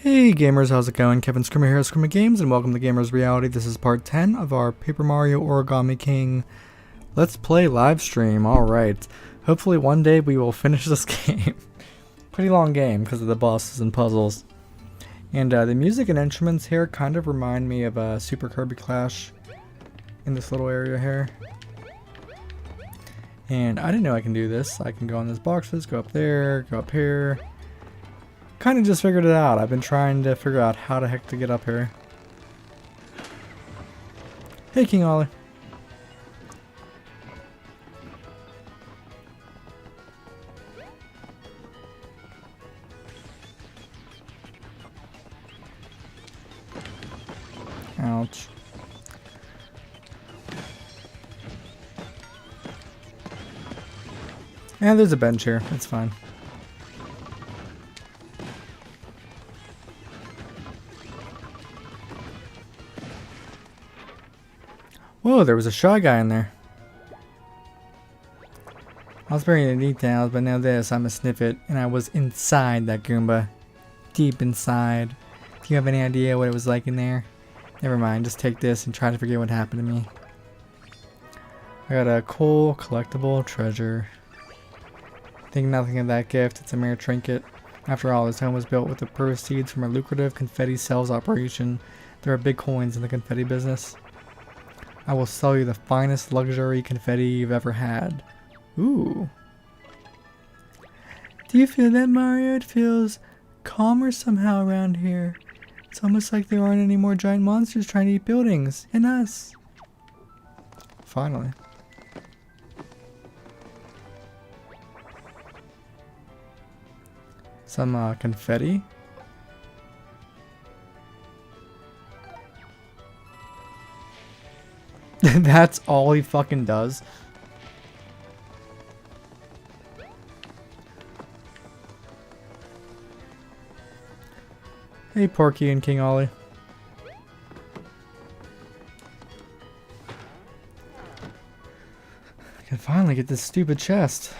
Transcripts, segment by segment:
Hey gamers, how's it going? Kevin Scrimmer here at Scrimmer Games, and welcome to Gamers Reality. This is part 10 of our Paper Mario Origami King Let's Play live stream. Alright, hopefully one day we will finish this game. Pretty long game because of the bosses and puzzles. And the music and instruments here kind of remind me of Super Kirby Clash in this little area here. And I didn't know I can do this. I can go on those boxes, go up there, go up here. Kind of just figured it out. I've been trying to figure out how the heck to get up here. Hey, King Ollie. Ouch. Yeah, there's a bench here. It's fine. Whoa, there was a Shy Guy in there. I was bringing the details, but now this, I'm a Sniffit, and I was inside that Goomba. Deep inside. Do you have any idea what it was like in there? Never mind, just take this and try to forget what happened to me. I got a cool collectible treasure. Think nothing of that gift, it's a mere trinket. After all, this home was built with the proceeds from a lucrative confetti sales operation. There are big coins in the confetti business. I will sell you the finest luxury confetti you've ever had. Ooh. Do you feel that, Mario? It feels calmer somehow around here. It's almost like there aren't any more giant monsters trying to eat buildings. And us. Finally. Some confetti. That's all he fucking does. Hey, Porky and King Ollie. I can finally get this stupid chest.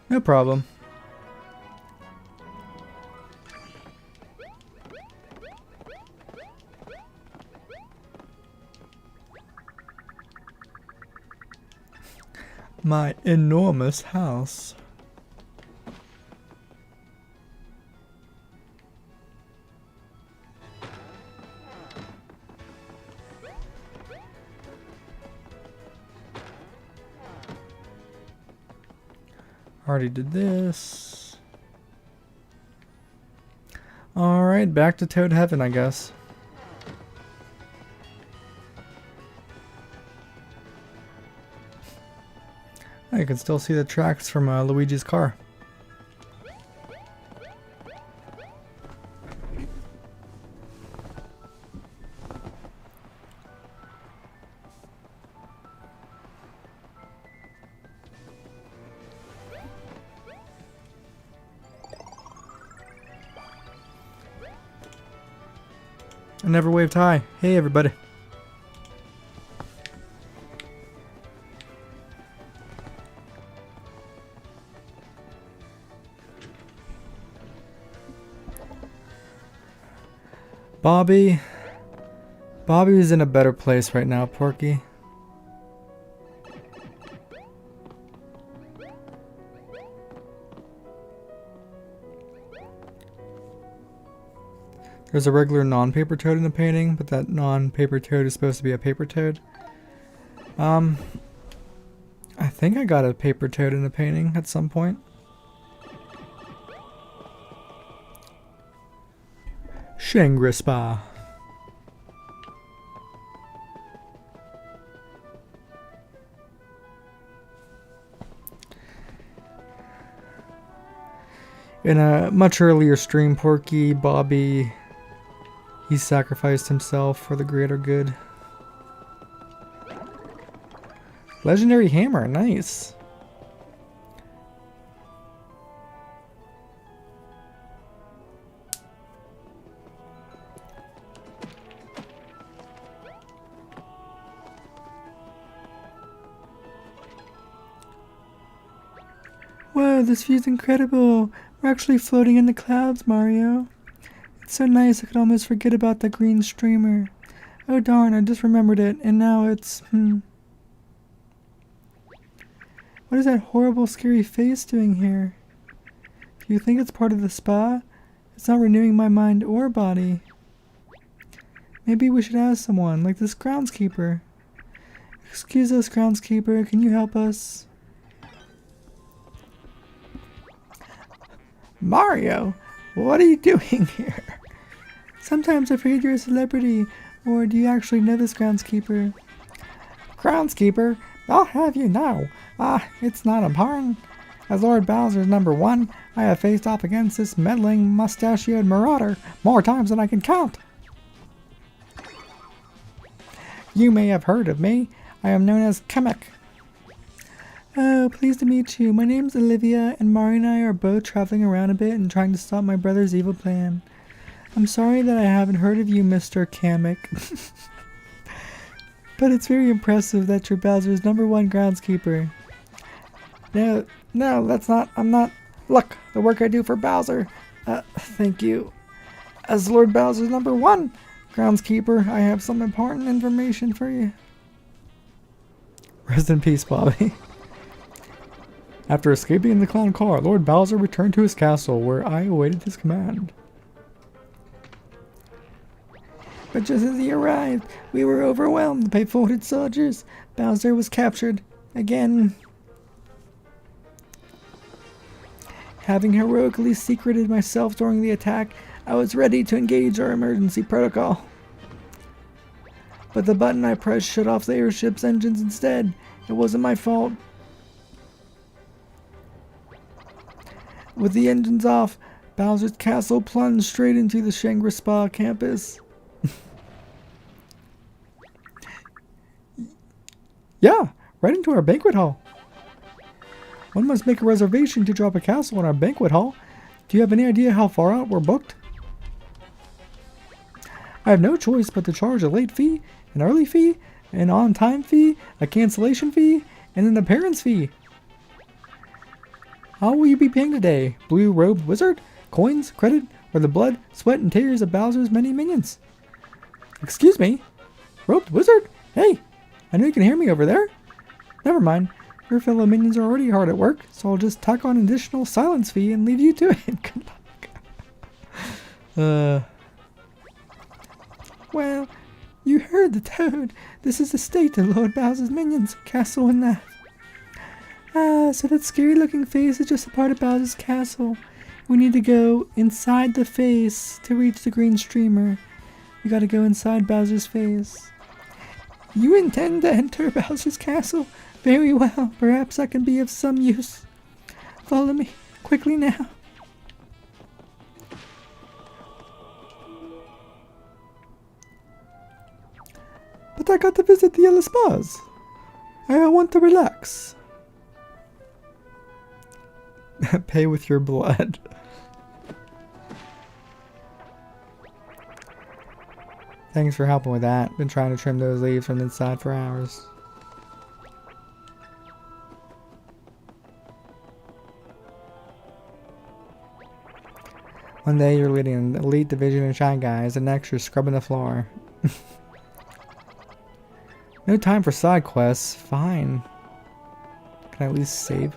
No problem. My enormous house. Already did this. Alright, back to Toad Heaven, I guess. I can still see the tracks from Luigi's car. I never waved hi. Hey, everybody. Bobby is in a better place right now, Porky. There's a regular non-paper toad in the painting, but that non-paper toad is supposed to be a paper toad. I think I got a paper toad in the painting at some point. Shangri-Spa. In a much earlier stream, Bobby, he sacrificed himself for the greater good. Legendary hammer, nice. Whoa, this view's incredible. We're actually floating in the clouds, Mario. It's so nice I could almost forget about the green streamer. Oh darn, I just remembered it, and now it's, What is that horrible, scary face doing here? Do you think it's part of the spa? It's not renewing my mind or body. Maybe we should ask someone, like this groundskeeper. Excuse us, groundskeeper, can you help us? Mario, what are you doing here? Sometimes I forget you're a celebrity, or do you actually know this groundskeeper? Groundskeeper? I'll have you know. It's not important. As Lord Bowser's #1, I have faced off against this meddling, mustachioed marauder more times than I can count. You may have heard of me. I am known as Kamek. Oh, pleased to meet you. My name's Olivia, and Mario and I are both traveling around a bit and trying to stop my brother's evil plan. I'm sorry that I haven't heard of you, Mr. Kamek. But it's very impressive that you're Bowser's #1 groundskeeper. No, that's not, I'm not. Look, the work I do for Bowser. Thank you. As Lord Bowser's #1 groundskeeper, I have some important information for you. Rest in peace, Bobby. After escaping in the clown car, Lord Bowser returned to his castle, where I awaited his command. But just as he arrived, we were overwhelmed by folded soldiers. Bowser was captured. Again. Having heroically secreted myself during the attack, I was ready to engage our emergency protocol. But the button I pressed shut off the airship's engines instead. It wasn't my fault. With the engines off, Bowser's castle plunged straight into the Shangri Spa campus. Yeah, right into our banquet hall. One must make a reservation to drop a castle in our banquet hall. Do you have any idea how far out we're booked? I have no choice but to charge a late fee, an early fee, an on-time fee, a cancellation fee, and an appearance fee. How will you be paying today? Blue-robed wizard? Coins? Credit? Or the blood, sweat, and tears of Bowser's many minions? Excuse me? Robed wizard? Hey, I know you can hear me over there. Never mind. Your fellow minions are already hard at work, so I'll just tack on an additional silence fee and leave you to it. Good luck. Well, you heard the toad. This is the state of Lord Bowser's minions, castle and that. So that scary looking face is just a part of Bowser's castle. We need to go inside the face to reach the green streamer. We gotta go inside Bowser's face. You intend to enter Bowser's castle? Very well. Perhaps I can be of some use. Follow me quickly now. But I got to visit the other spas. I want to relax. Pay with your blood. Thanks for helping with that. Been trying to trim those leaves from inside for hours. One day you're leading an elite division of Shy Guys, and next you're scrubbing the floor. No time for side quests. Fine. Can I at least save?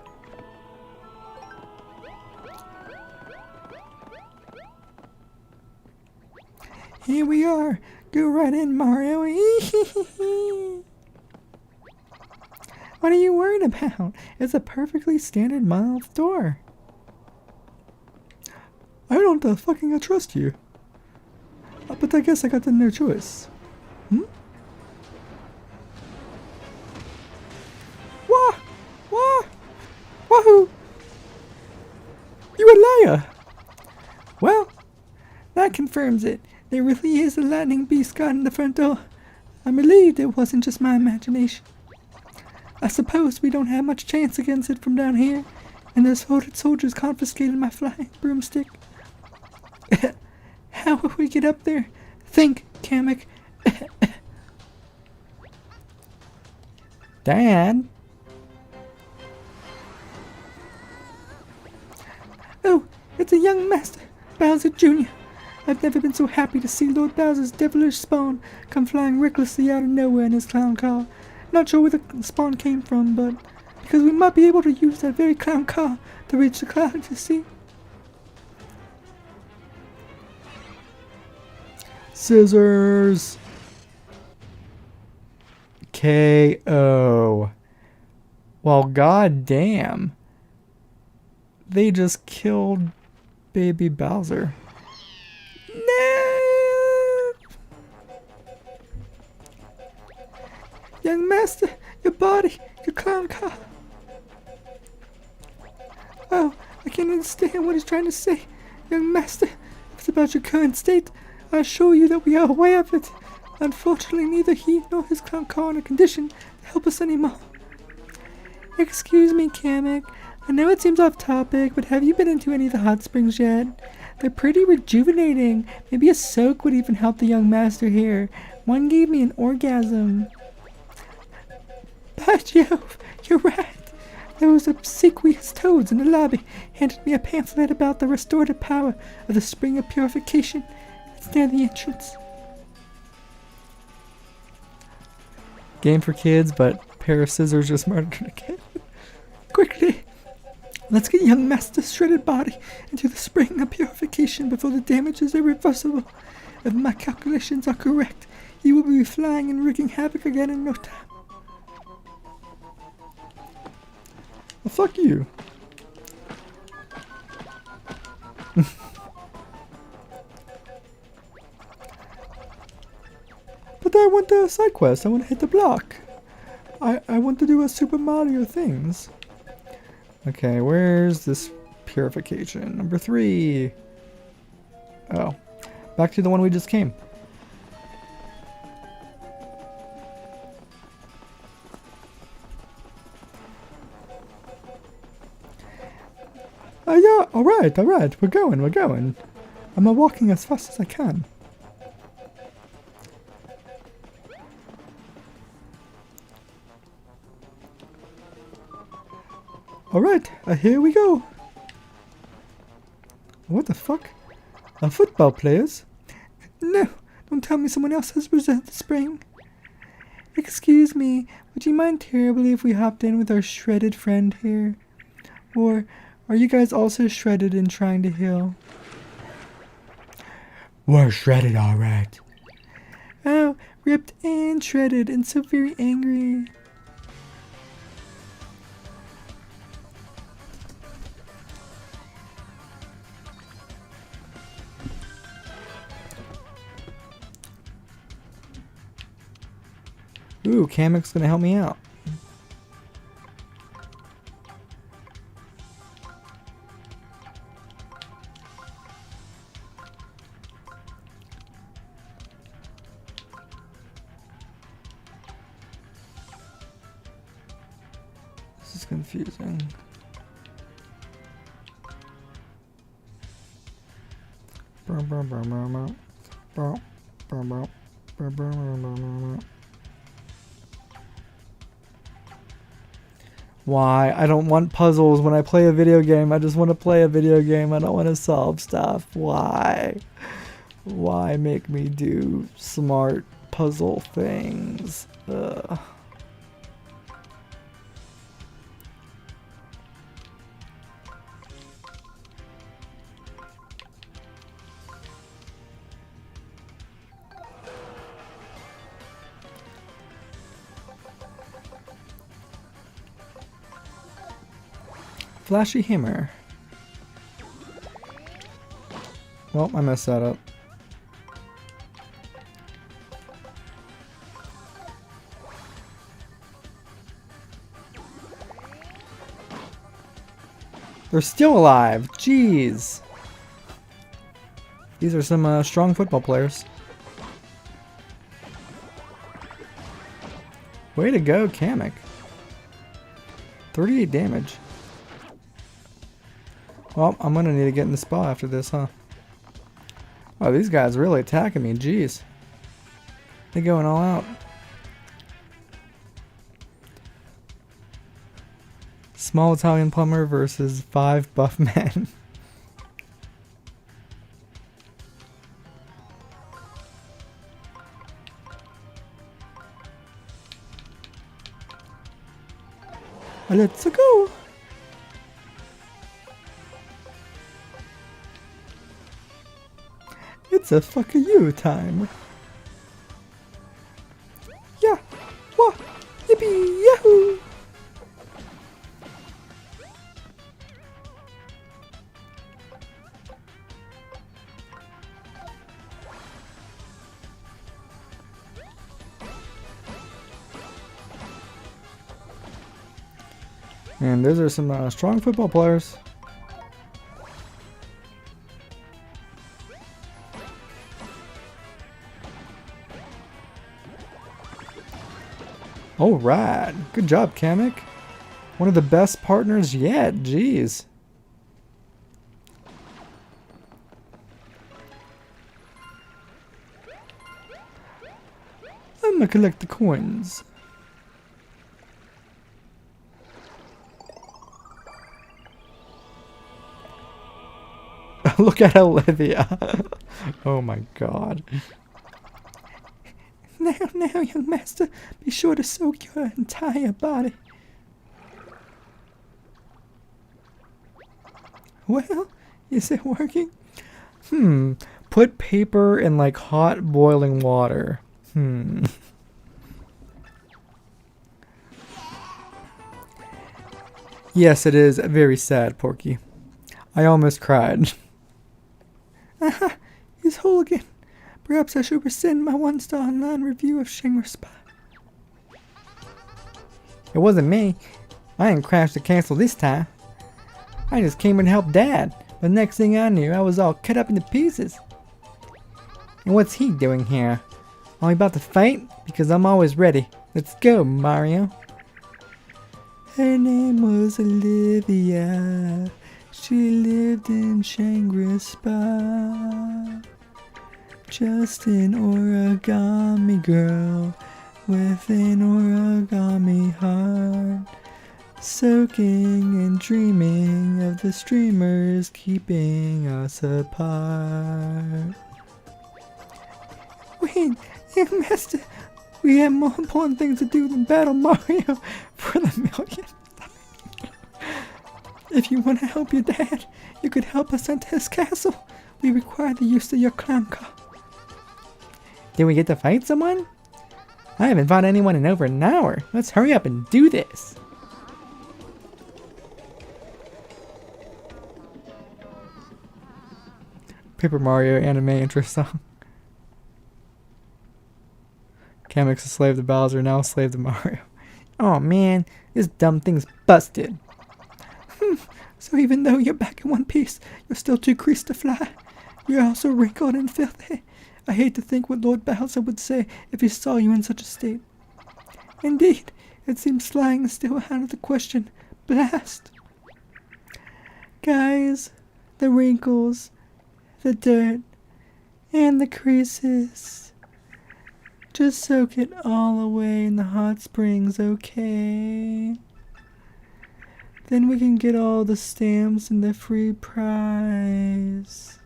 Here we are. Go right in, Mario. What are you worried about? It's a perfectly standard monolith door. I don't fucking trust you. But I guess I got no choice. Wah! Wah! Wahoo! You a liar! Well, that confirms it. There really is a lightning beast god in the front door. I'm relieved it wasn't just my imagination. I suppose we don't have much chance against it from down here, and those folded soldiers confiscated my flying broomstick. How will we get up there? Think, Kamek. Dad? It's a young master, Bowser Jr. I've never been so happy to see Lord Bowser's devilish spawn come flying recklessly out of nowhere in his clown car. Not sure where the spawn came from, but because we might be able to use that very clown car to reach the clouds, you see. Scissors. KO. Well, goddamn. They just killed baby Bowser. No! Young master, your body, your clown car. Oh, I can't understand what he's trying to say. Young master, if it's about your current state, I assure you that we are aware of it. Unfortunately, neither he nor his clown car are in a condition to help us anymore. Excuse me, Kamek. I know it seems off topic, but have you been into any of the hot springs yet? They're pretty rejuvenating. Maybe a soak would even help the young master here. One gave me an orgasm. By Jove, you're right. There was obsequious toads in the lobby, handed me a pamphlet about the restorative power of the spring of purification. It's near the entrance. Game for kids, but pair of scissors just murdered a kid. Quickly, let's get young master's shredded body into the spring of purification before the damage is irreversible. If my calculations are correct, he will be flying and wreaking havoc again in no time. Well, fuck you. But I want the side quest. I want to hit the block. I want to do a Super Mario things. Okay, where's this purification? Number 3. Oh. Back to the one we just came. Yeah, alright, we're going. I'm walking as fast as I can. Alright, here we go. What the fuck? Football players? No, don't tell me someone else has reserved the spring. Excuse me, would you mind terribly if we hopped in with our shredded friend here? Or are you guys also shredded and trying to heal? We're shredded, alright. Oh, ripped and shredded and so very angry. Ooh, Kamek's gonna help me out. This is confusing. Why? I don't want puzzles when I play a video game. I just want to play a video game. I don't want to solve stuff. Why? Why make me do smart puzzle things? Ugh. Flashy hammer. Well, I messed that up. They're still alive. Jeez. These are some strong football players. Way to go, Kamek. 38 damage. Well, I'm gonna need to get in the spa after this, huh? Oh, these guys are really attacking me. Jeez. They're going all out. Small Italian plumber versus 5 buff men. Let's go. It's a fuck you time. Yeah. Wah. Yippee. Yahoo. And those are some strong football players. Alright. Good job, Kamek. One of the best partners yet. Jeez. I'm gonna collect the coins. Look at Olivia. Oh my god. Now, young master, be sure to soak your entire body. Well, is it working? Put paper in like hot boiling water. Yes, it is very sad, Porky. I almost cried. Aha! He's whole again. Perhaps I should rescind my 1-star online review of Shangri Spa. It wasn't me. I didn't crash the cancel this time. I just came and helped Dad. But next thing I knew, I was all cut up into pieces. And what's he doing here? Are we about to fight? Because I'm always ready. Let's go, Mario. Her name was Olivia. She lived in Shangri Spa. Just an origami girl with an origami heart. Soaking and dreaming of the streamers keeping us apart. Wait, young master, we have more important things to do than battle Mario for the millionth time. If you want to help your dad, you could help us enter his castle. We require the use of your clown car. Did we get to fight someone? I haven't fought anyone in over an hour. Let's hurry up and do this. Paper Mario anime intro song. Kamek's a slave to Bowser, now a slave to Mario. Oh man, this dumb thing's busted. So even though you're back in one piece, you're still too creased to fly. You're also wrinkled and filthy. I hate to think what Lord Bowser would say if he saw you in such a state. Indeed, it seems flying is still out of the question. Blast! Guys, the wrinkles, the dirt, and the creases. Just soak it all away in the hot springs, okay? Then we can get all the stamps and the free prize.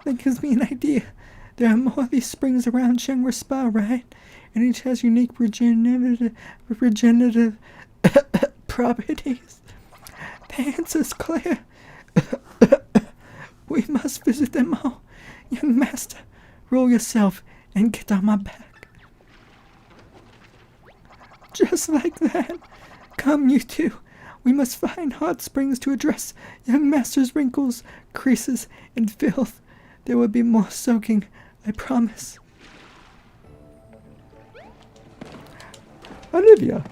That gives me an idea. There are more of these springs around Shangri Spa, right? And each has unique regenerative properties. The answer's clear. We must visit them all. Young master, roll yourself and get on my back. Just like that. Come, you two. We must find hot springs to address young master's wrinkles, creases, and filth. There will be more soaking, I promise. Olivia,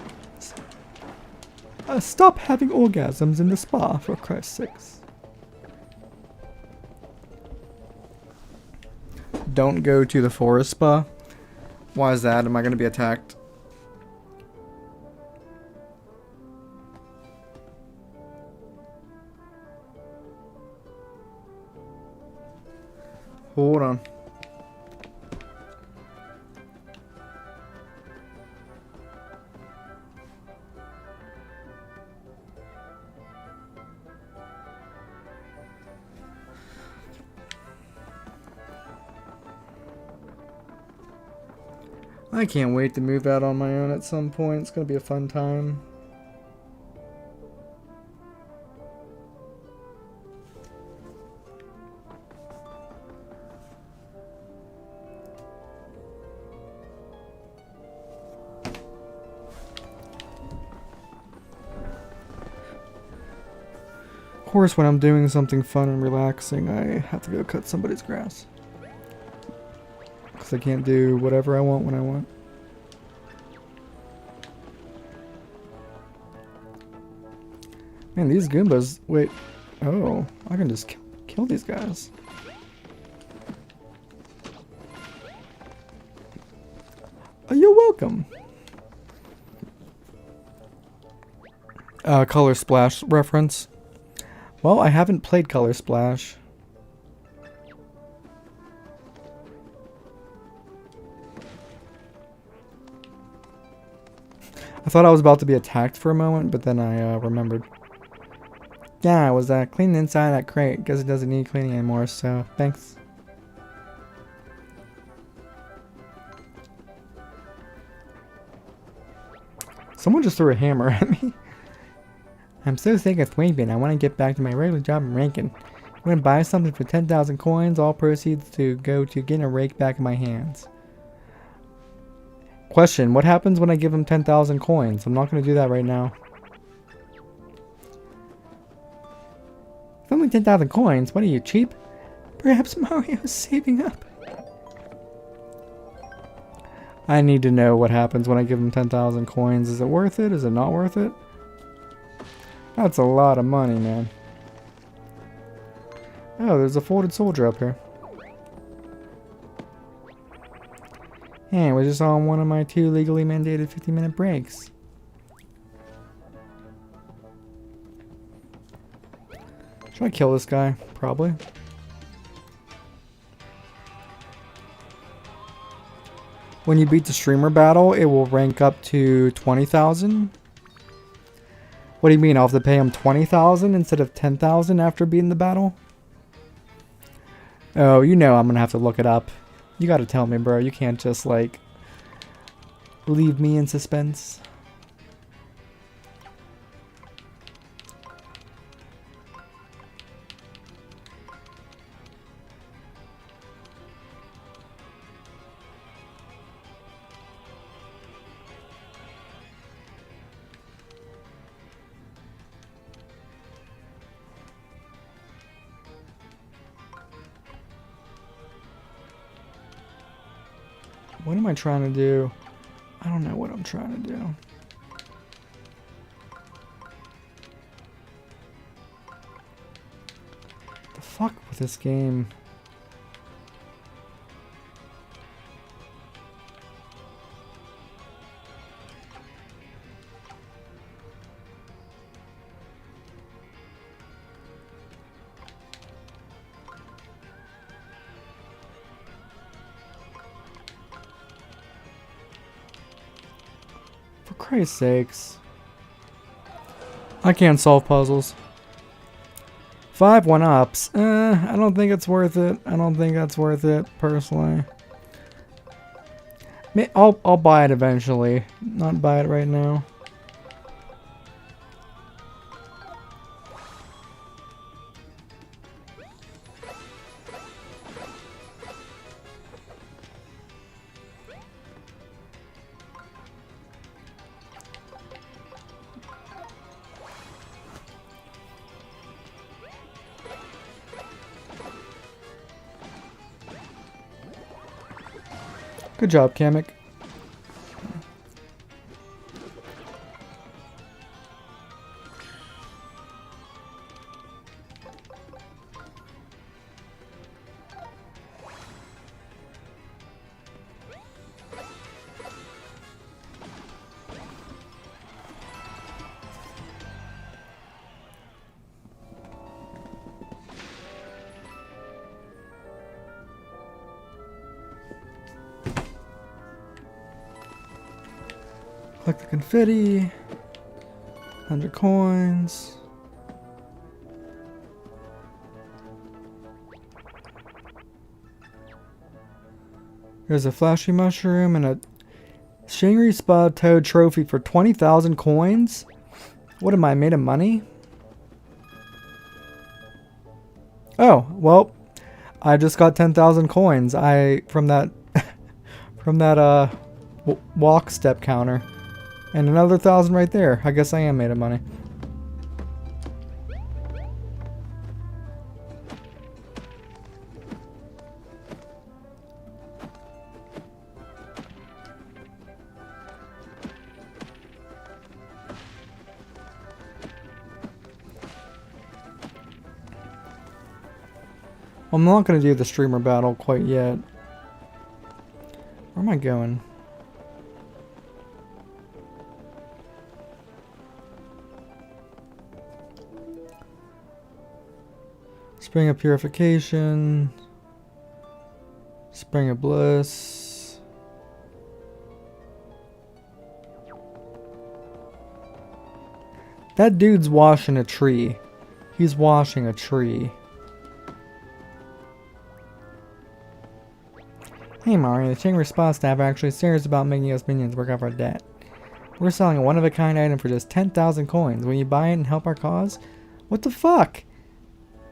stop having orgasms in the spa, for Christ's sakes. Don't go to the forest spa? Why is that? Am I going to be attacked? Hold on. I can't wait to move out on my own at some point. It's gonna be a fun time. Of course, when I'm doing something fun and relaxing, I have to go cut somebody's grass. Because I can't do whatever I want when I want. Man, these Goombas... Wait. Oh, I can just kill these guys. Oh, you're welcome. Color Splash reference. Well, I haven't played Color Splash. I thought I was about to be attacked for a moment, but then I remembered. Yeah, I was cleaning inside that crate. Guess it doesn't need cleaning anymore, so thanks. Someone just threw a hammer at me. I'm so sick of sweeping. I want to get back to my regular job in Rankin. I'm going to buy something for 10,000 coins. All proceeds to go to getting a rake back in my hands. Question, what happens when I give him 10,000 coins? I'm not going to do that right now. It's only 10,000 coins. What are you, cheap? Perhaps Mario is saving up. I need to know what happens when I give him 10,000 coins. Is it worth it? Is it not worth it? That's a lot of money, man. Oh, there's a folded soldier up here. Hey, I was just on one of my 2 legally mandated 15-minute breaks. Should I kill this guy? Probably. When you beat the streamer battle, it will rank up to 20,000. What do you mean? I'll have to pay him 20,000 instead of 10,000 after beating the battle? Oh, you know I'm gonna have to look it up. You gotta tell me, bro. You can't just, like, leave me in suspense. What am I trying to do? I don't know what I'm trying to do. The fuck with this game? For Christ's sakes. I can't solve puzzles. 5 1-ups. I don't think it's worth it. I don't think that's worth it, personally. I'll buy it eventually. Not buy it right now. Good job, Kamek. Collect the confetti. 100 coins. There's a flashy mushroom and a Shangri Spa Toad trophy for 20,000 coins? What am I, made of money? Oh, well, I just got 10,000 coins. From that walk step counter. And another 1,000 right there. I guess I am made of money. I'm not going to do the streamer battle quite yet. Where am I going? Spring of Purification. Spring of Bliss. That dude's washing a tree. He's washing a tree. Hey Mario, the Shangri Spa staff are actually serious about making us minions work off our debt. We're selling a one-of-a-kind item for just 10,000 coins. Will you buy it and help our cause? What the fuck?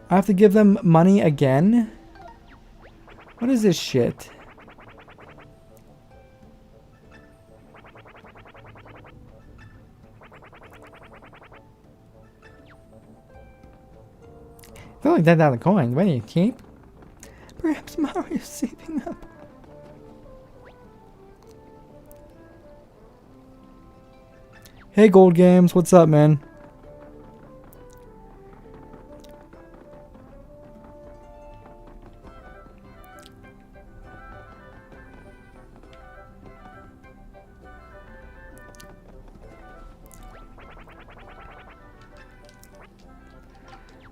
I have to give them money again? What is this shit? I feel like 10,000 coins. What are you, cheap? Perhaps Mario's saving up. Hey Gold Games, what's up, man?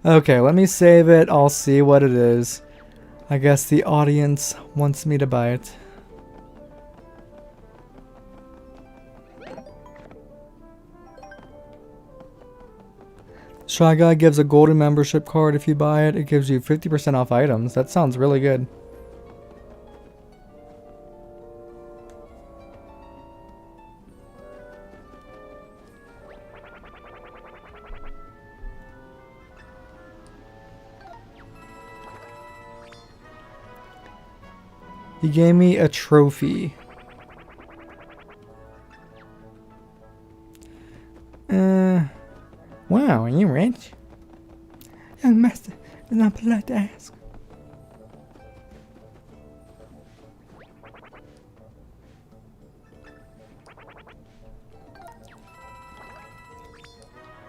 Okay, let me save it. I'll see what it is. I guess the audience wants me to buy it. Shy Guy gives a golden membership card if you buy it. It gives you 50% off items. That sounds really good. He gave me a trophy. Wow, are you rich? Young master, it's not polite to ask.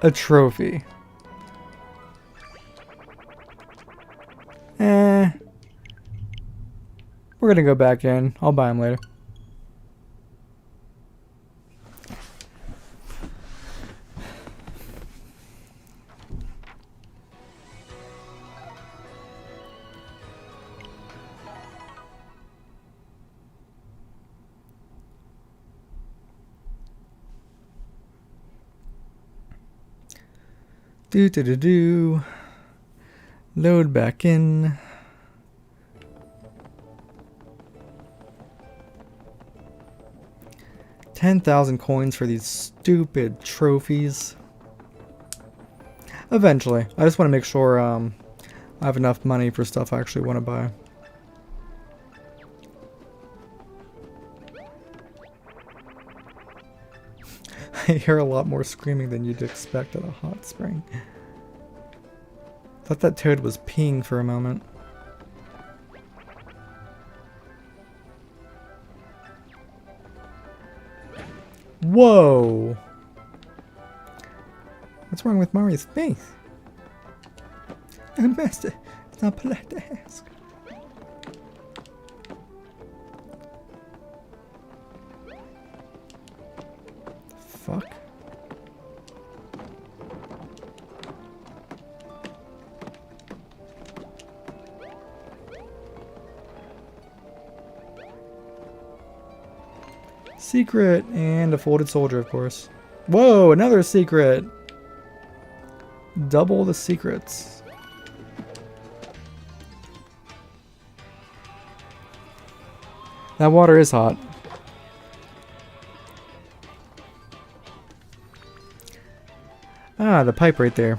A trophy. We're gonna go back in. I'll buy them later. Do. Load back in. $10,000 coins for these stupid trophies. Eventually. I just want to make sure I have enough money for stuff I actually want to buy. I hear a lot more screaming than you'd expect at a hot spring. Thought that toad was peeing for a moment. Whoa! What's wrong with Mario's face? Master, it's not polite to ask. Fuck. Secret and a folded soldier, of course. Whoa, another secret. Double the secrets. That water is hot. Ah, the pipe right there.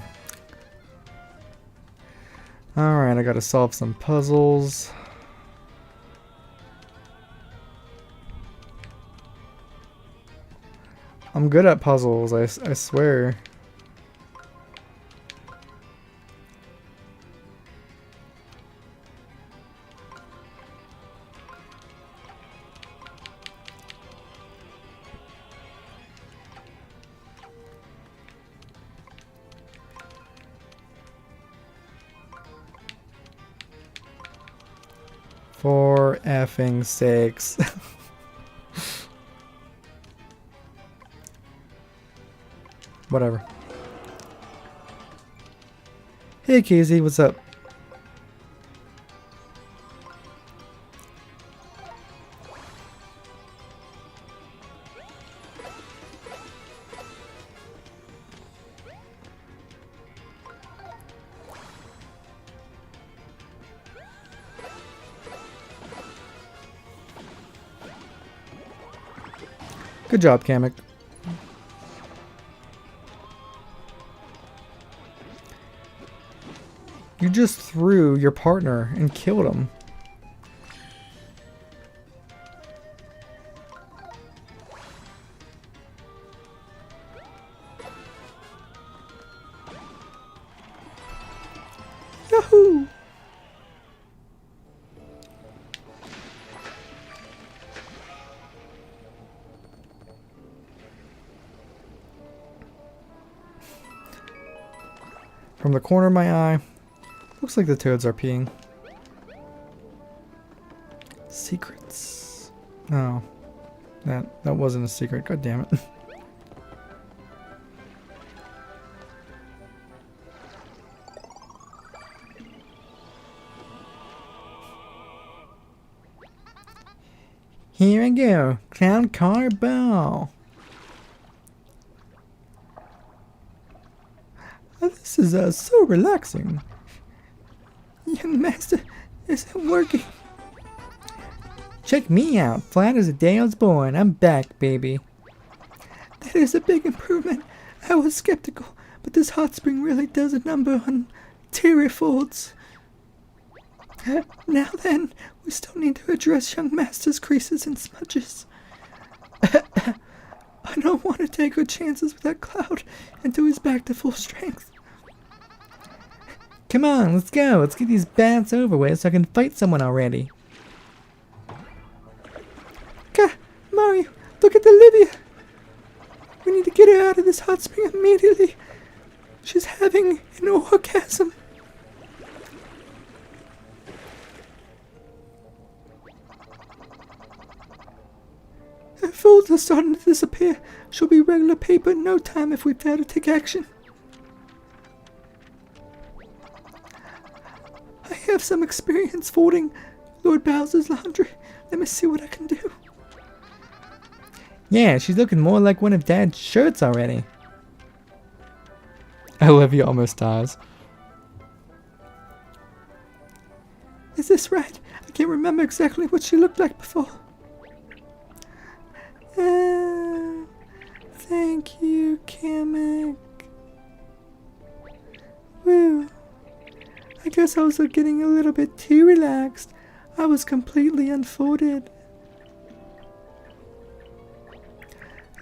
Alright, I gotta solve some puzzles. I'm good at puzzles, I swear. For effing sakes. Whatever. Hey Casey, what's up? Good job, Kamek. You just threw your partner and killed him. Yahoo! From the corner of my eye, looks like the toads are peeing. Secrets. No. That wasn't a secret. God damn it. Here I go. Clown car ball. This is so relaxing. Young master isn't working. Check me out, flat as the day I was born. I'm back, baby. That is a big improvement. I was skeptical, but this hot spring really does a number on Terryfolds. Now then, we still need to address young master's creases and smudges. I don't want to take good chances with that cloud until he's back to full strength. Come on, let's go. Let's get these bats over with so I can fight someone already. Mario, look at Olivia. We need to get her out of this hot spring immediately. She's having an orgasm. Her folds are starting to disappear. She'll be regular paper in no time if we fail to take action. I have some experience folding Lord Bowser's laundry. Let me see what I can do. Yeah, she's looking more like one of Dad's shirts already. Olivia almost dies. Is this right? I can't remember exactly what she looked like before. Thank you, Kamek. Woo. I guess I was getting a little bit too relaxed. I was completely unfolded.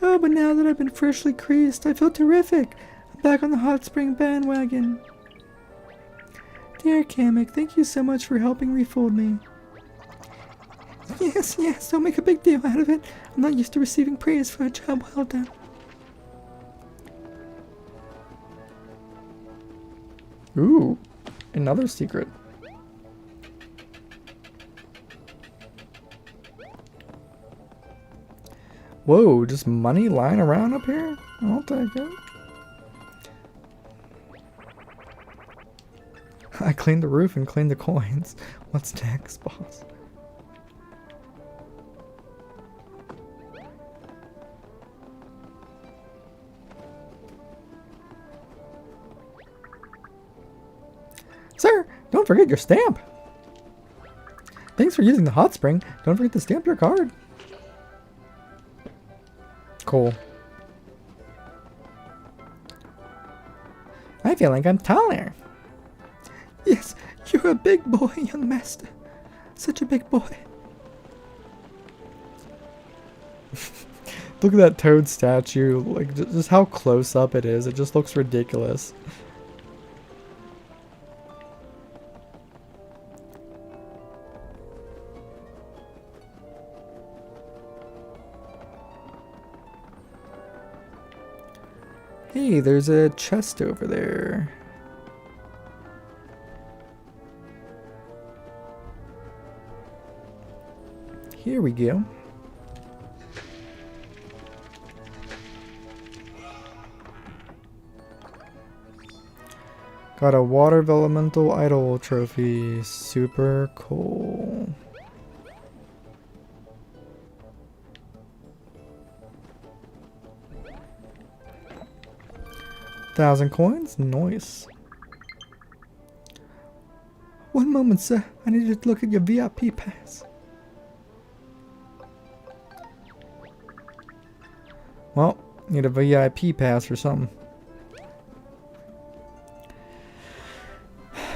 Oh, but now that I've been freshly creased, I feel terrific. I'm back on the hot spring bandwagon. Dear Kamek, thank you so much for helping refold me. Yes, don't make a big deal out of it. I'm not used to receiving praise for a job well done. Ooh, another secret. Whoa, just money lying around up here? I'll take it. I cleaned the roof and cleaned the coins. What's next, boss? Sir, don't forget your stamp. Thanks for using the hot spring. Don't forget to stamp your card. Cool. I feel like I'm taller. Yes, you're a big boy, young master. Such a big boy. Look at that toad statue. Like, just how close up it is. It just looks ridiculous. Hey, there's a chest over there. Here we go. Got a water elemental idol trophy. Super cool. $1,000 coins? Nice. One moment, sir. I need to look at your VIP pass. Well, need a VIP pass or something.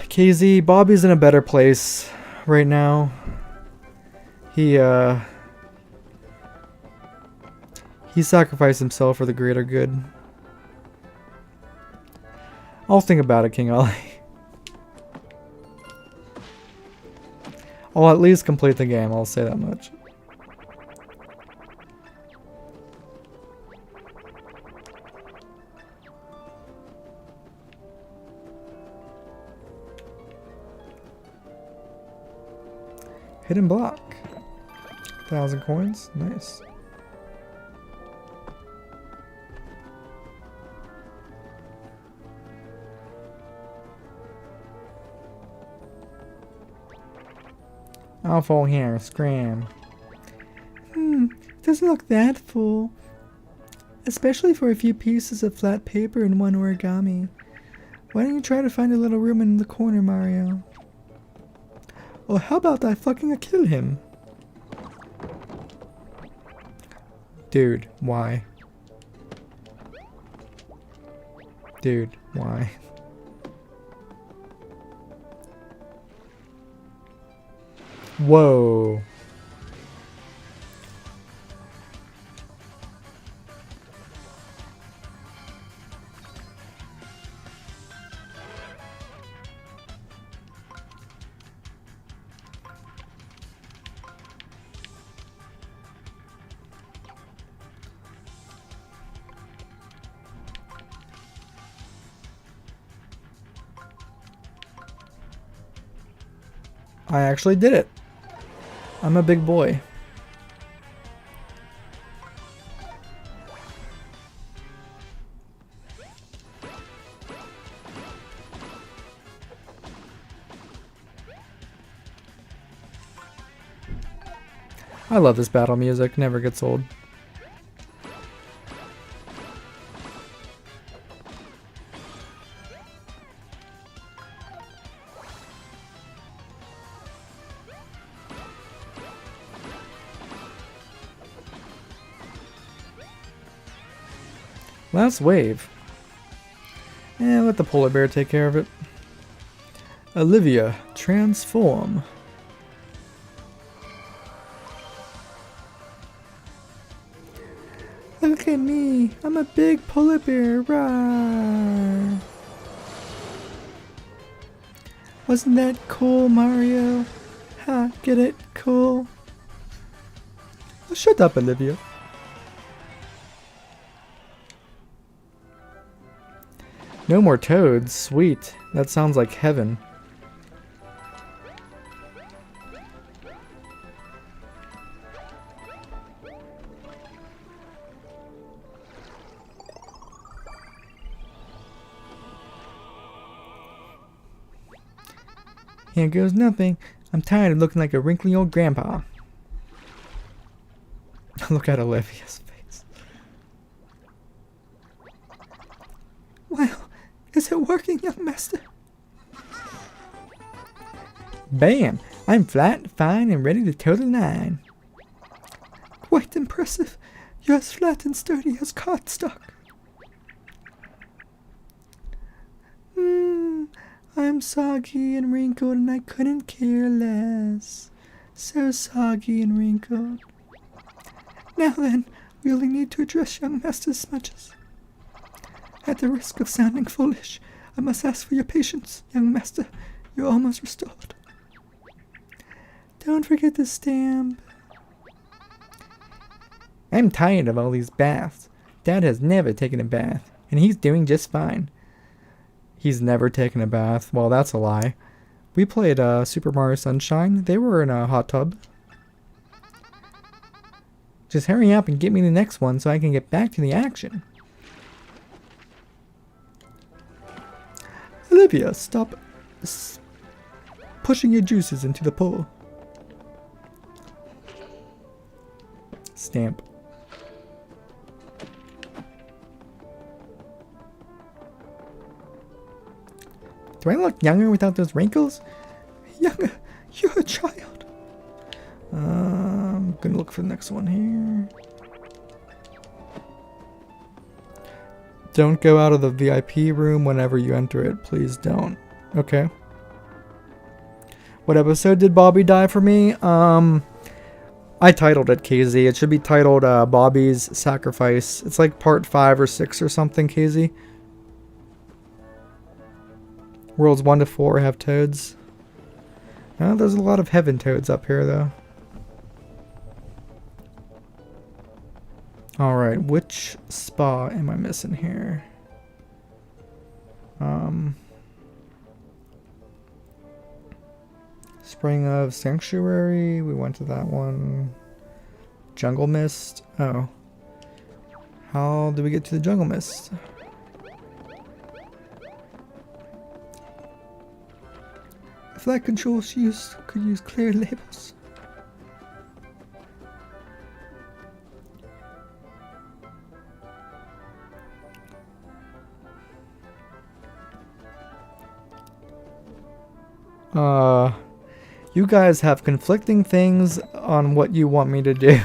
KZ, Bobby's in a better place right now. He sacrificed himself for the greater good. I'll think about it, King Ali. I'll at least complete the game, I'll say that much. Hidden block. 1,000 coins. Nice. I'll fall here. Scram. Doesn't look that full. Especially for a few pieces of flat paper and one origami. Why don't you try to find a little room in the corner, Mario? Or how about I fucking kill him? Dude, why? Dude, why? Whoa. I actually did it. I'm a big boy. I love this battle music, never gets old. Last wave. Let the polar bear take care of it. Olivia, transform. Look at me, I'm a big polar bear, rawr. Wasn't that cool, Mario? Ha, get it? Cool. Oh, shut up, Olivia. No more toads, sweet. That sounds like heaven. Here goes nothing. I'm tired of looking like a wrinkly old grandpa. Look at Olivia's face. Well, is it working, young master? Bam! I'm flat, fine, and ready to toe the line. Quite impressive. You're as flat and sturdy as cardstock. I'm soggy and wrinkled and I couldn't care less. So soggy and wrinkled. Now then, we only need to address young master's smudges. At the risk of sounding foolish, I must ask for your patience, young master. You're almost restored. Don't forget the stamp. I'm tired of all these baths. Dad has never taken a bath, and he's doing just fine. He's never taken a bath. Well, that's a lie. We played Super Mario Sunshine. They were in a hot tub. Just hurry up and get me the next one so I can get back to the action. Olivia, stop pushing your juices into the pool. Stamp. Do I look younger without those wrinkles? Younger? You're a child. I'm gonna look for the next one here. Don't go out of the VIP room whenever you enter it. Please don't. Okay. What episode did Bobby die for me? I titled it, KZ. It should be titled Bobby's Sacrifice. It's like part 5 or 6 or something, KZ. Worlds 1 to 4 have toads. There's a lot of heaven toads up here, though. Alright, which spa am I missing here? Spring of Sanctuary, we went to that one. Jungle Mist, oh. How do we get to the Jungle Mist? Flight control could use clear labels. You guys have conflicting things on what you want me to do.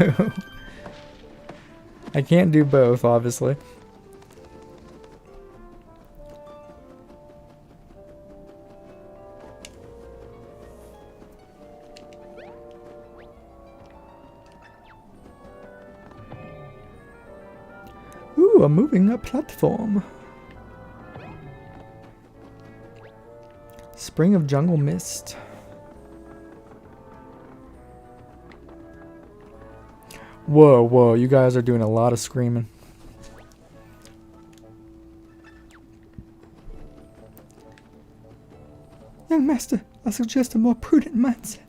I can't do both, obviously. Ooh, a moving up platform. Spring of Jungle Mist. Whoa, whoa, you guys are doing a lot of screaming. Young master, I suggest a more prudent mindset.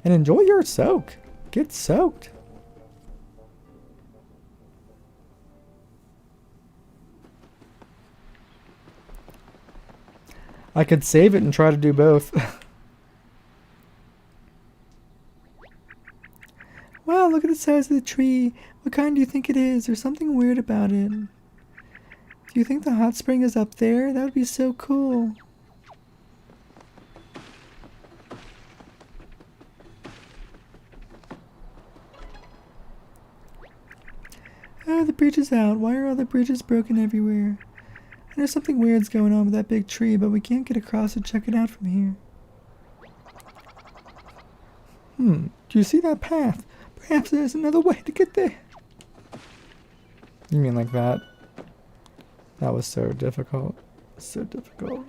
And enjoy your soak. Get soaked. I could save it and try to do both. Wow, look at the size of the tree. What kind do you think it is? There's something weird about it. Do you think the hot spring is up there? That would be so cool. Oh, the bridge is out. Why are all the bridges broken everywhere? And there's something weird's going on with that big tree, but we can't get across to check it out from here. Do you see that path? Perhaps there's another way to get there. You mean like that? That was so difficult. So difficult.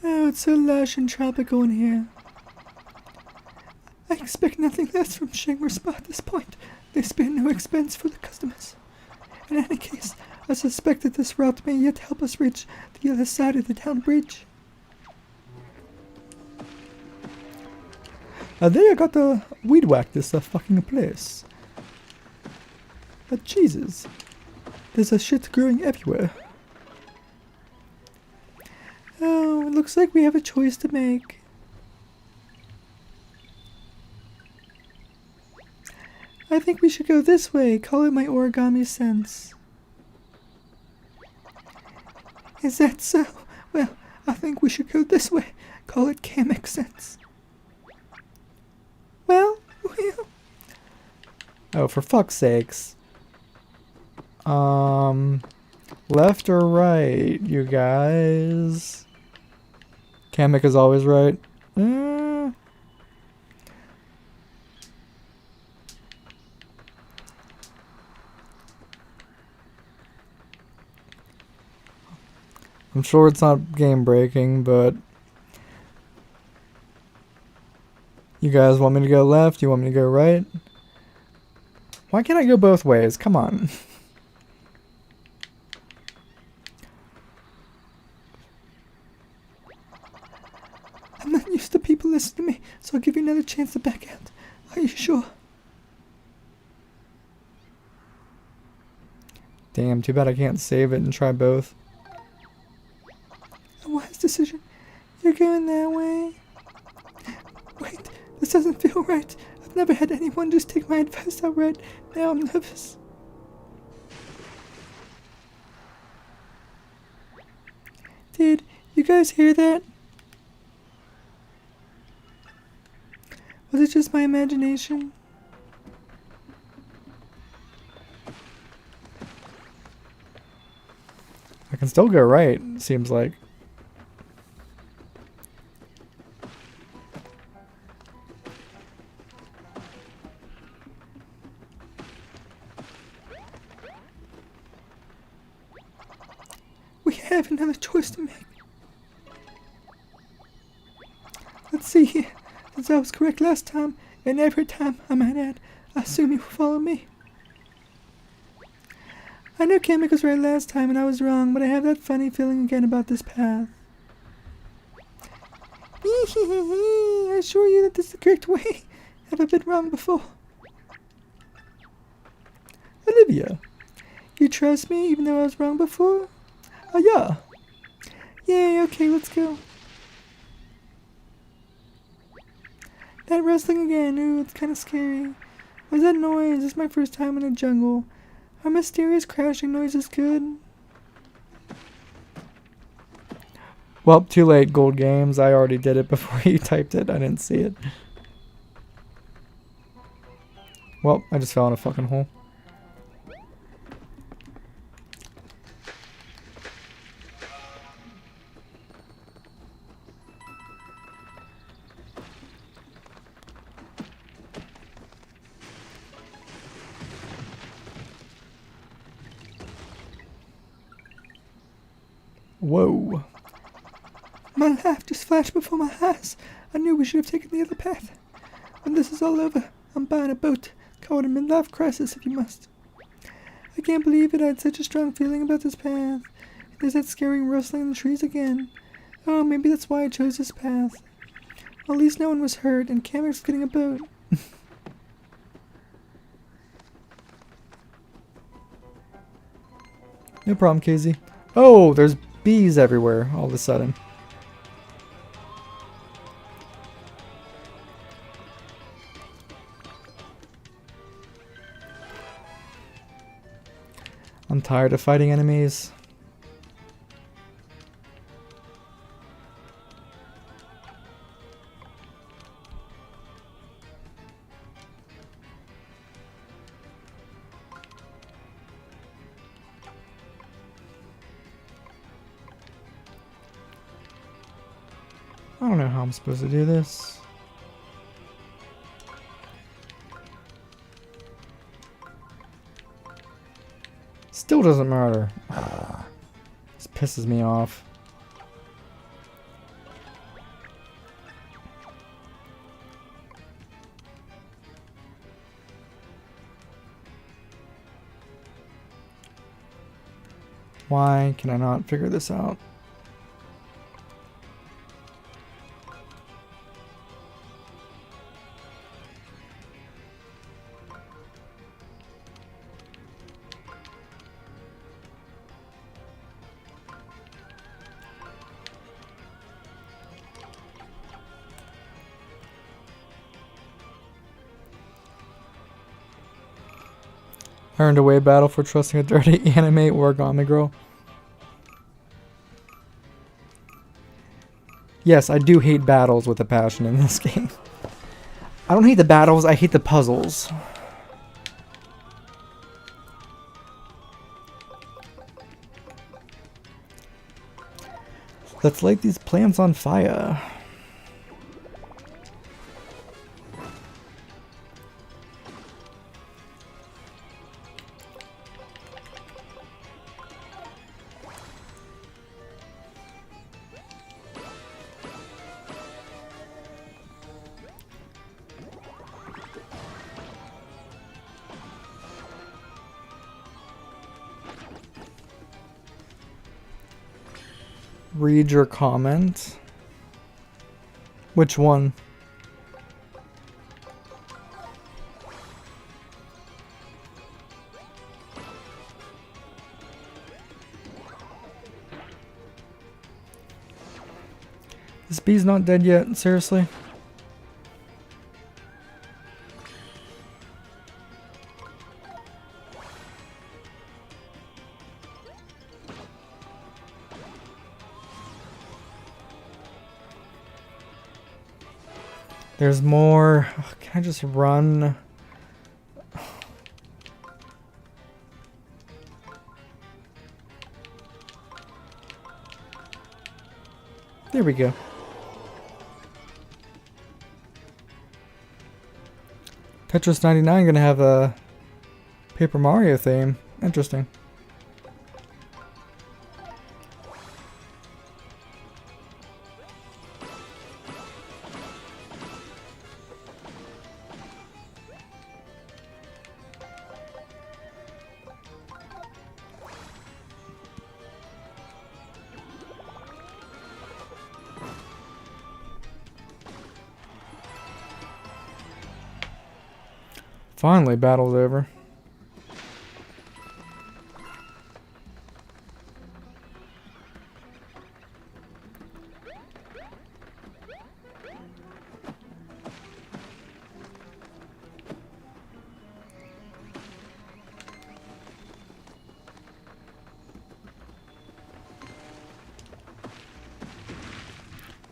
Oh, it's so lush and tropical in here. I expect nothing less from Shangri Spa at this point. They spare no expense for the customers. In any case, I suspect that this route may yet help us reach the other side of the town bridge. There I got the weed whack this fucking place. But Jesus, there's a shit growing everywhere. Oh, it looks like we have a choice to make. think we should go this way. Call it my origami sense. Is that so? Well, I think we should go this way. Call it Kamek sense. Well. Oh, for fuck's sakes. Left or right, you guys? Kamek is always right. I'm sure it's not game breaking, but you guys want me to go left? You want me to go right? Why can't I go both ways? Come on. I'm not used to people listening to me, so I'll give you another chance to back out. Are you sure? Damn, too bad I can't save it and try both. A wise decision. You're going that way. Wait, this doesn't feel right. I've never had anyone just take my advice outright. Now I'm nervous. Did you guys hear that? Was it just my imagination? I can still go right, seems like. We have another choice to make. Let's see here. Since I was correct last time, and every time, I might add, I assume you will follow me. I know Kamek was right last time and I was wrong, but I have that funny feeling again about this path. I assure you that this is the correct way. Have I been wrong before? Olivia, you trust me even though I was wrong before? Oh yeah. Yay, okay, let's go. That rustling again, ooh, it's kind of scary. What's that noise? This is my first time in a jungle. Are mysterious crashing noises good? Well, too late, Gold Games. I already did it before you typed it. I didn't see it. Well, I just fell in a fucking hole. Whoa. My life just flashed before my eyes. I knew we should have taken the other path. When this is all over, I'm buying a boat. Call it a midlife crisis if you must. I can't believe it. I had such a strong feeling about this path. There's that scary rustling in the trees again. Oh, maybe that's why I chose this path. Well, at least no one was hurt, and Kamek's getting a boat. No problem, Casey. Oh, there's bees everywhere all of a sudden. I'm tired of fighting enemies. I don't know how I'm supposed to do this. Still doesn't matter. This pisses me off. Why can I not figure this out? Earned away battle for trusting a dirty anime origami girl. Yes, I do hate battles with a passion in this game. I don't hate the battles, I hate the puzzles. Let's light these plants on fire. Read your comment. Which one? This bee's not dead yet, seriously? There's more. Oh, can I just run? There we go. Tetris 99 gonna have a Paper Mario theme. Interesting. Finally, battle's over.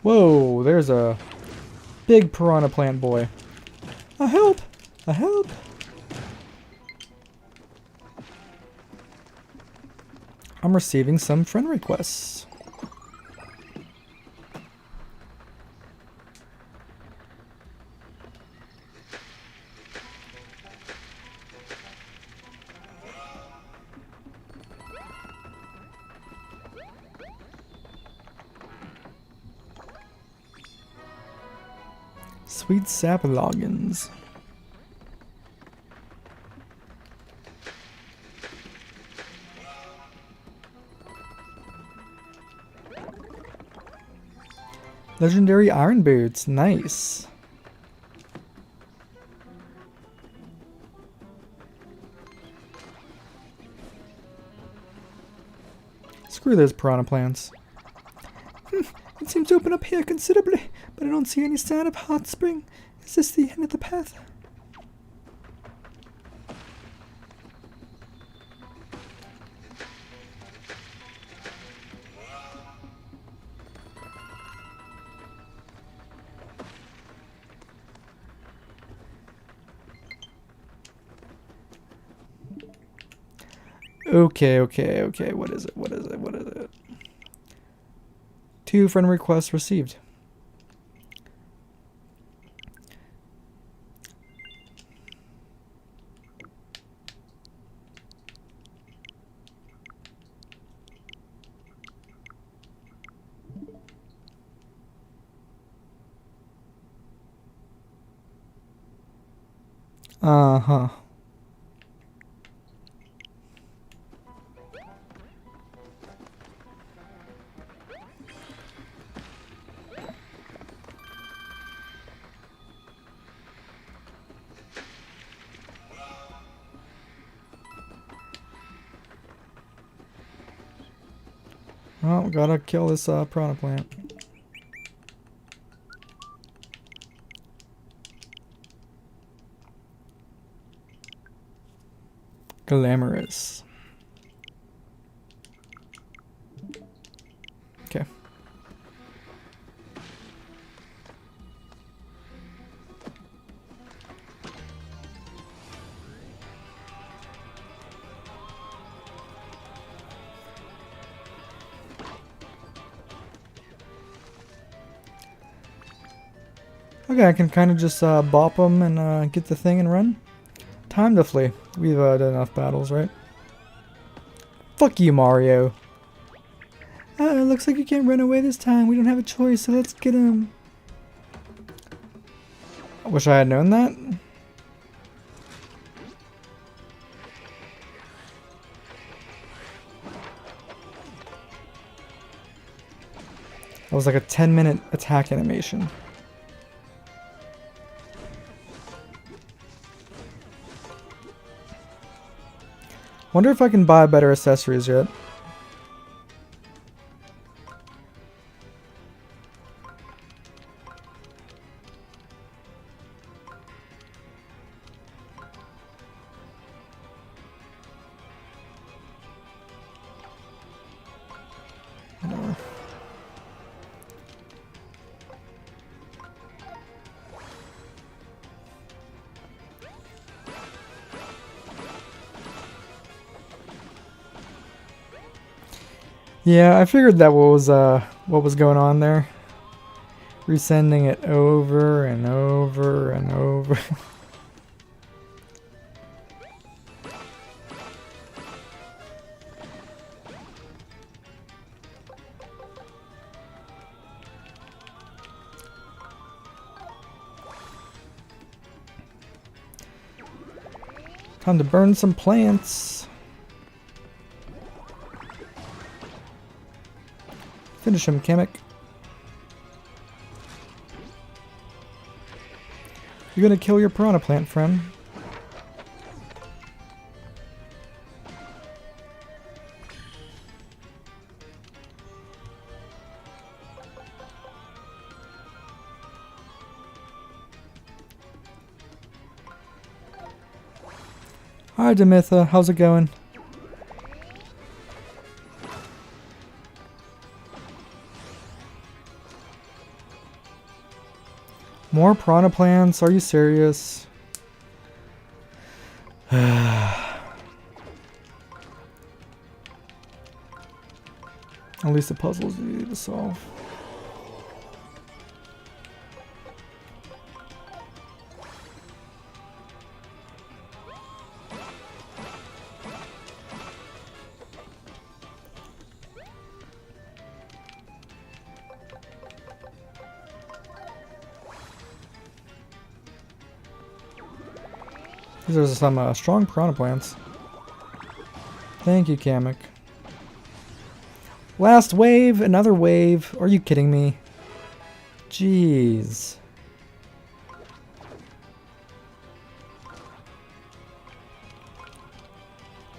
Whoa, there's a big piranha plant boy. A help! A help! I'm receiving some friend requests. Sweet sap logins. Legendary iron boots, nice. Screw those piranha plants. It seems to open up here considerably, but I don't see any sign of hot spring. Is this the end of the path? Okay, what is it? 2 friend requests received. Uh-huh. Well, gotta kill this piranha plant. Glamorous. Okay. Okay, I can kind of just bop them and get the thing and run. Time to flee. We've done enough battles, right? Fuck you, Mario. Looks like you can't run away this time. We don't have a choice, so let's get him. I wish I had known that. That was like a 10-minute attack animation. Wonder if I can buy better accessories yet. Whatever. Yeah, I figured that was what was going on there. Resending it over and over and over. Time to burn some plants. Finish him, Kamek. You're gonna kill your piranha plant, friend. Hi, Demitha. How's it going? More piranha plants? Are you serious? At least the puzzle's easy to solve. These are some strong piranha plants. Thank you, Kamek. Last wave, another wave. Are you kidding me? Jeez.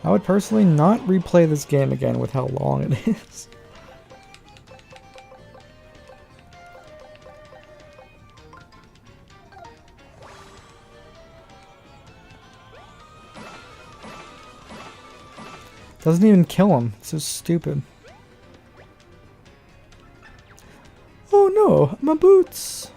I would personally not replay this game again with how long it is. Doesn't even kill him. It's so stupid. Oh no, my boots!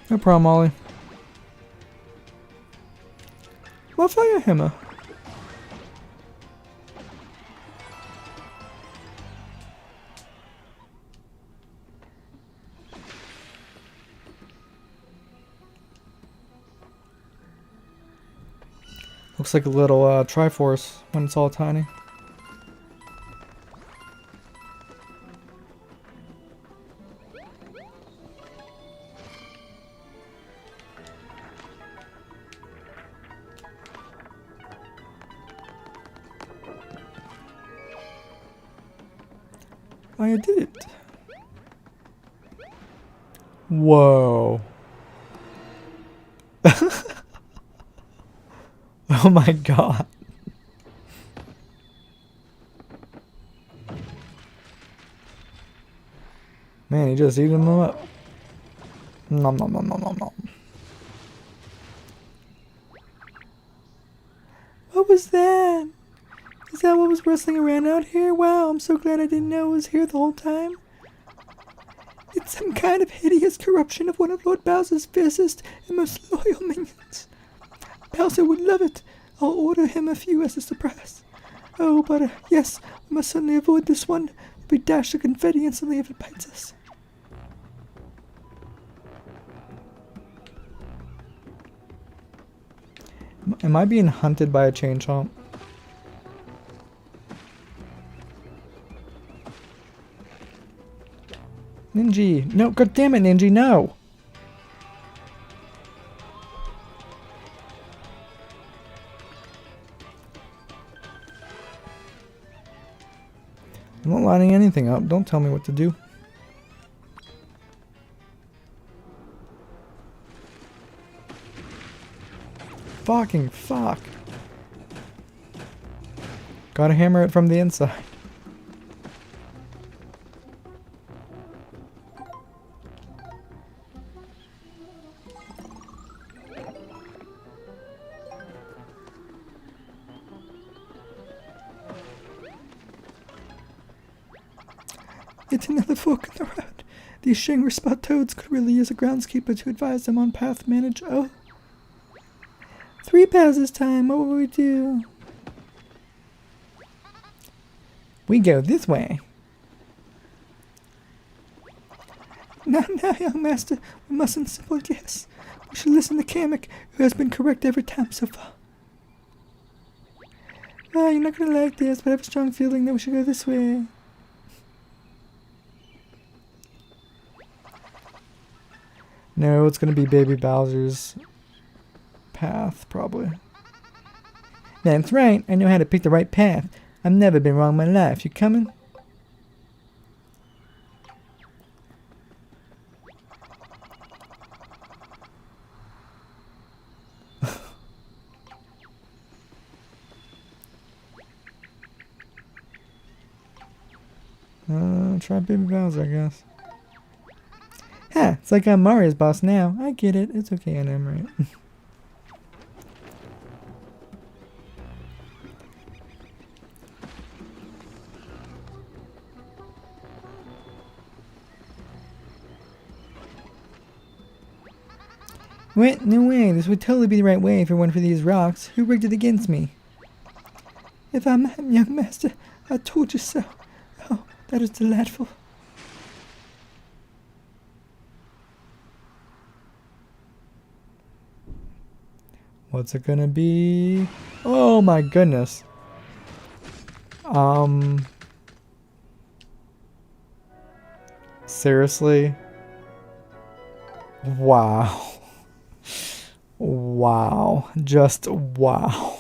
No problem, Ollie. My fire hammer. Looks like a little Triforce when it's all tiny. I did it. Whoa. Oh my god. Man, he just eating them up. Nom nom nom nom nom nom. What was that? Is that what was rustling around out here? Wow, I'm so glad I didn't know it was here the whole time. It's some kind of hideous corruption of one of Lord Bowser's fiercest and most loyal minions. Bowser would love it. I'll order him a few as a surprise. Oh, but yes, we must certainly avoid this one. We dash the confetti instantly if it bites us. Am I being hunted by a chain chomp? Ninja! No, god damn it, Ninja, no! I'm not lining anything up. Don't tell me what to do. Fucking fuck. Gotta hammer it from the inside. It's another fork in the road. These Shangri Spot toads could really use a groundskeeper to advise them on path manage. Oh. 3 paths this time. What will we do? We go this way. Now, young master. We mustn't simply guess. We should listen to Kamek, who has been correct every time so far. Ah, you're not gonna like this, but I have a strong feeling that we should go this way. No, it's gonna be Baby Bowser's path, probably. That's right. I know how to pick the right path. I've never been wrong in my life. You coming? Try Baby Bowser, I guess. Ha! It's like I'm Mario's boss now. I get it. It's okay, I know I'm right. What? No way. This would totally be the right way if it weren't for these rocks. Who rigged it against me? If I'm young master, I told you so. Oh, that is delightful. What's it gonna be? Oh my goodness. Seriously? Wow. Wow. Just wow.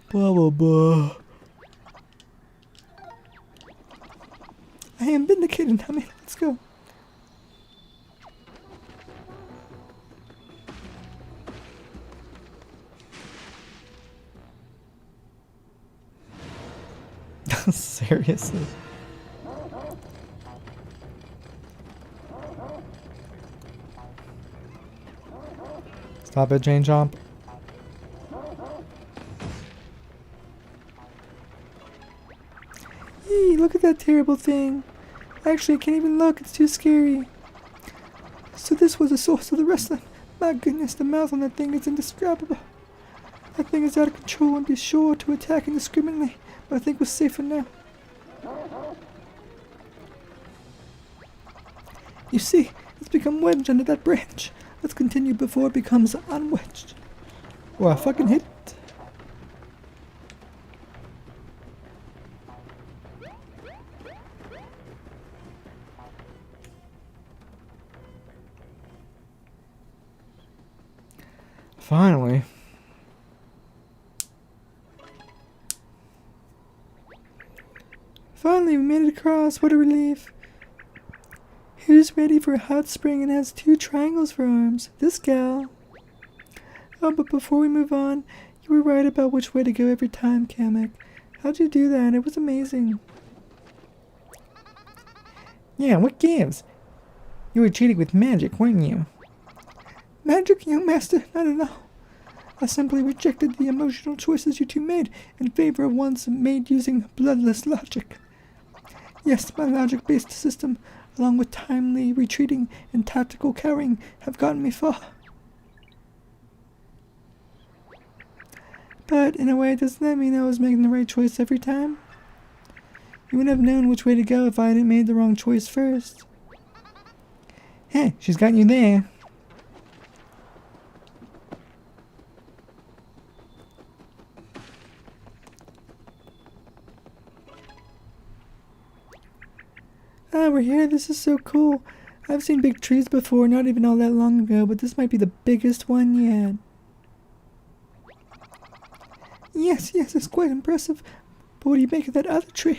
Blah blah blah. I am vindicated, Nami. Let's go. Seriously. Stop it, Chain Chomp. Hey, look at that terrible thing. Actually, I can't even look. It's too scary. So this was the source of the wrestling. My goodness, the mouth on that thing is indescribable. That thing is out of control and be sure to attack indiscriminately. But I think we're safer now. You see, it's become wedged under that branch. Let's continue before it becomes unwedged. Well, I fucking hit it. Finally. Finally, we made it across. What a relief. Who's ready for a hot spring and has 2 triangles for arms? This gal. Oh, but before we move on, you were right about which way to go every time, Kamek. How'd you do that? It was amazing. Yeah, what gives? You were cheating with magic, weren't you? Magic, young master? Not at all. I simply rejected the emotional choices you two made in favor of ones made using bloodless logic. Yes, my logic-based system, along with timely retreating and tactical cowering, have gotten me far. But, in a way, doesn't that mean I was making the right choice every time? You wouldn't have known which way to go if I hadn't made the wrong choice first. Hey, she's got you there. Ah, we're here. This is so cool. I've seen big trees before, not even all that long ago, but this might be the biggest one yet. Yes, it's quite impressive. But what do you make of that other tree?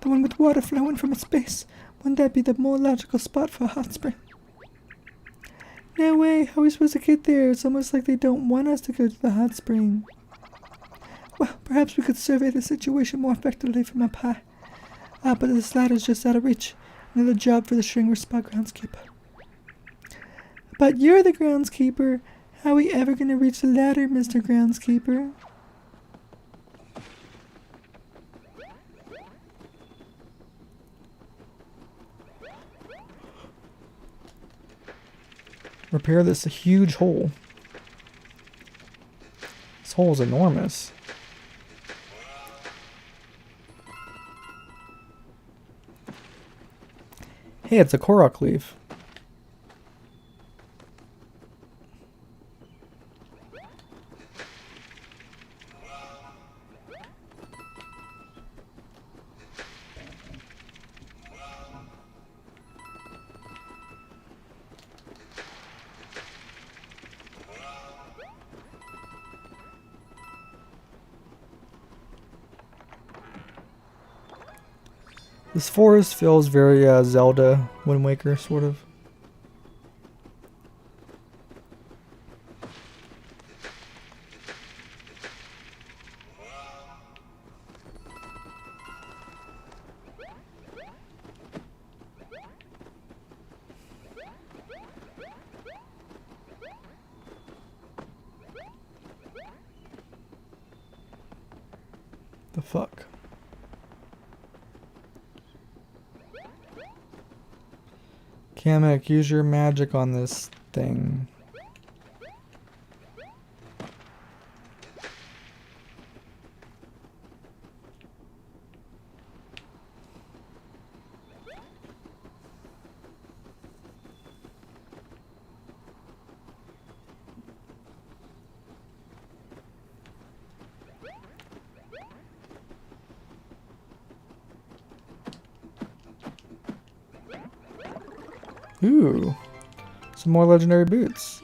The one with water flowing from its base. Wouldn't that be the more logical spot for a hot spring? No way. How are we supposed to get there? It's almost like they don't want us to go to the hot spring. Well, perhaps we could survey the situation more effectively from up high. Ah, but this ladder's just out of reach. Another job for the Shringer Spa groundskeeper. But you're the groundskeeper. How are we ever going to reach the ladder, Mr. Groundskeeper? Repair this huge hole. This hole is enormous. Hey, it's a Korok leaf. This forest feels very Zelda Wind Waker, sort of. The fuck? Kamek, use your magic on this thing. Ooh, some more legendary boots.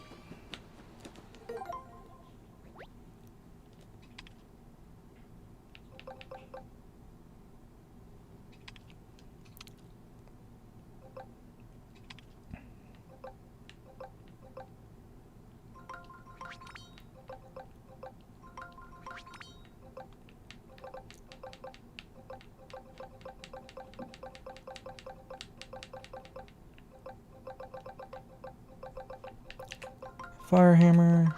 Fire hammer.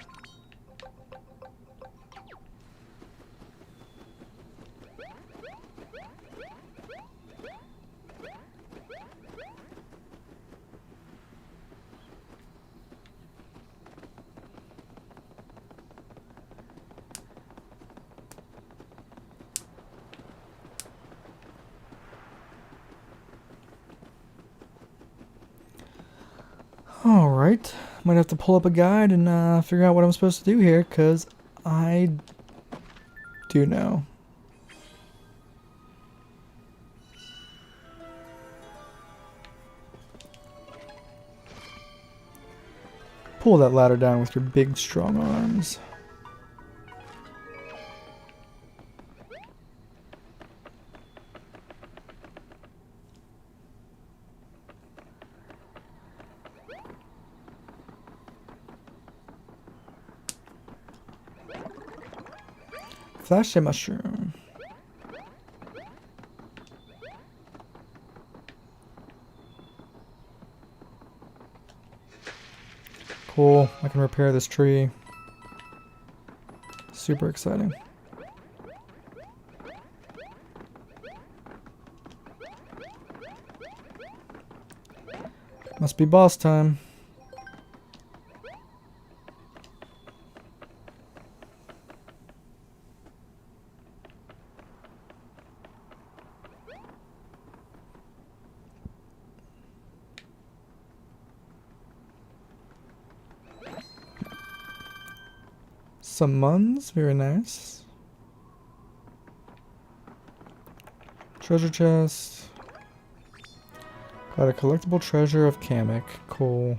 Alright, might have to pull up a guide and figure out what I'm supposed to do here, because I do know. Pull that ladder down with your big, strong arms. Flashy mushroom. Cool. I can repair this tree. Super exciting. Must be boss time. Summons, very nice. Treasure chest. Got a collectible treasure of Kamek. Cool.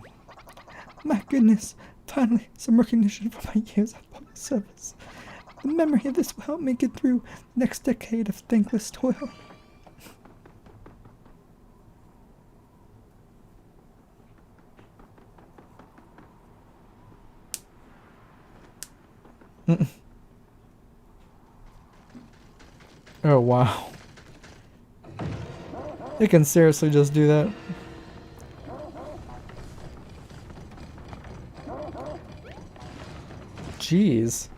My goodness, finally some recognition for my years of public service. The memory of this will help me get through the next decade of thankless toil. Oh, wow. It can seriously just do that. Jeez.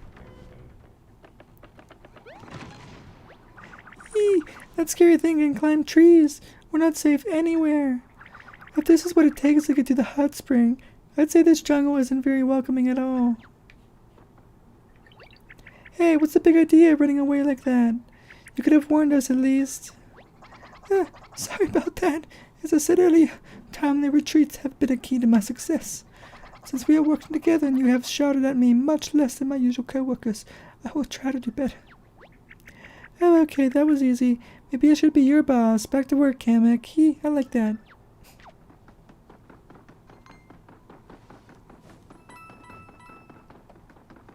Eee, that scary thing can climb trees. We're not safe anywhere. If this is what it takes to get to the hot spring, I'd say this jungle isn't very welcoming at all. Hey, what's the big idea running away like that? You could have warned us at least. Sorry about that. As I said earlier, timely retreats have been a key to my success. Since we are working together and you have shouted at me much less than my usual co-workers, I will try to do better. Oh, okay, that was easy. Maybe I should be your boss. Back to work, Kamek. I like that.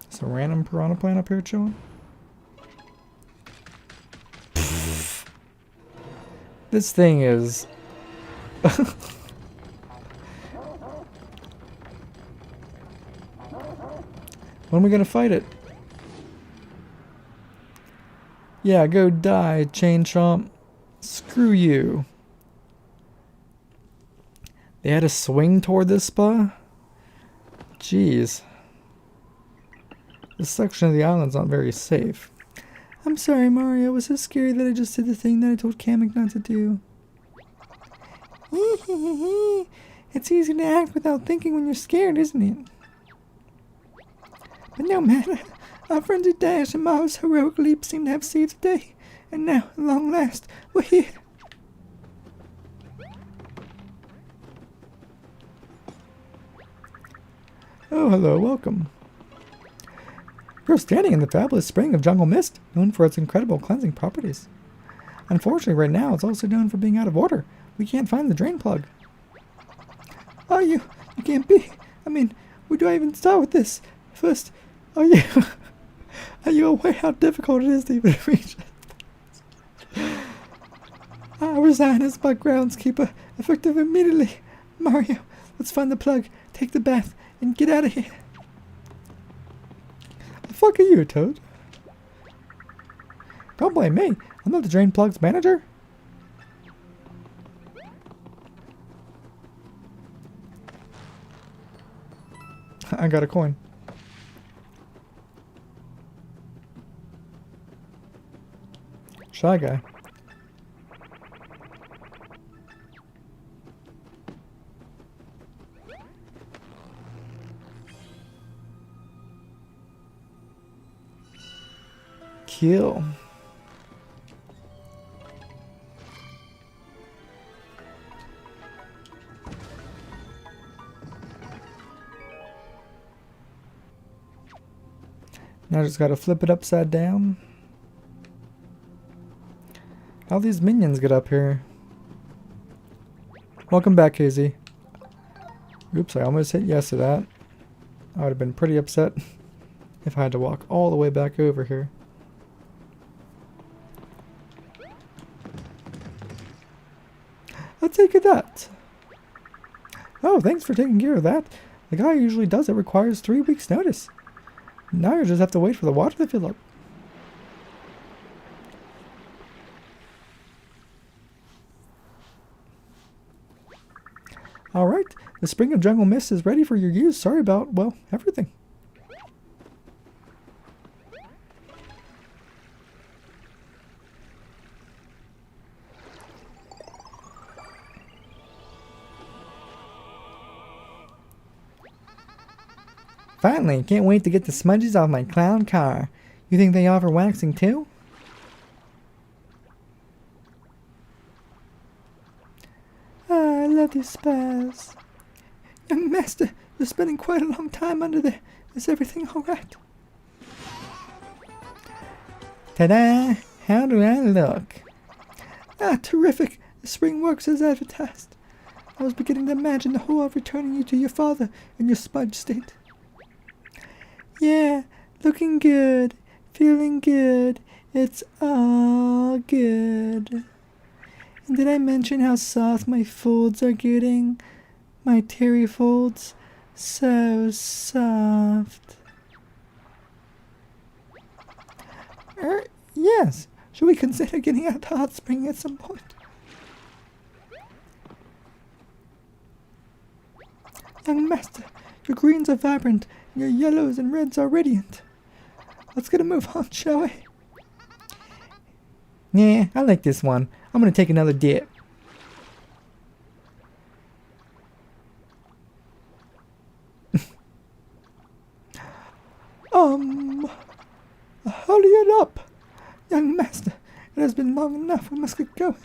Some random piranha plant up here chilling. This thing is... When are we gonna fight it? Yeah, go die, Chain Chomp. Screw you. They had to swing toward this spa? Jeez. This section of the island's not very safe. I'm sorry, Mario. It was so scary that I just did the thing that I told Kamek not to do. It's easy to act without thinking when you're scared, isn't it? But no matter. Our friends at Dash and Mao's heroic leap seem to have saved the day. And now, at long last, we're here. Oh, hello. Welcome. We're standing in the fabulous spring of Jungle Mist, known for its incredible cleansing properties. Unfortunately, right now, it's also known for being out of order. We can't find the drain plug. Oh, you can't be. I mean, where do I even start with this? First, are you aware how difficult it is to even reach it? I resign as my groundskeeper, effective immediately. Mario, let's find the plug, take the bath, and get out of here. The fuck are you, Toad? Don't blame me. I'm not the drain plug's manager. I got a coin. Shy guy. Kill. Now I just gotta flip it upside down. How these minions get up here? Welcome back, KZ. Oops, I almost hit yes to that. I would have been pretty upset if I had to walk all the way back over here. I'll take that. Oh, thanks for taking care of that. The guy who usually does it requires 3 weeks notice. Now you just have to wait for the water to fill up. Alright, the Spring of Jungle Mist is ready for your use. Sorry about, well, everything. Finally, can't wait to get the smudges off my clown car. You think they offer waxing too? Ah, I love these spas. Young master, you're spending quite a long time under there. Is everything alright? Ta-da! How do I look? Ah, terrific! The spring works as advertised. I was beginning to imagine the whole of returning you to your father in your smudge state. Yeah, looking good, feeling good, it's all good. And did I mention how soft my folds are getting? My terry folds, so soft. Yes, should we consider getting out the hot spring at some point? Young master, your greens are vibrant, and your yellows and reds are radiant. Let's get a move on, shall we? Yeah, I like this one. I'm gonna take another dip. Hurry it up, young master. It has been long enough. We must get going.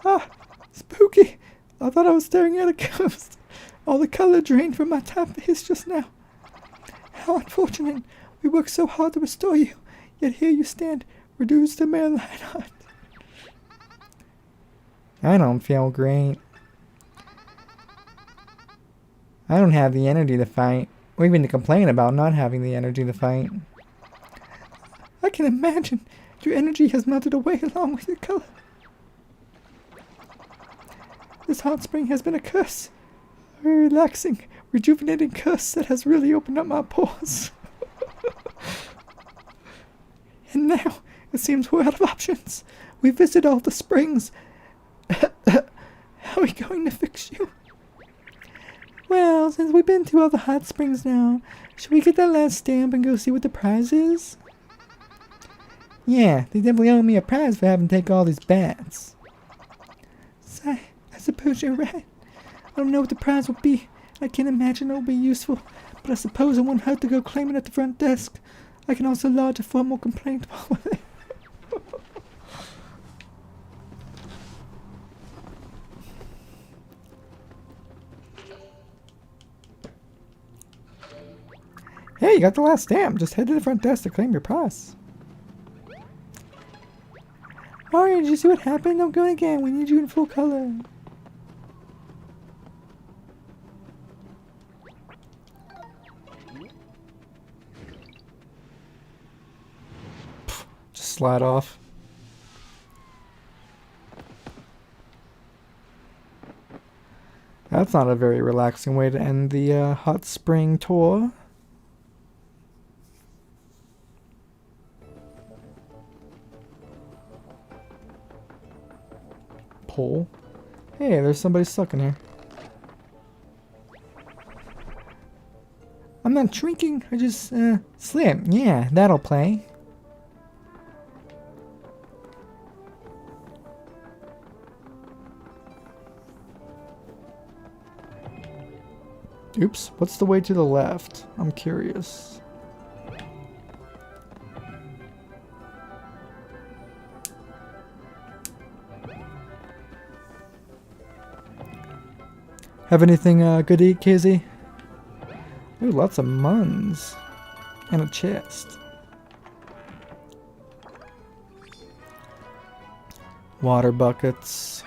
Ah, spooky. I thought I was staring at a ghost. All the color drained from my top face just now. How unfortunate. We worked so hard to restore you, yet here you stand, reduced to mere Lionheart. I don't feel great. I don't have the energy to fight, or even to complain about not having the energy to fight. I can imagine. Your energy has melted away along with your color. This hot spring has been a curse. A very relaxing, rejuvenating curse that has really opened up my pores. And now, it seems we're out of options. We visited all the springs. How are we going to fix you? Well, since we've been to all the hot springs now, should we get that last stamp and go see what the prize is? Yeah, they definitely owe me a prize for having to take all these baths. I suppose you're right. I don't know what the prize will be. I can't imagine it will be useful, but I suppose it won't hurt to go claim it at the front desk. I can also lodge a formal complaint while we're there. Hey, you got the last stamp. Just head to the front desk to claim your prize. Mario, did you see what happened? Don't go again. We need you in full color. Just slide off. That's not a very relaxing way to end the hot spring tour. Pole. Hey, there's somebody stuck in here. I'm not shrinking, I just slip. Yeah, that'll play. Oops, what's the way to the left? I'm curious. Have anything good to eat, Kizzy? Ooh, lots of muns. And a chest. Water buckets.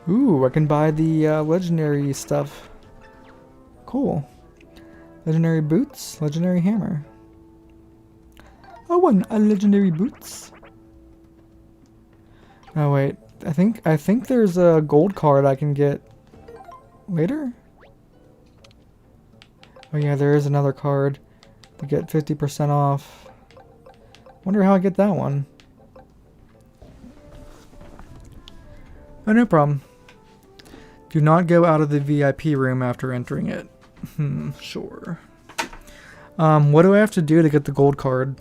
Ooh, I can buy the legendary stuff. Cool. Legendary boots, legendary hammer. I want a legendary boots. Oh wait, I think there's a gold card I can get later. Oh yeah, there is another card to get 50% off. Wonder how I get that one. Oh, no problem. Do not go out of the VIP room after entering it. Sure. What do I have to do to get the gold card?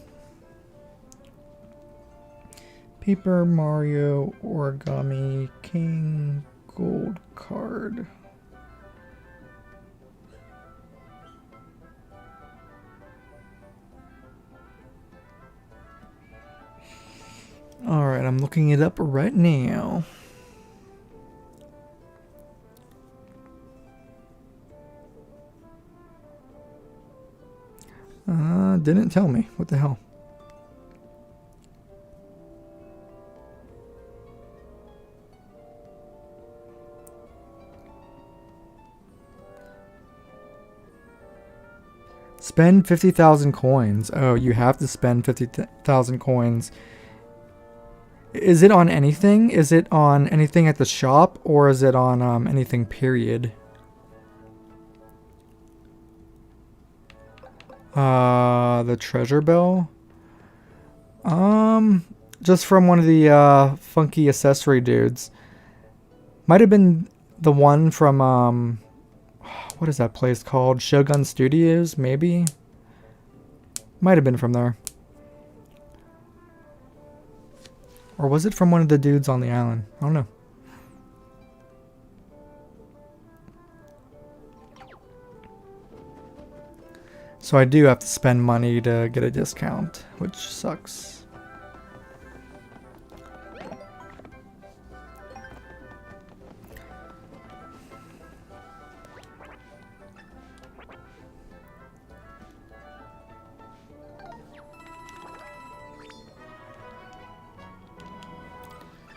Paper Mario Origami King gold card. Alright, I'm looking it up right now. Didn't tell me. What the hell? Spend 50,000 coins. Oh, you have to spend 50,000 coins. Is it on anything? Is it on anything at the shop? Or is it on anything period? The treasure bell? Just from one of the funky accessory dudes. Might have been the one from what is that place called? Shogun Studios, maybe? Might have been from there. Or was it from one of the dudes on the island? I don't know. So I do have to spend money to get a discount, which sucks.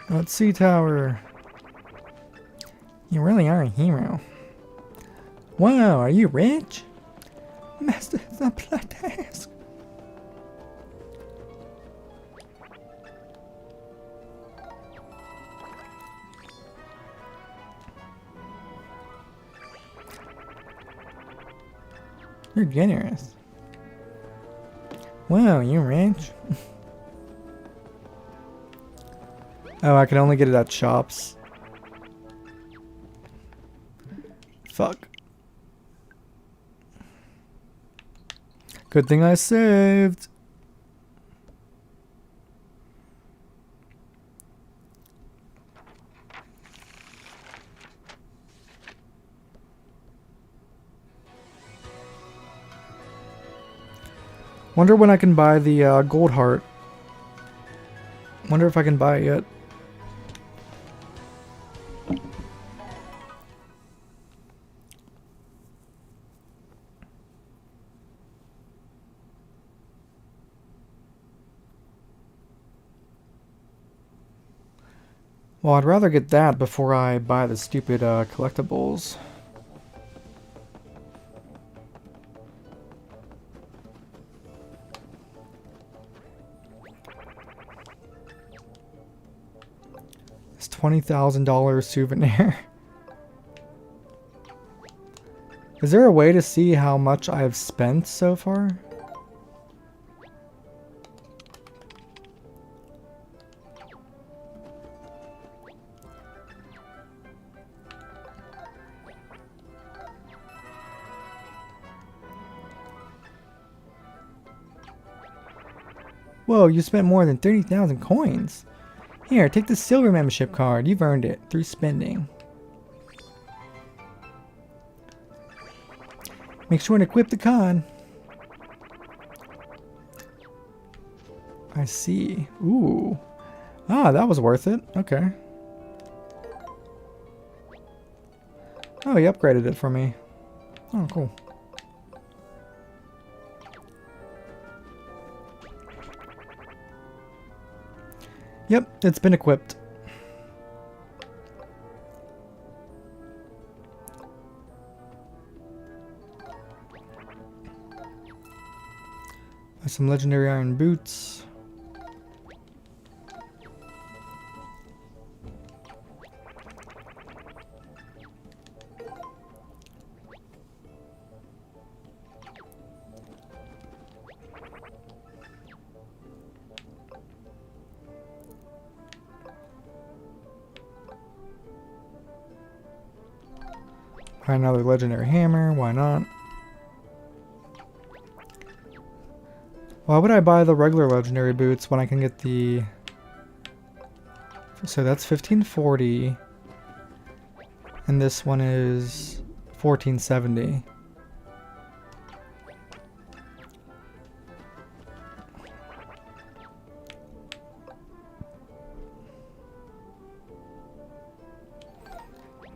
Let's see, Tower. You really are a hero. Wow, are you rich? Master, it's not polite to ask. You're generous. Wow, you rich? Oh, I can only get it at shops. Fuck. Good thing I saved. Wonder when I can buy the gold heart. Wonder if I can buy it yet. Well, I'd rather get that before I buy the stupid collectibles. It's $20,000 souvenir. Is there a way to see how much I've spent so far? Whoa, you spent more than 30,000 coins. Here, take the silver membership card. You've earned it through spending. Make sure to equip the card. I see. Ooh. Ah, that was worth it. Okay. Oh, he upgraded it for me. Oh, cool. Yep, it's been equipped. There's some legendary iron boots. Another legendary hammer, why not? Why would I buy the regular legendary boots when I can get the... So that's 1540. And this one is 1470.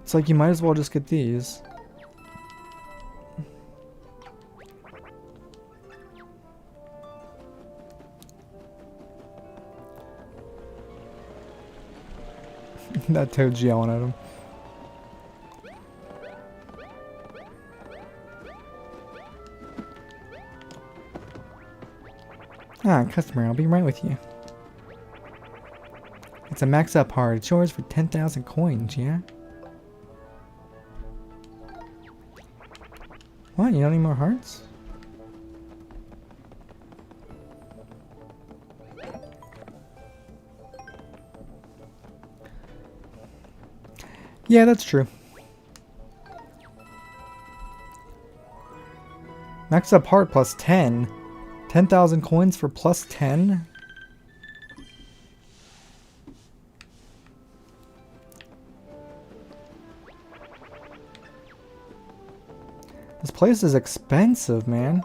It's like you might as well just get these. That toad's yelling at him. Ah, customer, I'll be right with you. It's a max up heart. It's yours for 10,000 coins, yeah? What? You don't need more hearts? Yeah, that's true. Max up heart plus 10. 10,000 coins for plus 10? This place is expensive, man.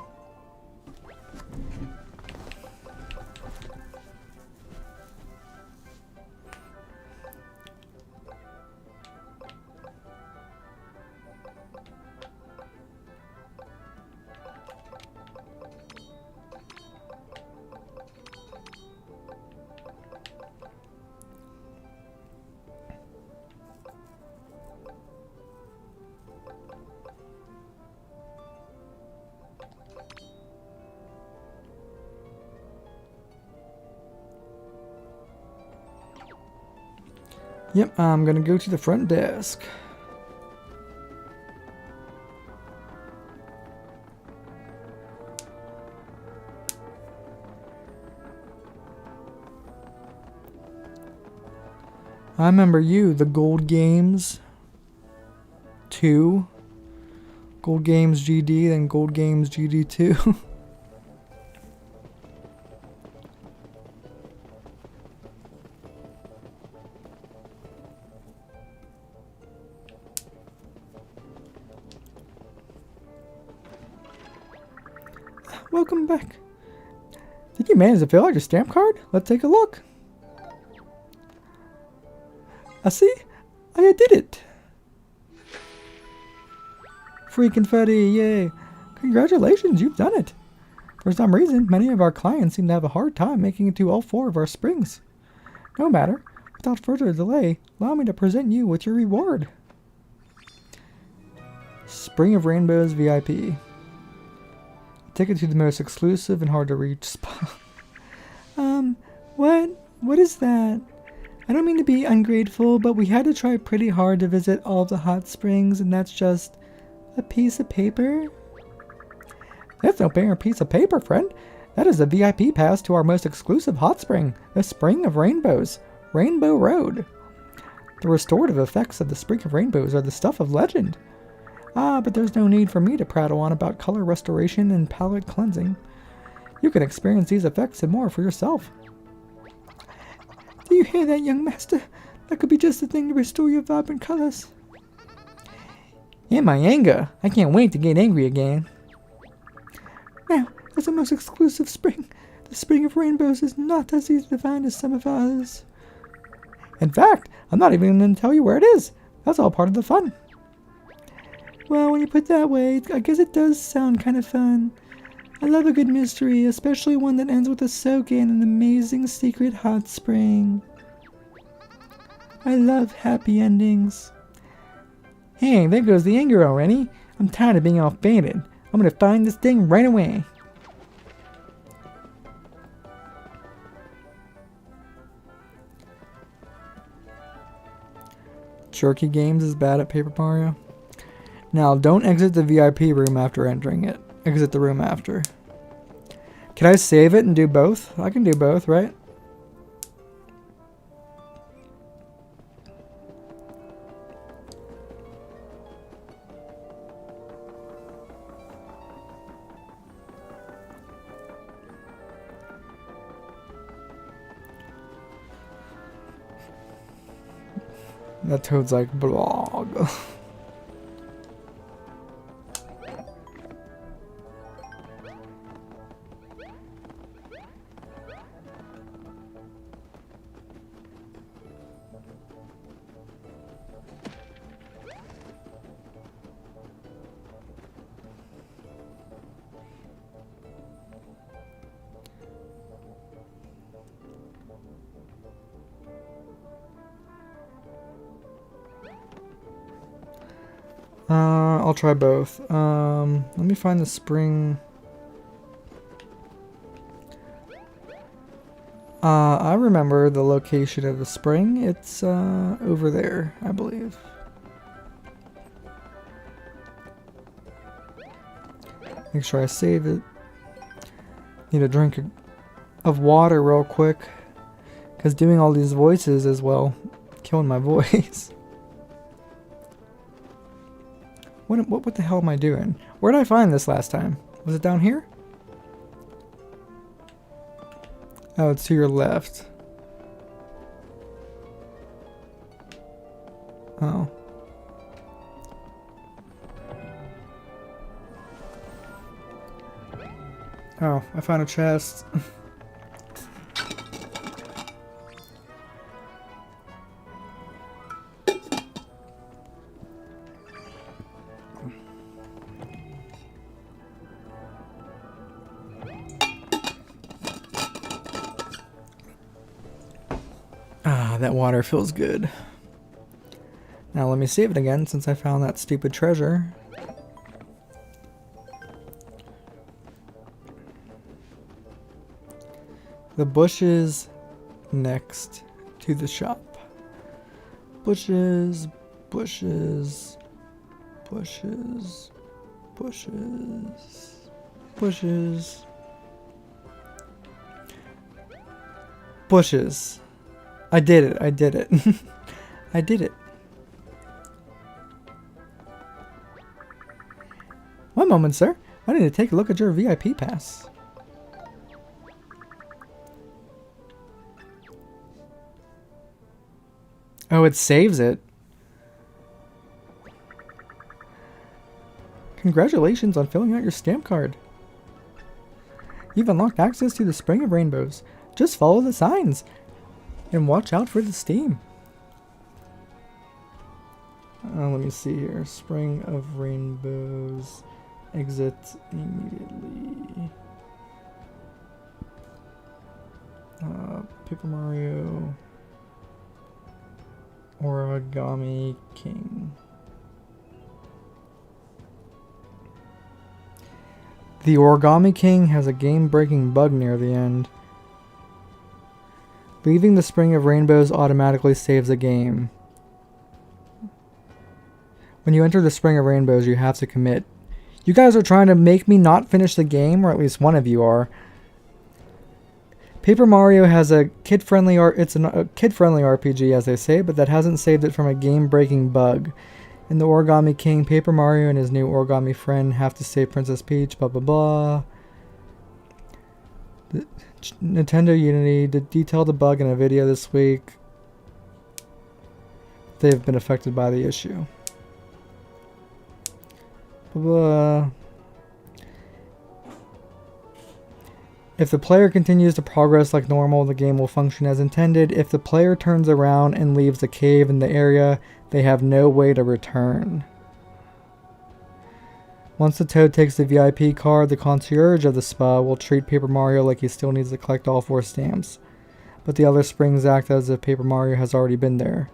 Yep, I'm gonna go to the front desk. I remember you, the Gold Games 2, Gold Games GD, then Gold Games GD2. Welcome back. Did you manage to fill out your stamp card? Let's take a look. I see. I did it. Free confetti, yay. Congratulations, you've done it. For some reason, many of our clients seem to have a hard time making it to all 4 of our springs. No matter. Without further delay, allow me to present you with your reward. Spring of Rainbows VIP. Ticket to the most exclusive and hard to reach spot. What is that? I don't mean to be ungrateful, but we had to try pretty hard to visit all the hot springs, and that's just a piece of paper? That's no bare piece of paper, friend. That is a VIP pass to our most exclusive hot spring, the Spring of Rainbows, Rainbow Road. The restorative effects of the Spring of Rainbows are the stuff of legend. Ah, but there's no need for me to prattle on about color restoration and palette cleansing. You can experience these effects and more for yourself. Do you hear that, young master? That could be just the thing to restore your vibrant colors. In my anger, I can't wait to get angry again. Now, as the most exclusive spring, the Spring of Rainbows is not as easy to find as some of ours. In fact, I'm not even going to tell you where it is. That's all part of the fun. Well, when you put it that way, I guess it does sound kind of fun. I love a good mystery, especially one that ends with a soak in an amazing secret hot spring. I love happy endings. Hey, there goes the anger already. I'm tired of being all faded. I'm gonna find this thing right away. Jerky Games is bad at Paper Mario. Now, don't exit the VIP room after entering it. Exit the room after. Can I save it and do both? I can do both, right? That Toad's like, blog. I'll try both. Let me find the spring. I remember the location of the spring. It's over there, I believe. Make sure I save it. Need a drink of water real quick, because doing all these voices is, well, killing my voice. What the hell am I doing? Where did I find this last time? Was it down here? Oh, it's to your left. Oh. Oh, I found a chest. That water feels good. Now let me save it again since I found that stupid treasure. The bushes next to the shop. Bushes, bushes, bushes, bushes, bushes, bushes. I did it. I did it. I did it. One moment, sir. I need to take a look at your VIP pass. Oh, it saves it. Congratulations on filling out your stamp card. You've unlocked access to the Spring of Rainbows. Just follow the signs. And watch out for the steam. Let me see here. Spring of Rainbows. Exit immediately. Paper Mario. Origami King. The Origami King has a game-breaking bug near the end. Leaving the Spring of Rainbows automatically saves the game. When you enter the Spring of Rainbows, you have to commit. You guys are trying to make me not finish the game, or at least one of you are. Paper Mario has a kid-friendly kid-friendly RPG, as they say, but that hasn't saved it from a game-breaking bug. In the Origami King, Paper Mario and his new origami friend have to save Princess Peach, blah blah blah. Nintendo Unity detailed the bug in a video this week. They have been affected by the issue. Blah, blah. If the player continues to progress like normal, the game will function as intended. If the player turns around and leaves the cave in the area, they have no way to return. Once the Toad takes the VIP card, the concierge of the spa will treat Paper Mario like he still needs to collect all 4 stamps. But the other springs act as if Paper Mario has already been there.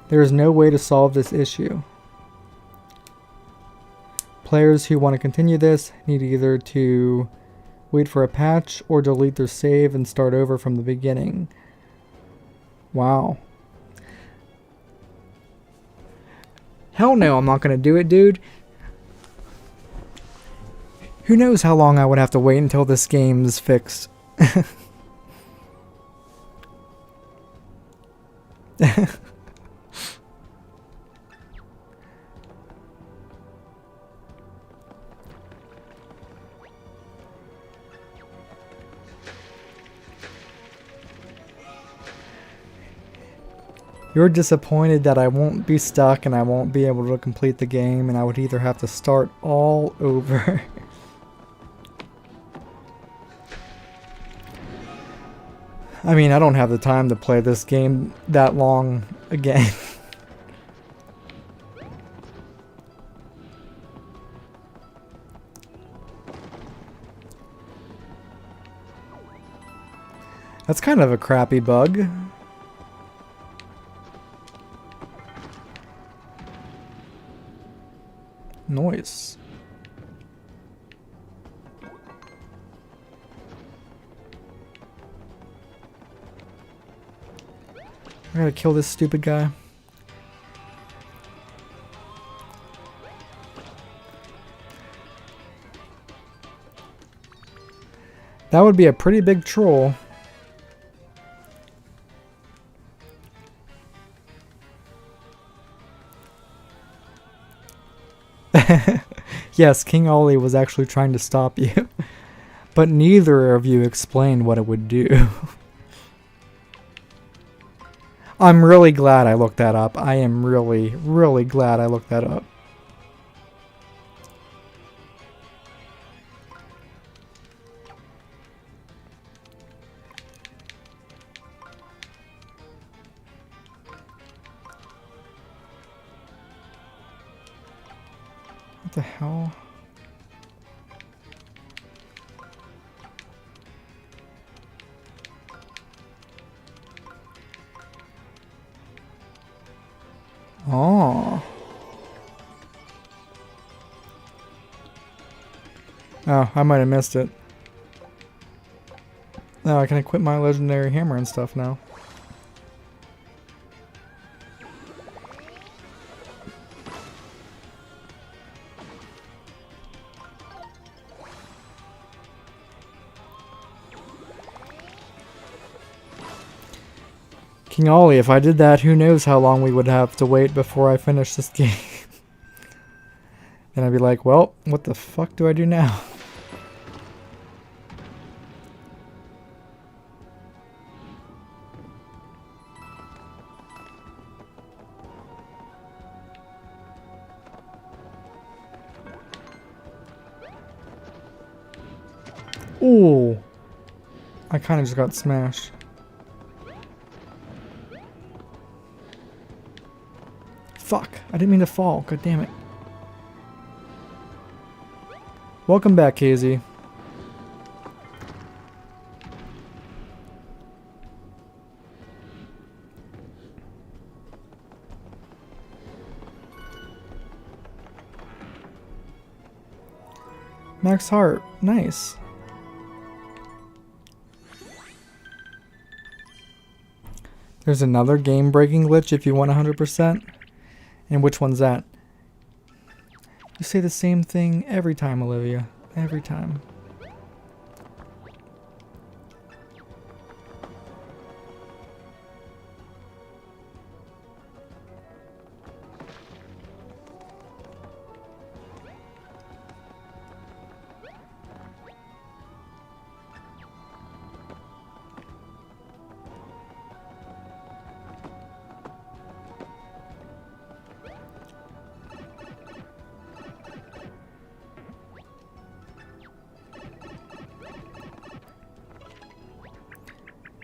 There is no way to solve this issue. Players who want to continue this need either to wait for a patch, or delete their save and start over from the beginning. Wow. Hell no, I'm not gonna do it, dude. Who knows how long I would have to wait until this game is fixed. You're disappointed that I won't be stuck and I won't be able to complete the game, and I would either have to start all over. I mean, I don't have the time to play this game that long again. That's kind of a crappy bug. Noise. I gotta kill this stupid guy. That would be a pretty big troll. Yes, King Ollie was actually trying to stop you. But neither of you explained what it would do. I'm really glad I looked that up. I am really, really glad I looked that up. What the hell? Oh. Oh, I might have missed it. Now I can equip my legendary hammer and stuff now. King Ollie, if I did that, who knows how long we would have to wait before I finish this game. Then I'd be like, well, what the fuck do I do now? Ooh. I kind of just got smashed. Fuck, I didn't mean to fall. God damn it. Welcome back, KZ. Max Heart, nice. There's another game-breaking glitch if you want 100%. And which one's that? You say the same thing every time, Olivia. Every time.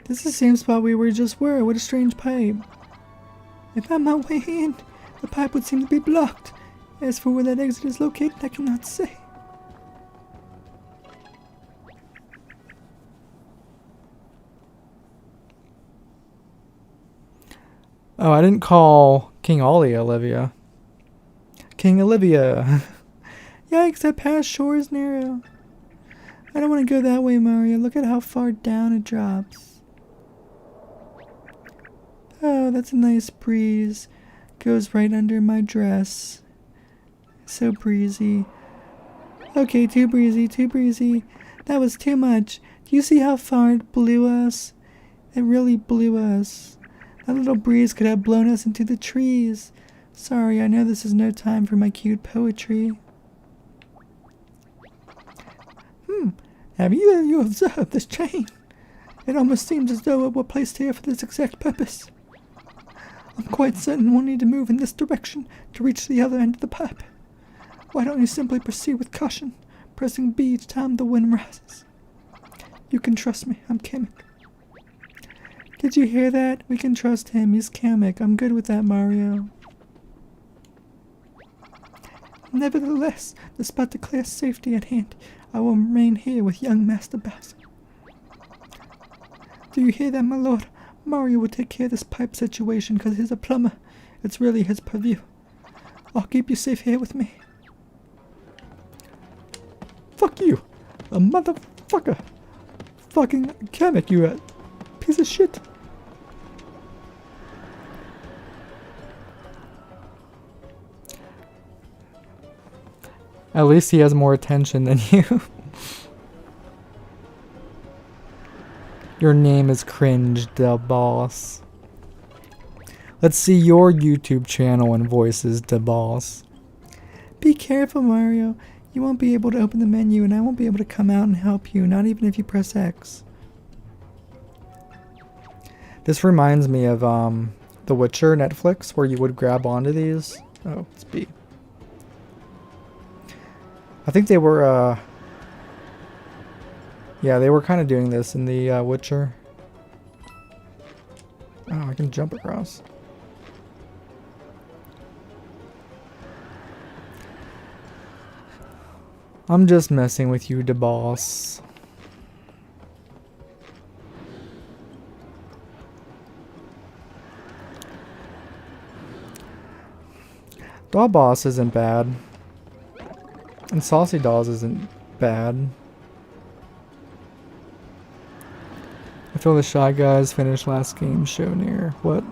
This is the same spot we just were. What a strange pipe. I found my way in. The pipe would seem to be blocked. As for where that exit is located, I cannot say. Oh, I didn't call King Ollie Olivia. King Olivia. Yikes, that past shore is narrow. I don't want to go that way, Mario. Look at how far down it drops. Oh, that's a nice breeze. Goes right under my dress. So breezy. Okay, too breezy, too breezy. That was too much. Do you see how far it blew us? It really blew us. That little breeze could have blown us into the trees. Sorry, I know this is no time for my cute poetry. Have either of you observed this chain? It almost seems as though it were placed here for this exact purpose. I'm quite certain we'll need to move in this direction to reach the other end of the pipe. Why don't you simply proceed with caution, pressing B each time the wind rises? You can trust me, I'm Kamek. Did you hear that? We can trust him, he's Kamek. I'm good with that, Mario. Nevertheless, despite the clear safety at hand, I will remain here with young Master Bowser. Do you hear that, my lord? Mario will take care of this pipe situation because he's a plumber. It's really his purview. I'll keep you safe here with me. Fuck you, a motherfucker. Fucking Kamek, you a piece of shit. At least he has more attention than you. Your name is Cringe the Boss. Let's see your YouTube channel and voices, the boss. Be careful, Mario. You won't be able to open the menu and I won't be able to come out and help you, not even if you press X. This reminds me of The Witcher Netflix, where you would grab onto these. Oh, it's B. I think they were, yeah, they were kind of doing this in the Witcher. Oh, I can jump across. I'm just messing with you, the boss. Doll Boss isn't bad. And Saucy Dolls isn't bad. I feel the Shy Guys finished last game show near. What?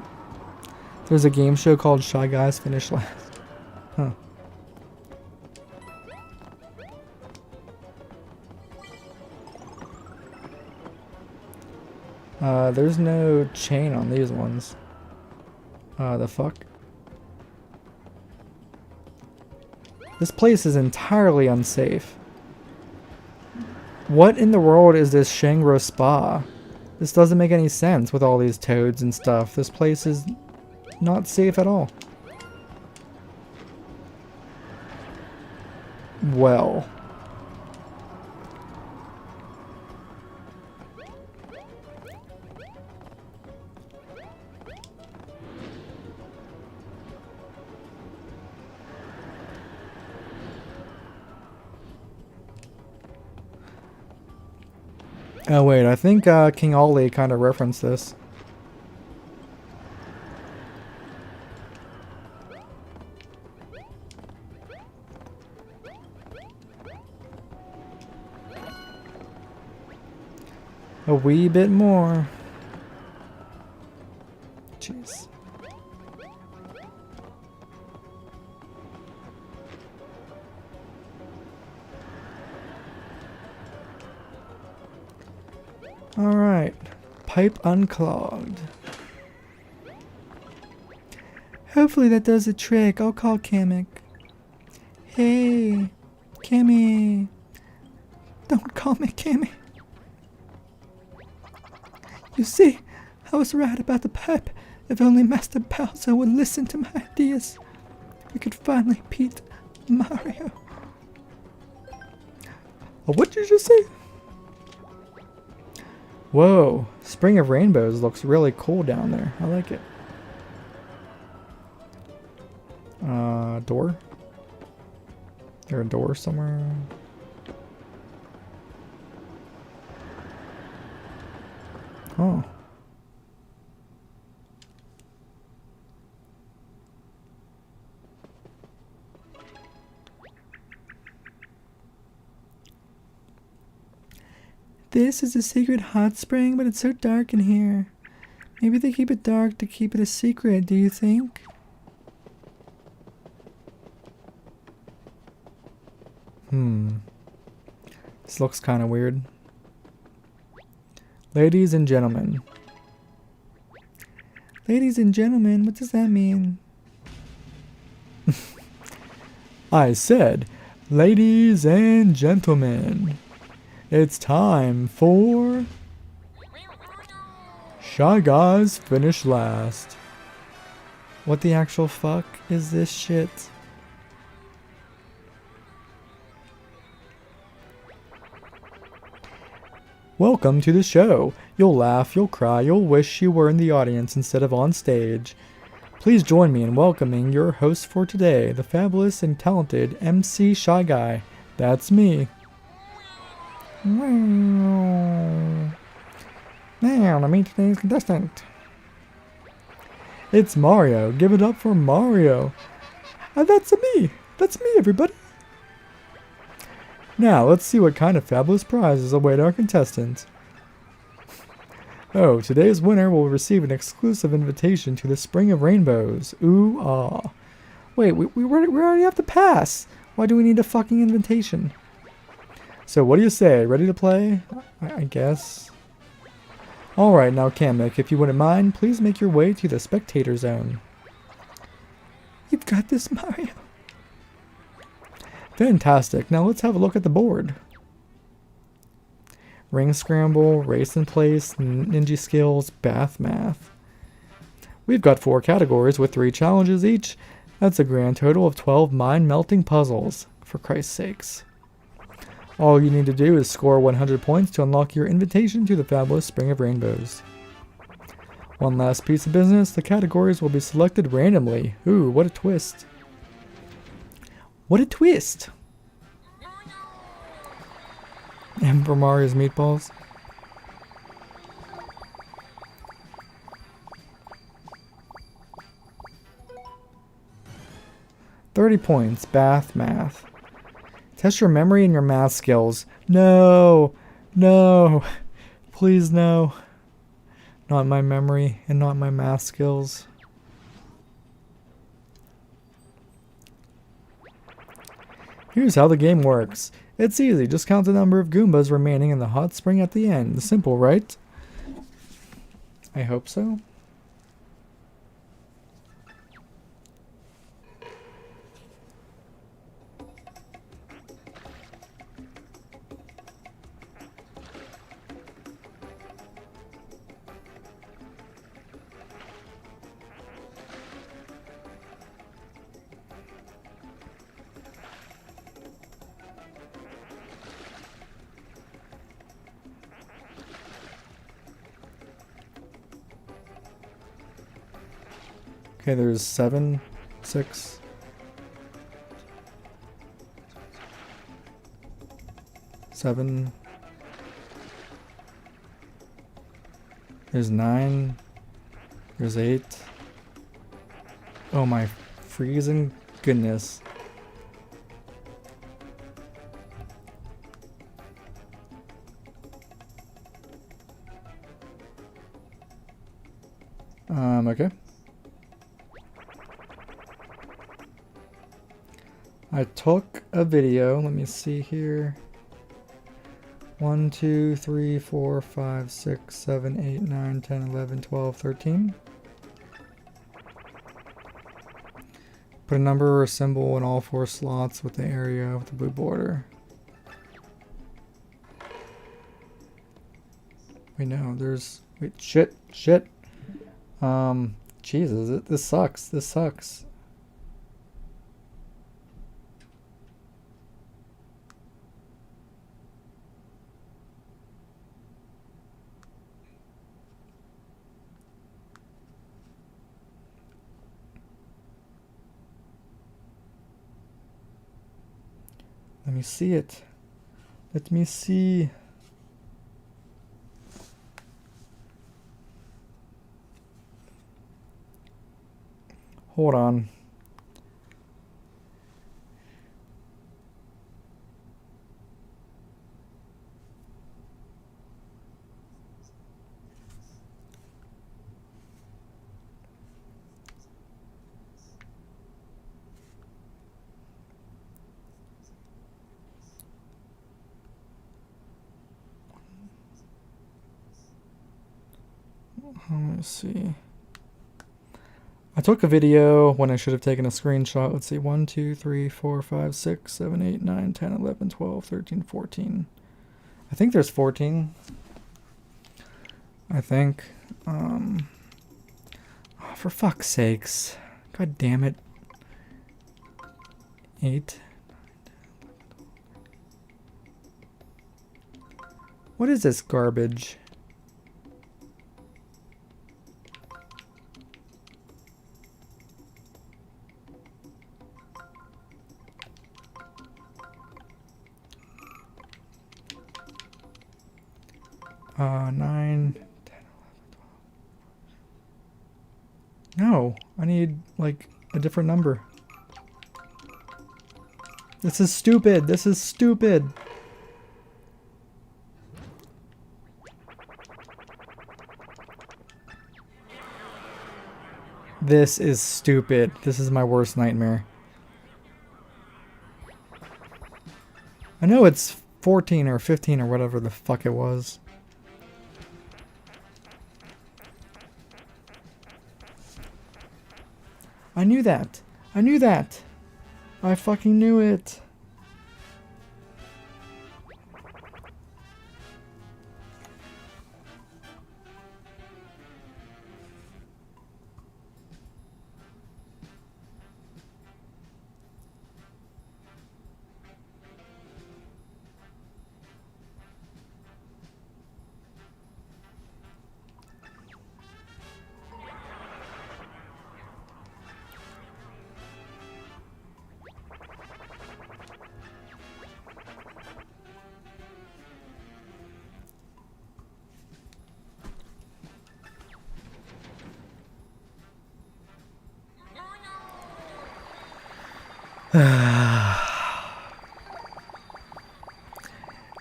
There's a game show called Shy Guys Finished Last. Huh. There's no chain on these ones. The fuck? This place is entirely unsafe. What in the world is this Shangri Spa? This doesn't make any sense with all these toads and stuff. This place is not safe at all. Well. Oh wait, I think King Ollie kind of referenced this. A wee bit more. Jeez. Alright. Pipe unclogged. Hopefully that does the trick. I'll call Kamek. Hey, Cammy. Don't call me Cammy. You see, I was right about the pipe. If only Master Bowser would listen to my ideas, we could finally beat Mario. Oh, what did you just say? Whoa, Spring of Rainbows looks really cool down there. I like it. Door? Is there a door somewhere? Oh. This is a secret hot spring, but it's so dark in here. Maybe they keep it dark to keep it a secret, do you think? This looks kind of weird. Ladies and gentlemen. Ladies and gentlemen, what does that mean? I said, ladies and gentlemen, it's time for Shy Guys Finish Last. What the actual fuck is this shit? Welcome to the show. You'll laugh, you'll cry, you'll wish you were in the audience instead of on stage. Please join me in welcoming your host for today, the fabulous and talented MC Shy Guy. That's me. Now to meet today's contestant. It's Mario. Give it up for Mario. That's me. That's me, everybody. Now, let's see what kind of fabulous prizes await our contestant. Oh, today's winner will receive an exclusive invitation to the Spring of Rainbows. Ooh, ah. Wait, we already have to pass. Why do we need a fucking invitation? So, what do you say? Ready to play? I guess. Alright, now Kamek, if you wouldn't mind, please make your way to the spectator zone. You've got this, Mario. Fantastic. Now let's have a look at the board. Ring scramble, race in place, ninja skills, bath math. We've got 4 categories with 3 challenges each. That's a grand total of 12 mind-melting puzzles, for Christ's sakes. All you need to do is score 100 points to unlock your invitation to the fabulous Spring of Rainbows. One last piece of business, the categories will be selected randomly. Ooh, what a twist. What a twist! And for Mario's meatballs. $30 points, bath math. Test your memory and your math skills. No! No! Please no. Not my memory and not my math skills. Here's how the game works. It's easy, just count the number of Goombas remaining in the hot spring at the end. Simple, right? I hope so. Okay, there's 7, 6. Seven. There's 9. There's 8. Oh my freezing goodness. Okay. I took a video, let me see here. 1, 2, 3, 4, 5, 6, 7, 8, 9, 10, 11, 12, 13. Put a number or a symbol in all 4 slots with the area with the blue border. Wait, no, there's... Wait, shit. Jesus, this sucks. This sucks. Let me see it. Let me see. Hold on. Let me see. I took a video when I should have taken a screenshot. Let's see. 1, 2, 3, 4, 5, 6, 7, 8, 9, 10, 11, 12, 13, 14. I think there's 14. I think. Oh, for fuck's sakes. God damn it. 8. What is this garbage? Uh, 9, 10, 11, 12. No, I need like a different number. This is stupid. This is stupid. This is stupid. This is my worst nightmare. I know it's 14 or 15 or whatever the fuck it was. I knew that. I knew that. I fucking knew it.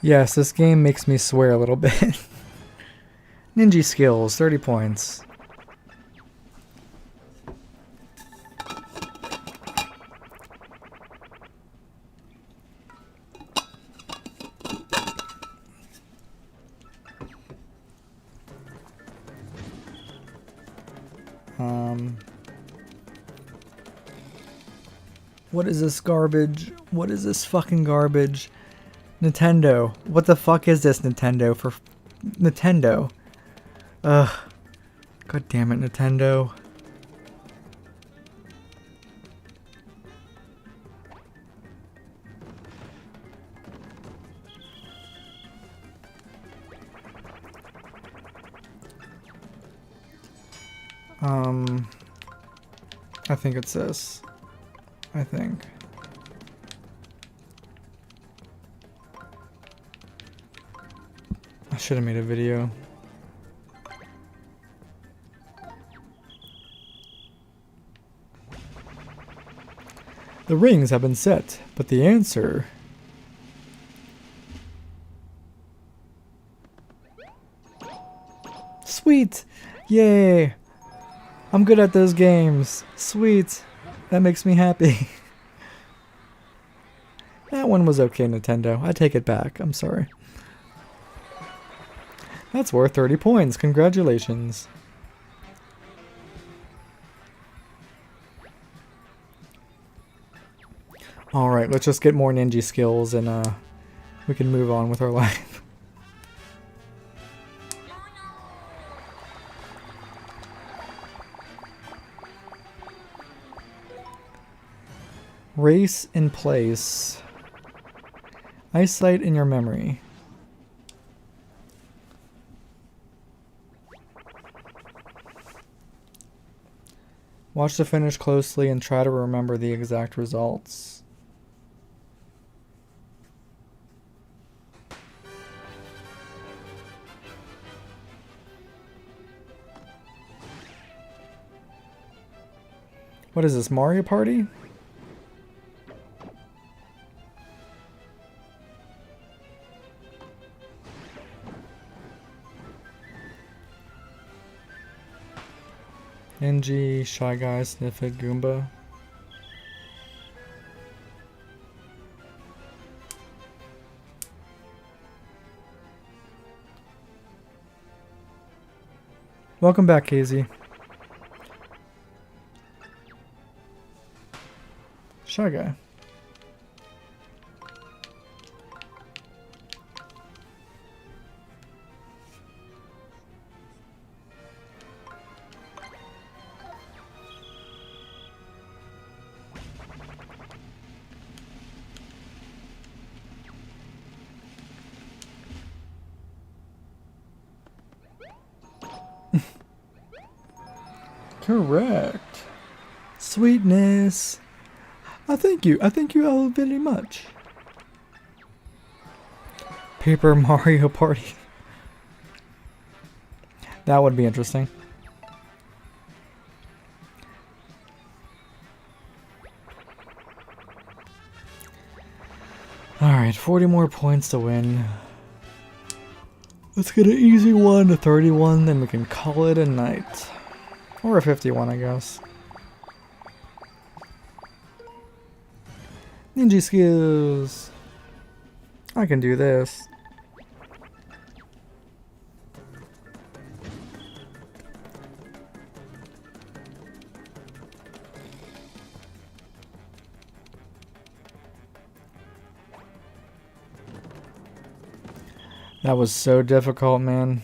Yes, this game makes me swear a little bit. Ninja skills, 30 points. What is this garbage? What is this fucking garbage? Nintendo. What the fuck is this Nintendo for Nintendo? Ugh. God damn it, Nintendo. I think it's this. I think. I should have made a video. The rings have been set, but the answer... Sweet! Yay! I'm good at those games. Sweet! That makes me happy. That one was okay, Nintendo. I take it back. I'm sorry. That's worth 30 points. Congratulations. Alright, let's just get more ninja skills and we can move on with our life. Race in place. Eyesight in your memory. Watch the finish closely and try to remember the exact results. What is this, Mario Party? NG, Shy Guy, Sniff It, Goomba. Welcome back, Casey. Shy guy. Correct. Sweetness. I thank you. I thank you all very much. Paper Mario Party. That would be interesting. Alright, 40 more points to win. Let's get an easy one to 31, then we can call it a night. Or a 51, I guess. Ninja skills. I can do this. That was so difficult, man.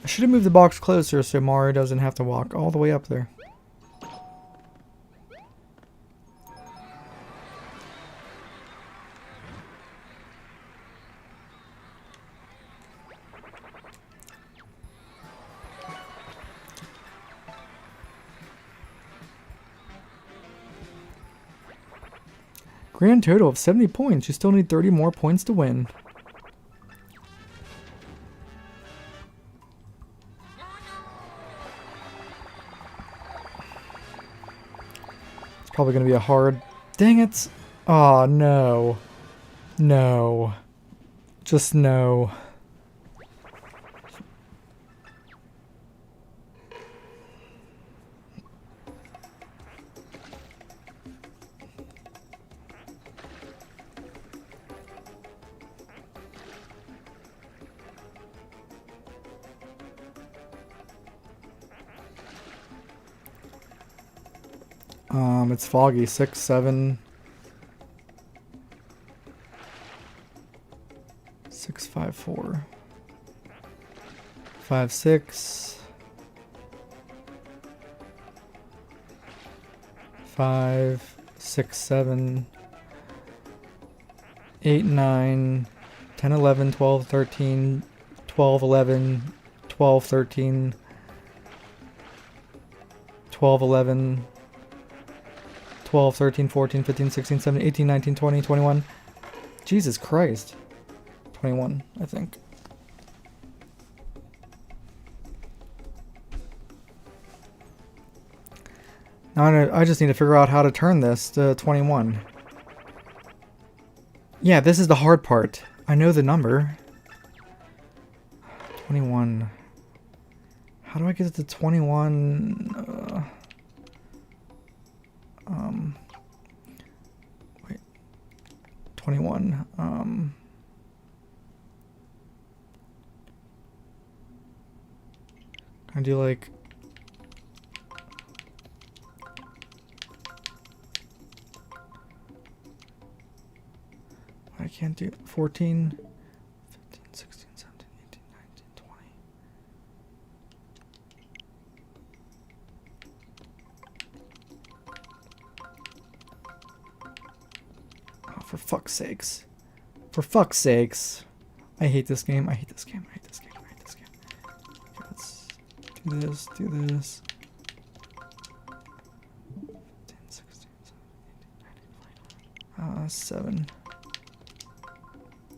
I should have moved the box closer so Mario doesn't have to walk all the way up there. Grand total of 70 points. You still need 30 more points to win. It's probably going to be a hard... Dang it! Aw, no. No. Just no. It's foggy. 6, 7, 6, 5, 4, 5, 6, 5, 6, 7, 8, 9, 10, 11, 12, 13, 12, 11, 12, 13, 12, 11, 12, 13, 14, 15, 16, 17, 18, 19, 20, 21. Jesus Christ. 21, I think. Now I just need to figure out how to turn this to 21. Yeah, this is the hard part. I know the number. 21. How do I get it to 21? Wait. 21. Can I do like... I can't do 14, 15, 16, 17, 18, 19, 20. Oh, for fuck's sakes. For fuck's sakes. I hate this game. I hate this game. I hate this game. I hate this game. Okay, let's do this. Do this. 15, 16, 17, 18, 19, 7.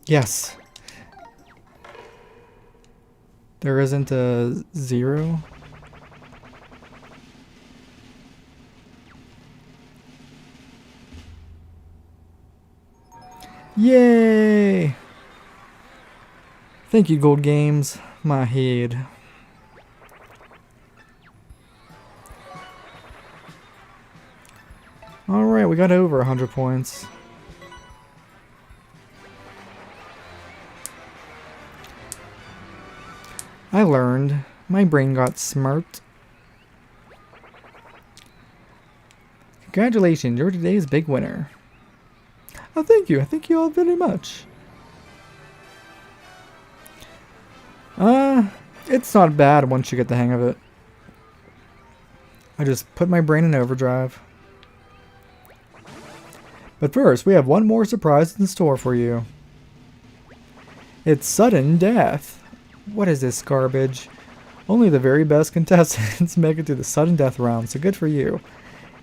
Yes. There isn't a 0. Yay! Thank you, Gold Games. My head. we got over 100 points. I learned. My brain got smart. Congratulations, you're today's big winner. Oh, thank you. Thank you all very much. It's not bad once you get the hang of it. I just put my brain in overdrive. But first, we have one more surprise in store for you. It's sudden death. What is this garbage? Only the very best contestants make it to the sudden death round, so good for you.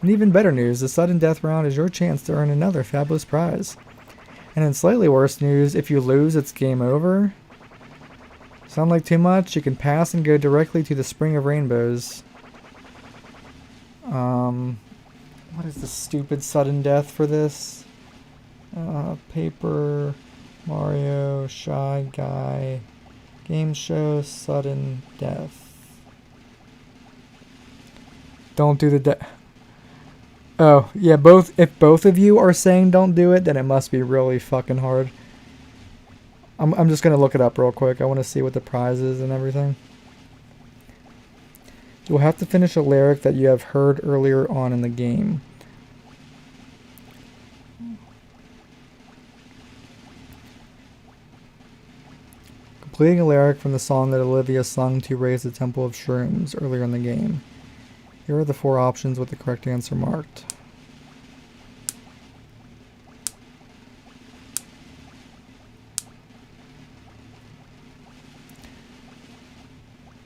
And even better news, the sudden death round is your chance to earn another fabulous prize. And in slightly worse news, if you lose, it's game over. Sound like too much? You can pass and go directly to the Spring of Rainbows. What is the stupid sudden death for this? Paper, Mario, Shy Guy, Game Show, sudden death. Don't do the death. Oh, yeah, if both of you are saying don't do it, then it must be really fucking hard. I'm just going to look it up real quick. I want to see what the prize is and everything. You'll have to finish a lyric that you have heard earlier on in the game. Completing a lyric from the song that Olivia sung to raise the Temple of Shrooms earlier in the game. Here are the 4 options with the correct answer marked.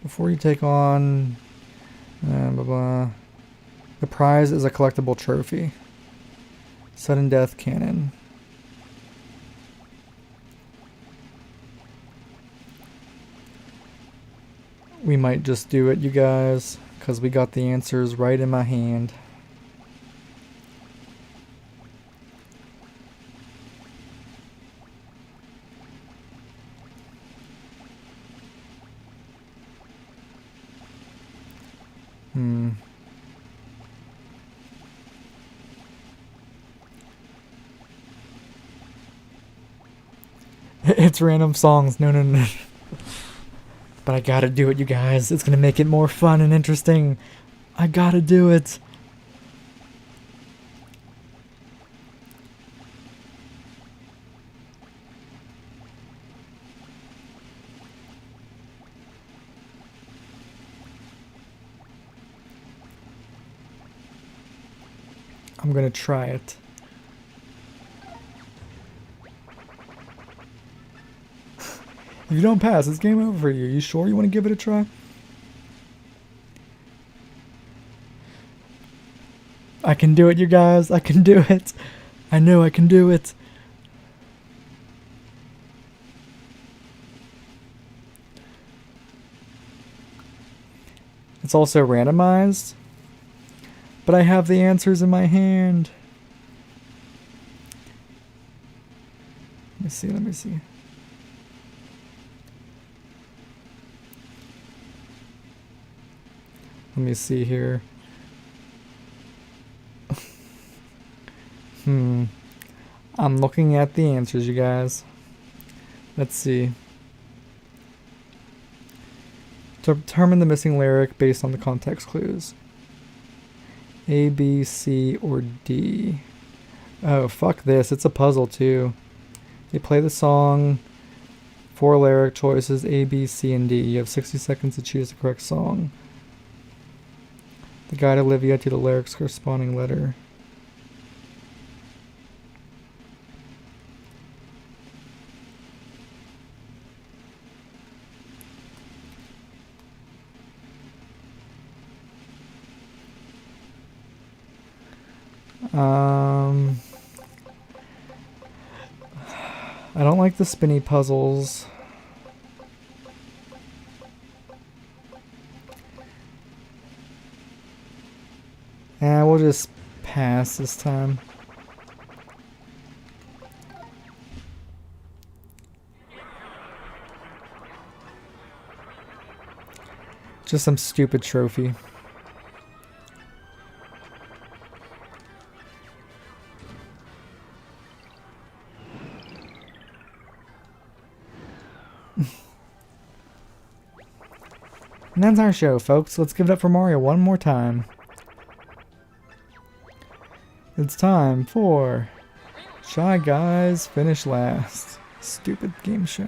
Before you take on the prize is a collectible trophy. Sudden death cannon. We might just do it, you guys, because we got the answers right in my hand. It's random songs. No. But I gotta do it, you guys. It's gonna make it more fun and interesting. I gotta do it. I'm gonna try it. If you don't pass, it's game over for you. You sure you want to give it a try? I can do it, you guys. I can do it. I know I can do it. It's also randomized, but I have the answers in my hand. Let me see. Let me see here. I'm looking at the answers, you guys. Let's see. To determine the missing lyric based on the context clues. A, B, C, or D. Oh, fuck this. It's a puzzle, too. You play the song. 4 lyric choices, A, B, C, and D. You have 60 seconds to choose the correct song. The guide Olivia to the lyrics corresponding letter. I don't like the spinny puzzles. We'll just pass this time. Just some stupid trophy. And that's our show, folks. Let's give it up for Mario one more time. It's time for Shy Guys Finish Last. Stupid game show.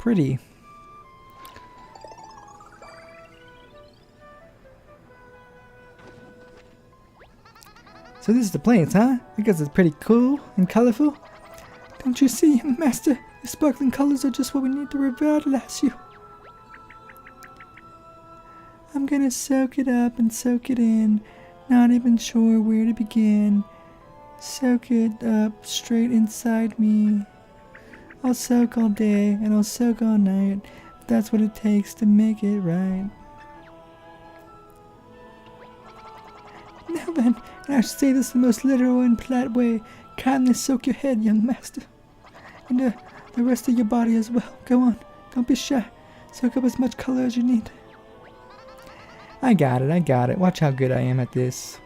Pretty. So this is the place, huh? I guess it's pretty cool and colorful. Don't you see, young master? The sparkling colors are just what we need to revitalize you. I'm gonna soak it up and soak it in, not even sure where to begin. Soak it up straight inside me. I'll soak all day and I'll soak all night, if that's what it takes to make it right. Now then, and I should say this the most literal and polite way, kindly soak your head, young master. And the rest of your body as well. Go on, don't be shy. Soak up as much color as you need. I got it. Watch how good I am at this.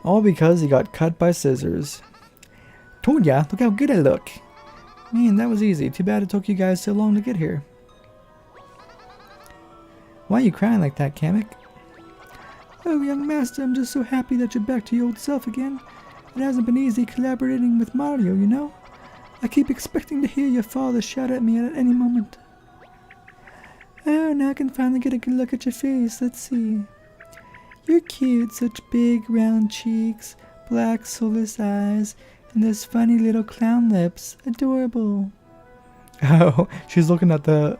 All because he got cut by scissors. Told ya, look how good I look. Man, that was easy. Too bad it took you guys so long to get here. Why are you crying like that, Kamek? Oh, young master, I'm just so happy that you're back to your old self again. It hasn't been easy collaborating with Mario, you know? I keep expecting to hear your father shout at me at any moment. Oh, now I can finally get a good look at your face. Let's see. You're cute, such big round cheeks, black soulless eyes, and those funny little clown lips. Adorable. Oh, she's looking at the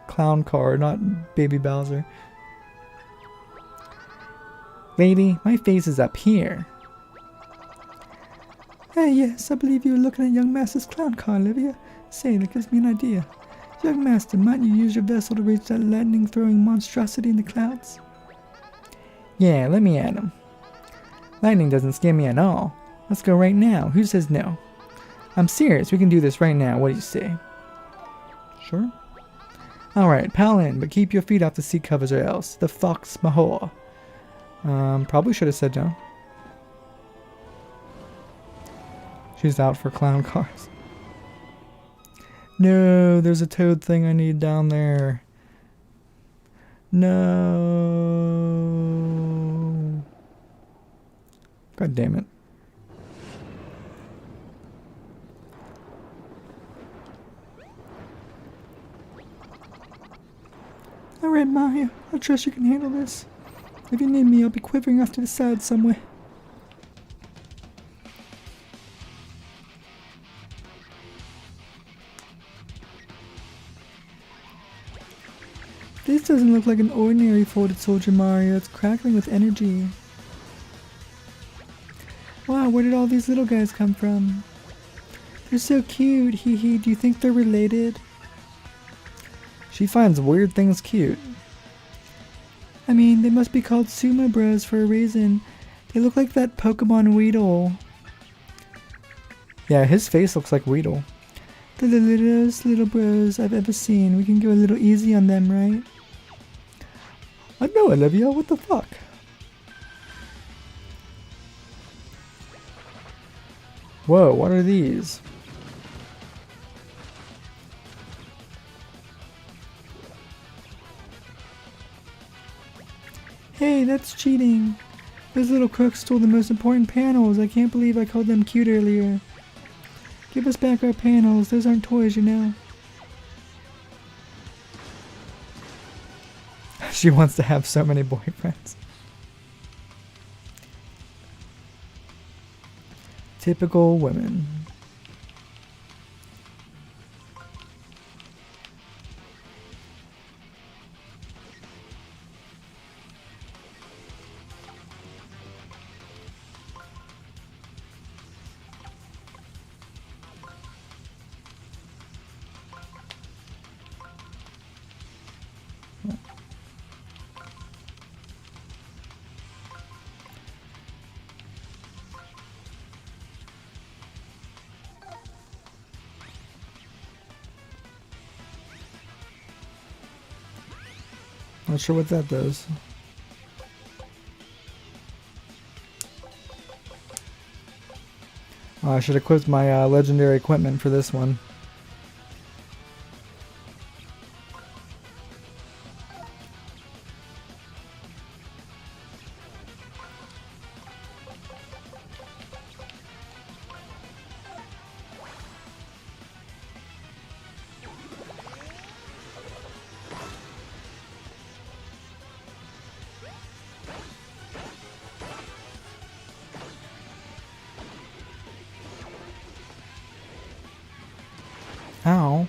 clown car, not Baby Bowser. Lady, my face is up here. Ah, yes, I believe you were looking at young master's clown car, Olivia. Say, that gives me an idea. Young master, might you use your vessel to reach that lightning-throwing monstrosity in the clouds? Yeah, let me at him. Lightning doesn't scare me at all. Let's go right now. Who says no? I'm serious. We can do this right now. What do you say? Sure. Alright, pal in, but keep your feet off the seat covers or else. The Fox Mahor. Probably should have said no. She's out for clown cars. No, there's a toad thing I need down there. No. God damn it. Alright, Mario. I trust you can handle this. If you need me, I'll be quivering off to the side somewhere. This doesn't look like an ordinary folded soldier, Mario. It's crackling with energy. Wow, where did all these little guys come from? They're so cute, hee hee. Do you think they're related? She finds weird things cute. I mean, they must be called Sumo Bros for a reason. They look like that Pokemon Weedle. Yeah, his face looks like Weedle. They're the littlest little bros I've ever seen. We can go a little easy on them, right? I know, Olivia. What the fuck? Whoa, what are these? Hey, that's cheating. Those little crooks stole the most important panels. I can't believe I called them cute earlier. Give us back our panels. Those aren't toys, you know. She wants to have so many boyfriends. Typical women. Not sure what that does. I should equip my legendary equipment for this one. Ow.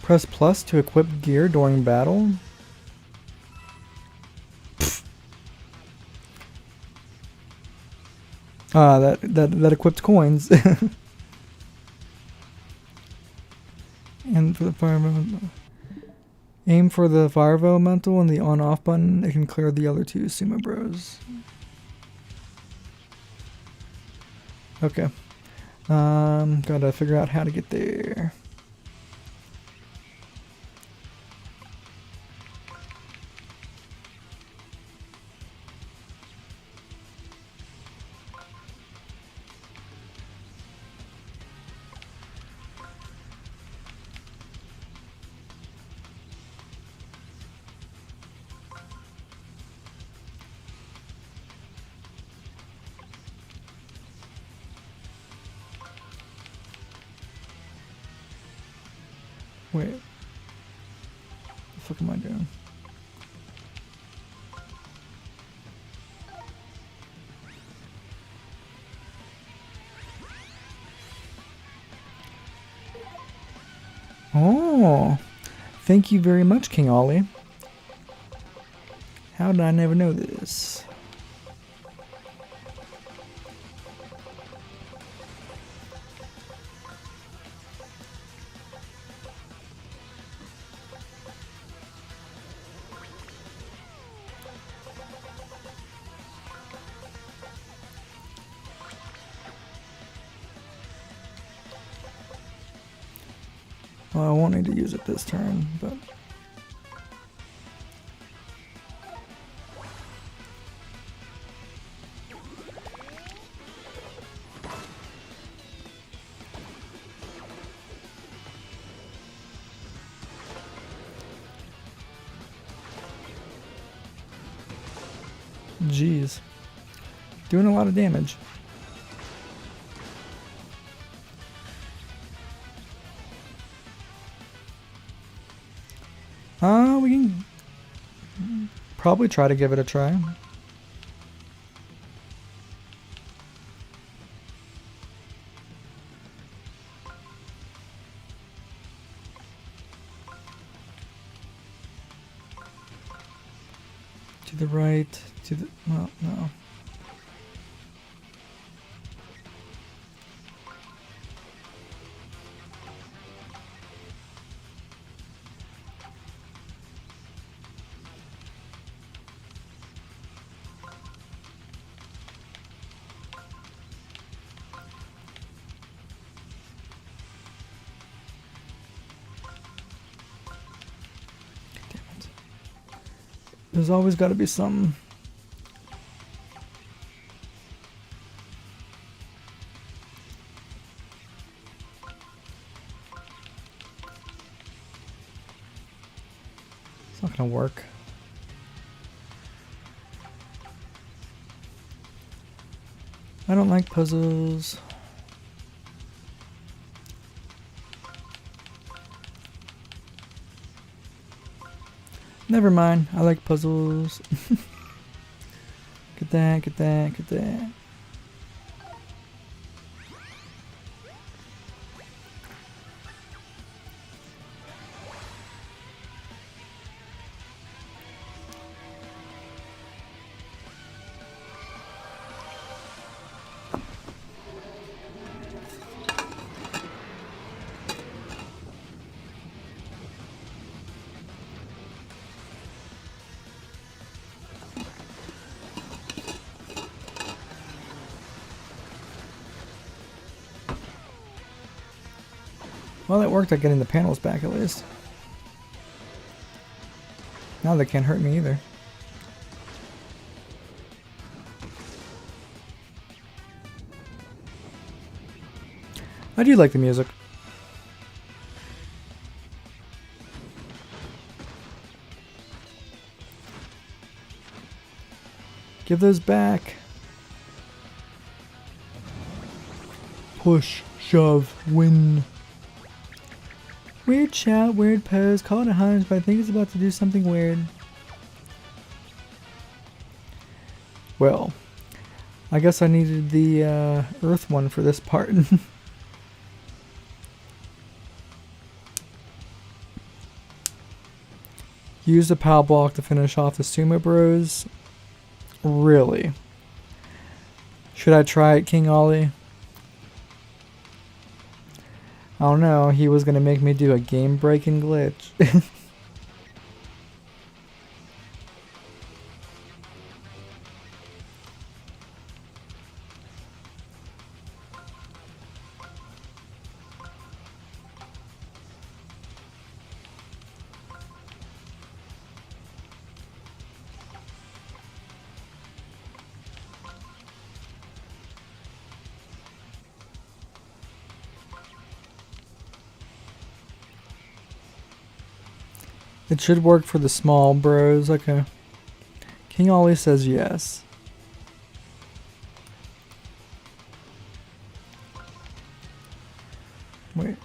Press plus to equip gear during battle. That equipped coins. And for the fire aim for the fire elemental and the on-off button. It can clear the other two Sumo Bros. Okay. Gotta figure out how to get there. Wait. What the fuck am I doing? Oh, thank you very much, King Ollie. How did I never know this? Well, I won't need to use it this turn, but... Jeez. Doing a lot of damage. We can probably try to give it a try. To the right, to the, well, no. There's always got to be something. It's not going to work. I don't like puzzles. Never mind, I like puzzles. Get that, get that, get that. Well, that worked at getting the panels back at least. Now they can't hurt me either. I do like the music. Give those back. Push, shove, win. Weird shout, weird pose, call it a hunch, but I think it's about to do something weird. Well, I guess I needed the earth one for this part. Use the POW block to finish off the Sumo Bros. Really? Should I try it, King Ollie? I don't know, he was gonna make me do a game-breaking glitch. It should work for the small bros. Okay. King Ollie says yes. Wait.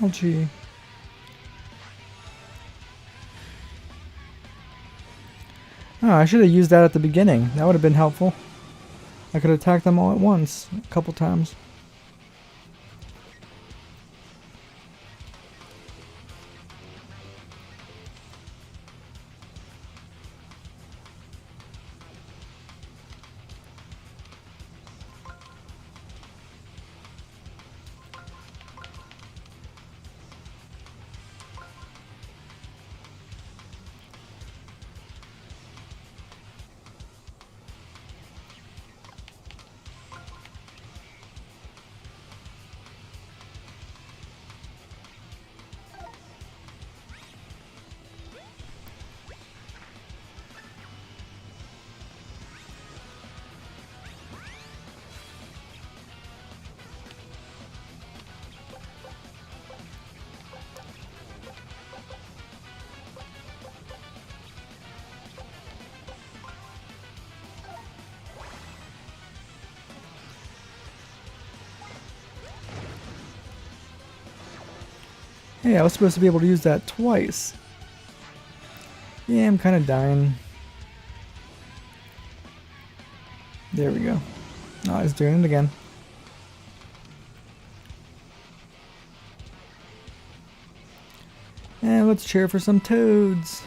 Oh, gee. Oh, I should have used that at the beginning. That would have been helpful. I could attack them all at once, a couple times. Hey, I was supposed to be able to use that twice. Yeah, I'm kind of dying. There we go. Oh, he's doing it again. And let's cheer for some toads.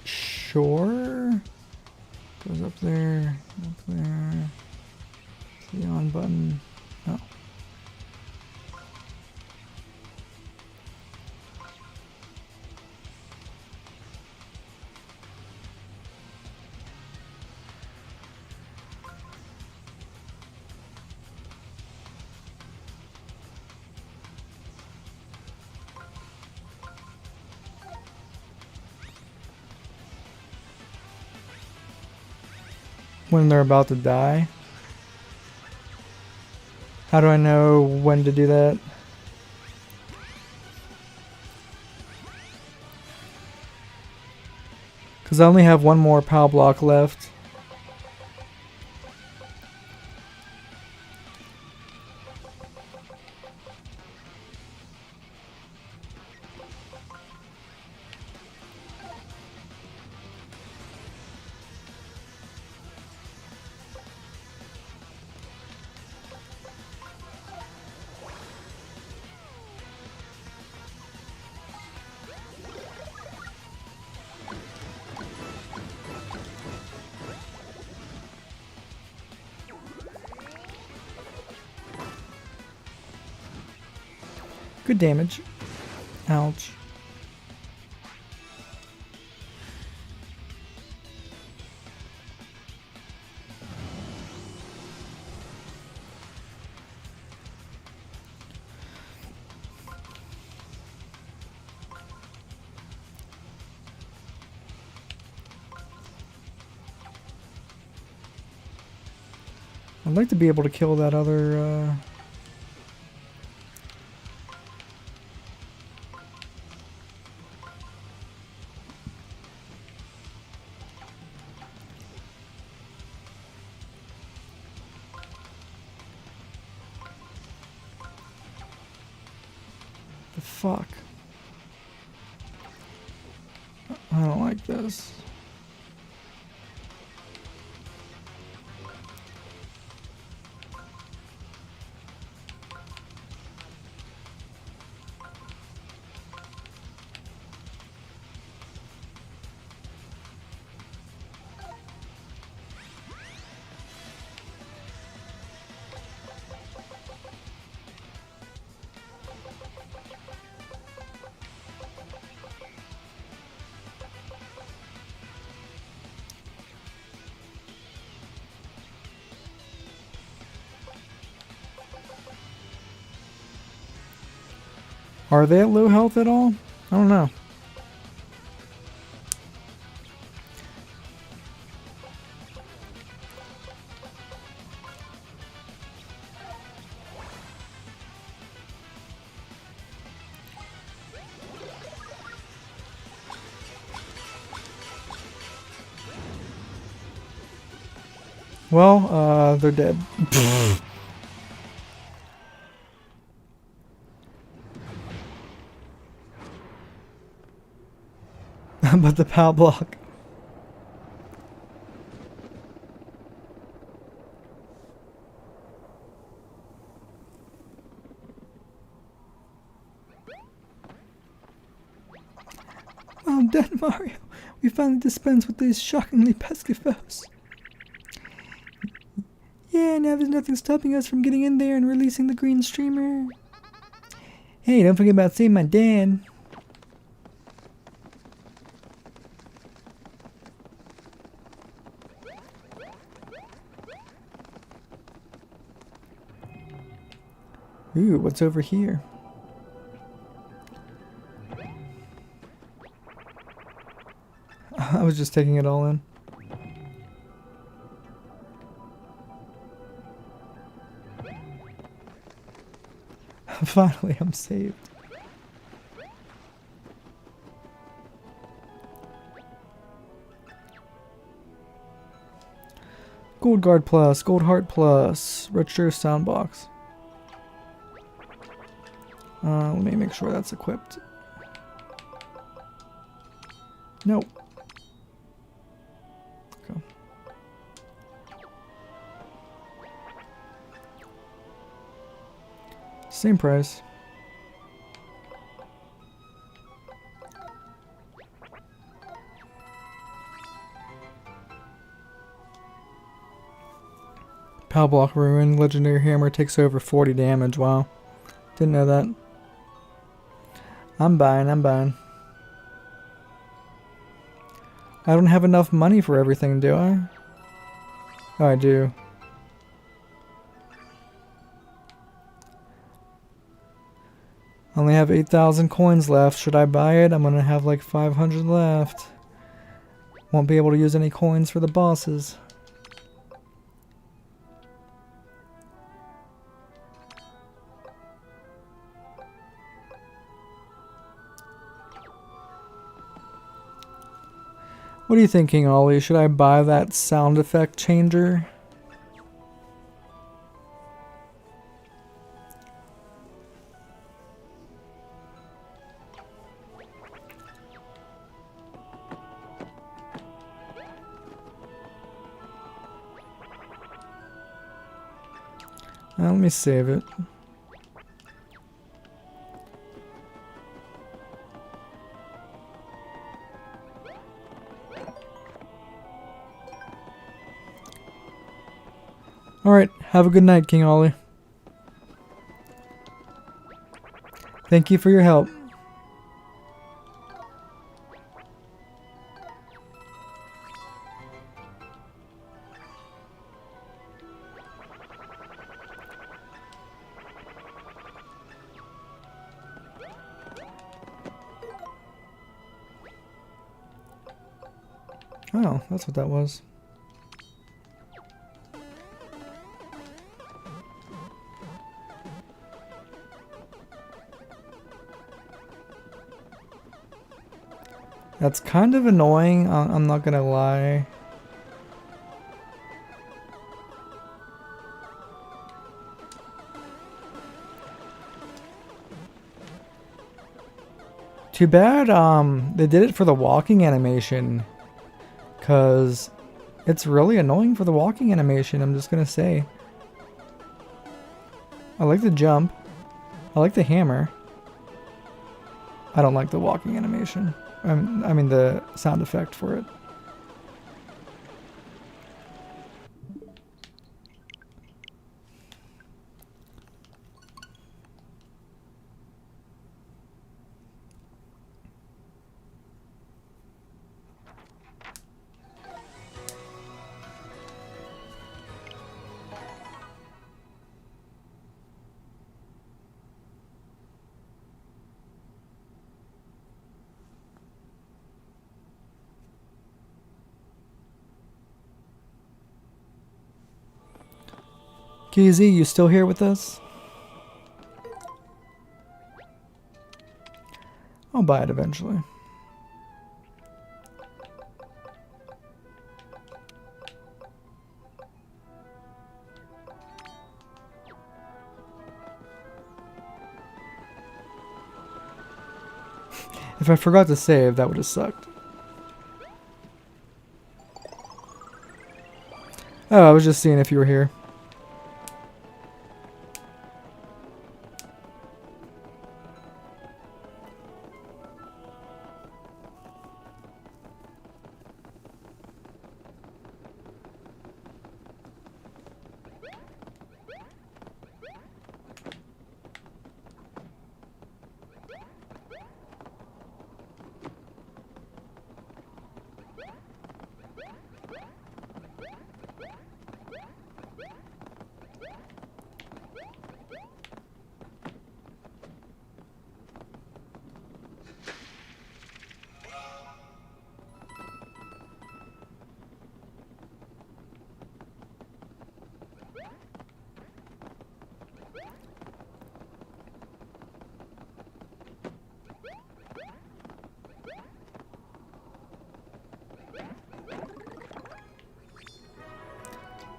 Sure. Goes up there, up there. The on button. Oh. When they're about to die. How do I know when to do that? Because I only have one more POW block left. Good damage. Ouch. I'd like to be able to kill that other, the fuck? I don't like this. Are they at low health at all? I don't know. Well, they're dead. But the POW block. Oh, dead Mario. We finally dispensed with these shockingly pesky foes. Yeah, now there's nothing stopping us from getting in there and releasing the green streamer. Hey, don't forget about saving my dad. Ooh, what's over here? I was just taking it all in. Finally, I'm saved. Gold Guard Plus, Gold Heart Plus, Retro Soundbox. Let me make sure that's equipped. Nope. Okay. Same price. POW block ruin, legendary hammer takes over 40 damage. Wow. Didn't know that. I'm buying. I don't have enough money for everything, do I? Oh, I do. I only have 8,000 coins left. Should I buy it? I'm gonna have like 500 left. Won't be able to use any coins for the bosses. What are you thinking, Ollie? Should I buy that sound effect changer? Let me save it. Alright, have a good night, King Ollie. Thank you for your help. Oh, that's what that was. That's kind of annoying, I'm not gonna lie. Too bad they did it for the walking animation, cause it's really annoying for the walking animation, I'm just gonna say. I like the jump. I like the hammer. I don't like the walking animation. I mean the sound effect for it. KZ, you still here with us? I'll buy it eventually. If I forgot to save, that would have sucked. Oh, I was just seeing if you were here.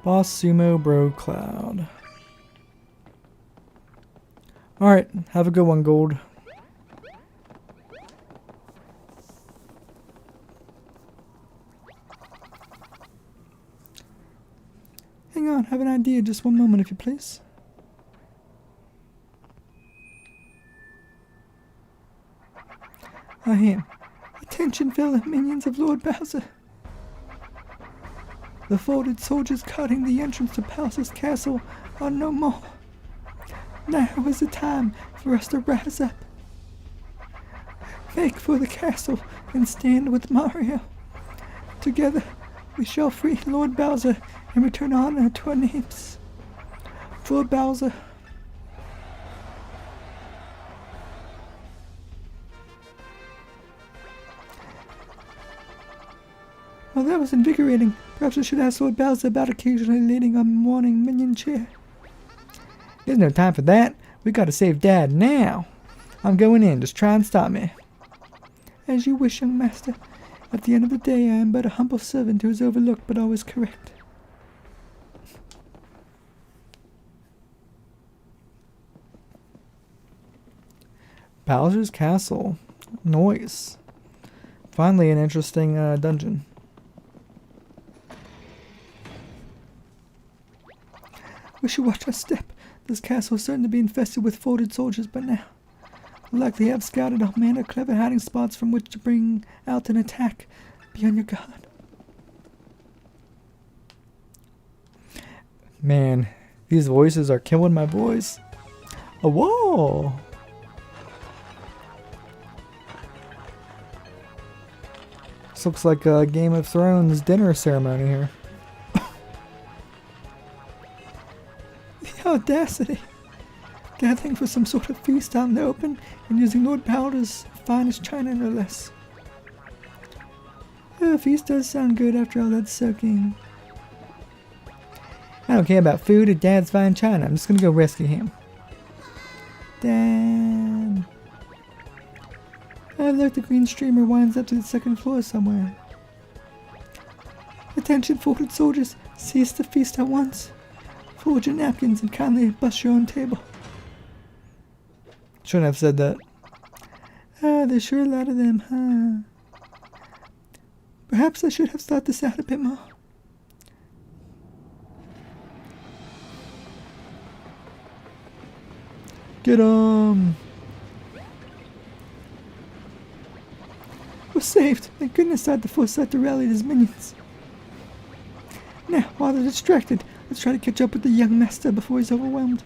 Boss Sumo Bro Cloud. Alright, have a good one, Gold. Hang on, have an idea. Just one moment, if you please. I am. Attention, fellow minions of Lord Bowser. The folded soldiers guarding the entrance to Bowser's castle are no more. Now is the time for us to rise up. Make for the castle and stand with Mario. Together we shall free Lord Bowser and return honor to our names. For Bowser. Well, that was invigorating. Perhaps I should ask Lord Bowser about occasionally leading a morning minion chair. There's no time for that. We gotta save Dad now. I'm going in. Just try and stop me. As you wish, young master. At the end of the day, I am but a humble servant who is overlooked but always correct. Bowser's Castle. Noise. Finally, an interesting dungeon. We should watch our step. This castle is certain to be infested with folded soldiers by now. Likely have scouted all manner of clever hiding spots from which to bring out an attack. Be on your guard. Man, these voices are killing my voice. Oh, whoa! This looks like a Game of Thrones dinner ceremony here. The audacity! Gathering for some sort of feast out in the open and using Lord Powder's finest china, no less. Oh, feast does sound good after all that soaking. I don't care about food or Dad's fine china. I'm just gonna go rescue him. Damn. Oh, look, the green streamer winds up to the second floor somewhere. Attention, folded soldiers. Cease the feast at once. Fold your napkins and kindly bust your own table. Shouldn't have said that. Ah, there's sure a lot of them, huh? Perhaps I should have thought this out a bit more. Get 'em! We're saved! Thank goodness I had the foresight to rally his minions. Now, while they're distracted, let's try to catch up with the young master before he's overwhelmed.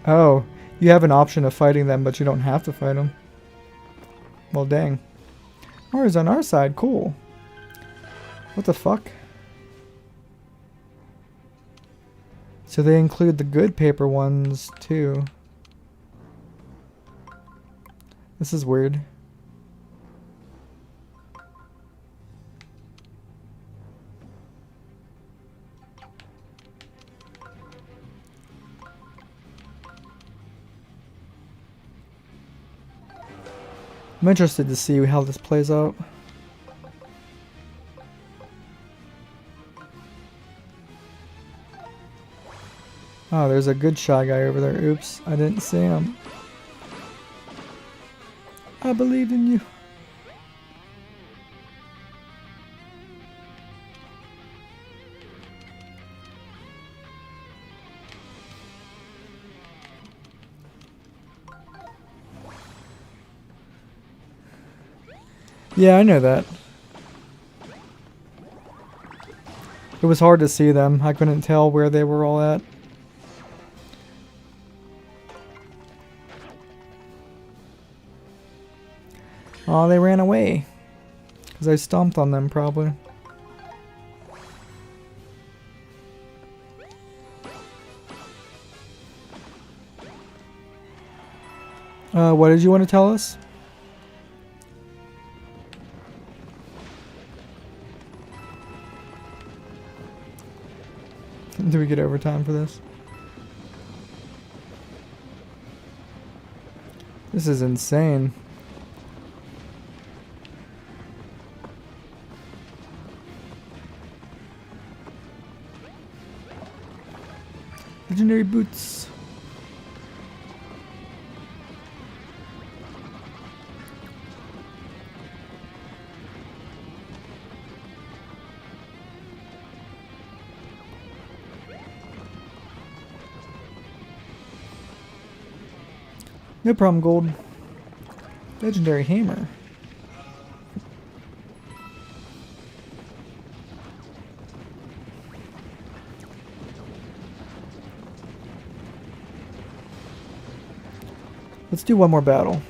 Oh, you have an option of fighting them, but you don't have to fight them. Well, dang. Mario's on our side, cool. What the fuck? So they include the good paper ones, too. This is weird. I'm interested to see how this plays out. Oh, there's a good Shy Guy over there. Oops, I didn't see him. I believe in you. Yeah, I know that. It was hard to see them. I couldn't tell where they were all at. Oh, they ran away. Because I stomped on them, probably. What did you want to tell us? Do we get overtime for this? This is insane. Legendary boots. No problem, gold. Legendary hammer. Let's do one more battle.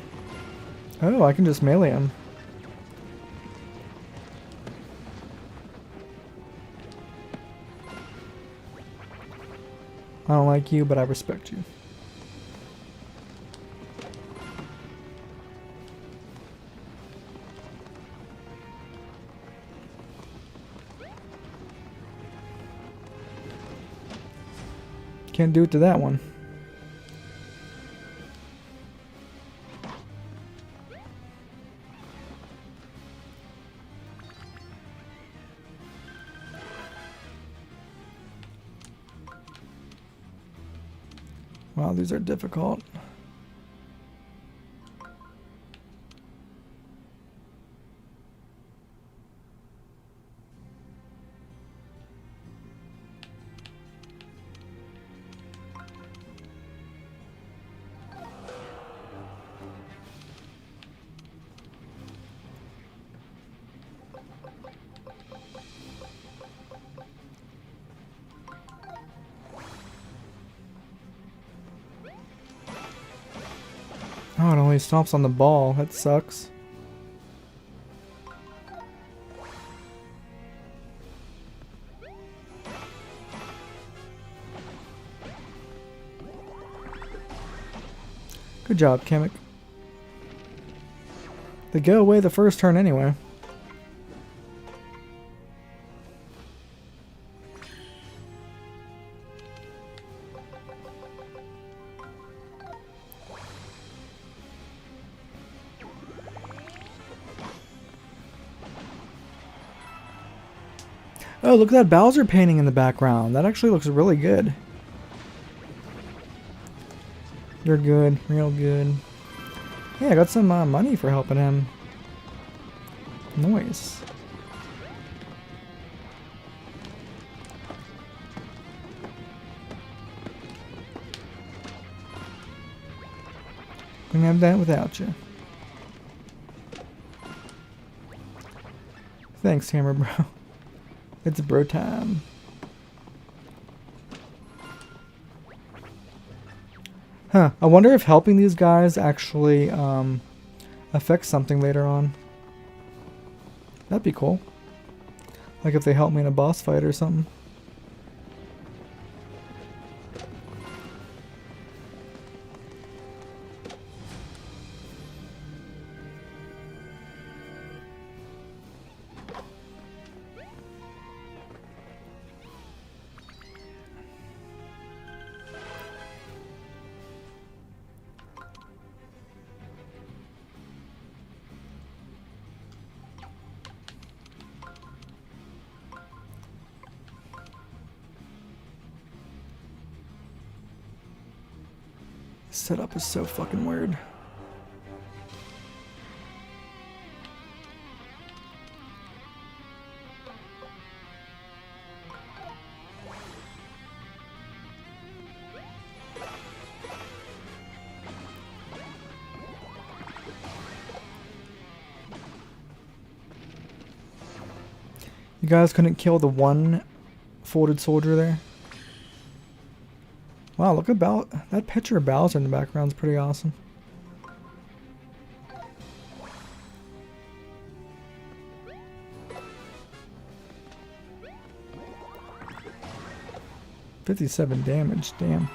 Oh, I can just melee him. I don't like you, but I respect you. Can't do it to that one. Wow, these are difficult. Oh, he stomps on the ball. That sucks. Good job, Kamek. They go away the first turn anyway. Oh, look at that Bowser painting in the background. That actually looks really good. You're good. Real good. Yeah, I got some money for helping him. Nice. Couldn't have that without you. Thanks, Hammer Bro. It's bro time. Huh. I wonder if helping these guys actually affects something later on. That'd be cool. Like if they help me in a boss fight or something. Setup is so fucking weird. You guys couldn't kill the one folded soldier there? Wow, look about that picture of Bowser in the background is pretty awesome. $57 damage, damn.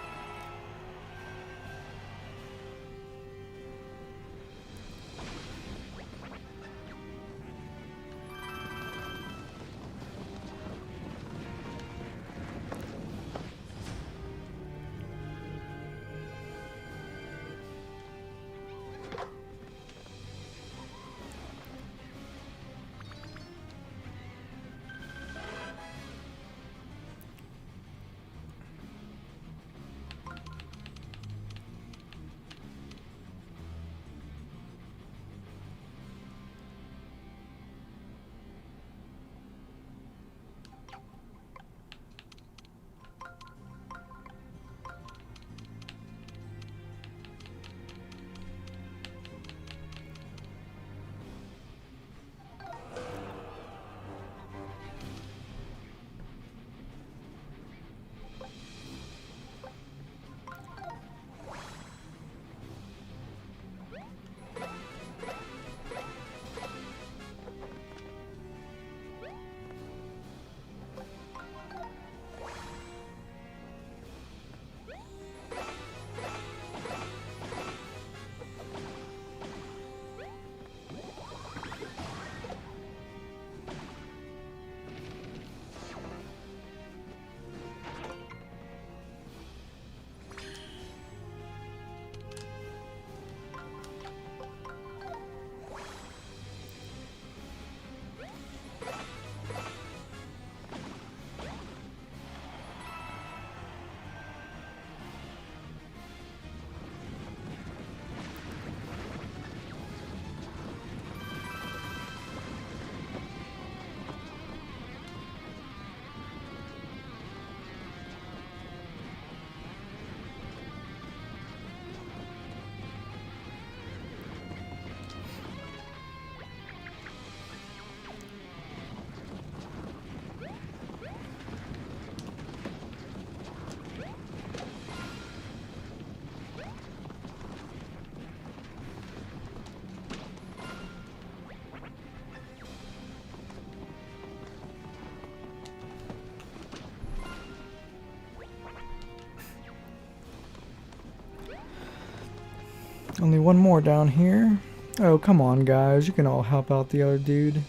Only one more down here. Oh, come on, guys. You can all help out the other dude.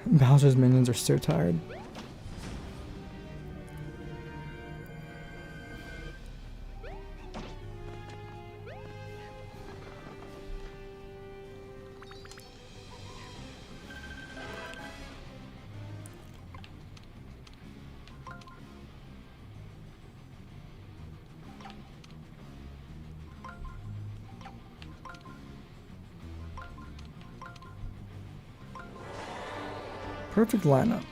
Bowser's minions are so tired. Perfect lineup.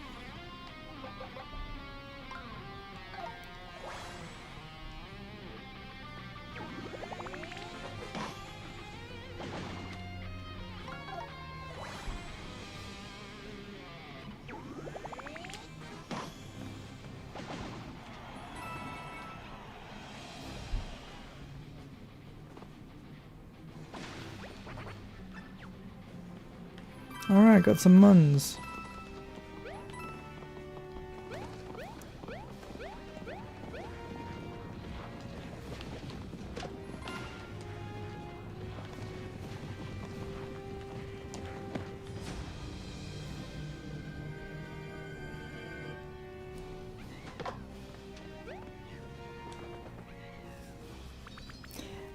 Alright, got some muns.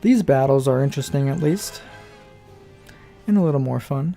These battles are interesting at least. And a little more fun.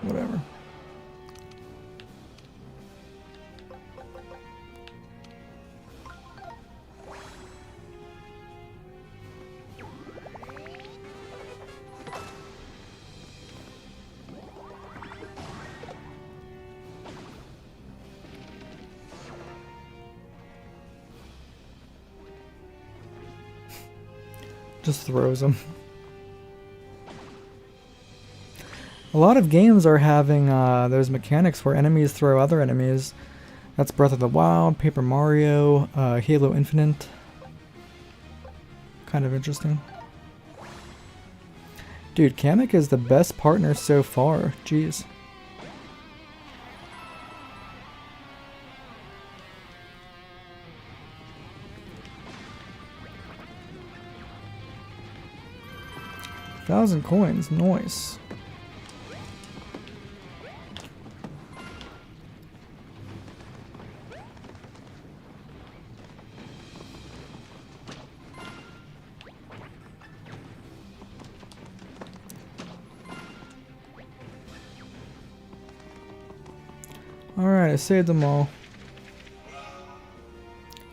Whatever. Just throws them. A lot of games are having those mechanics where enemies throw other enemies. That's Breath of the Wild, Paper Mario, Halo Infinite. Kind of interesting. Dude, Kamek is the best partner so far. Jeez. $1,000 coins, nice. Alright, I saved them all.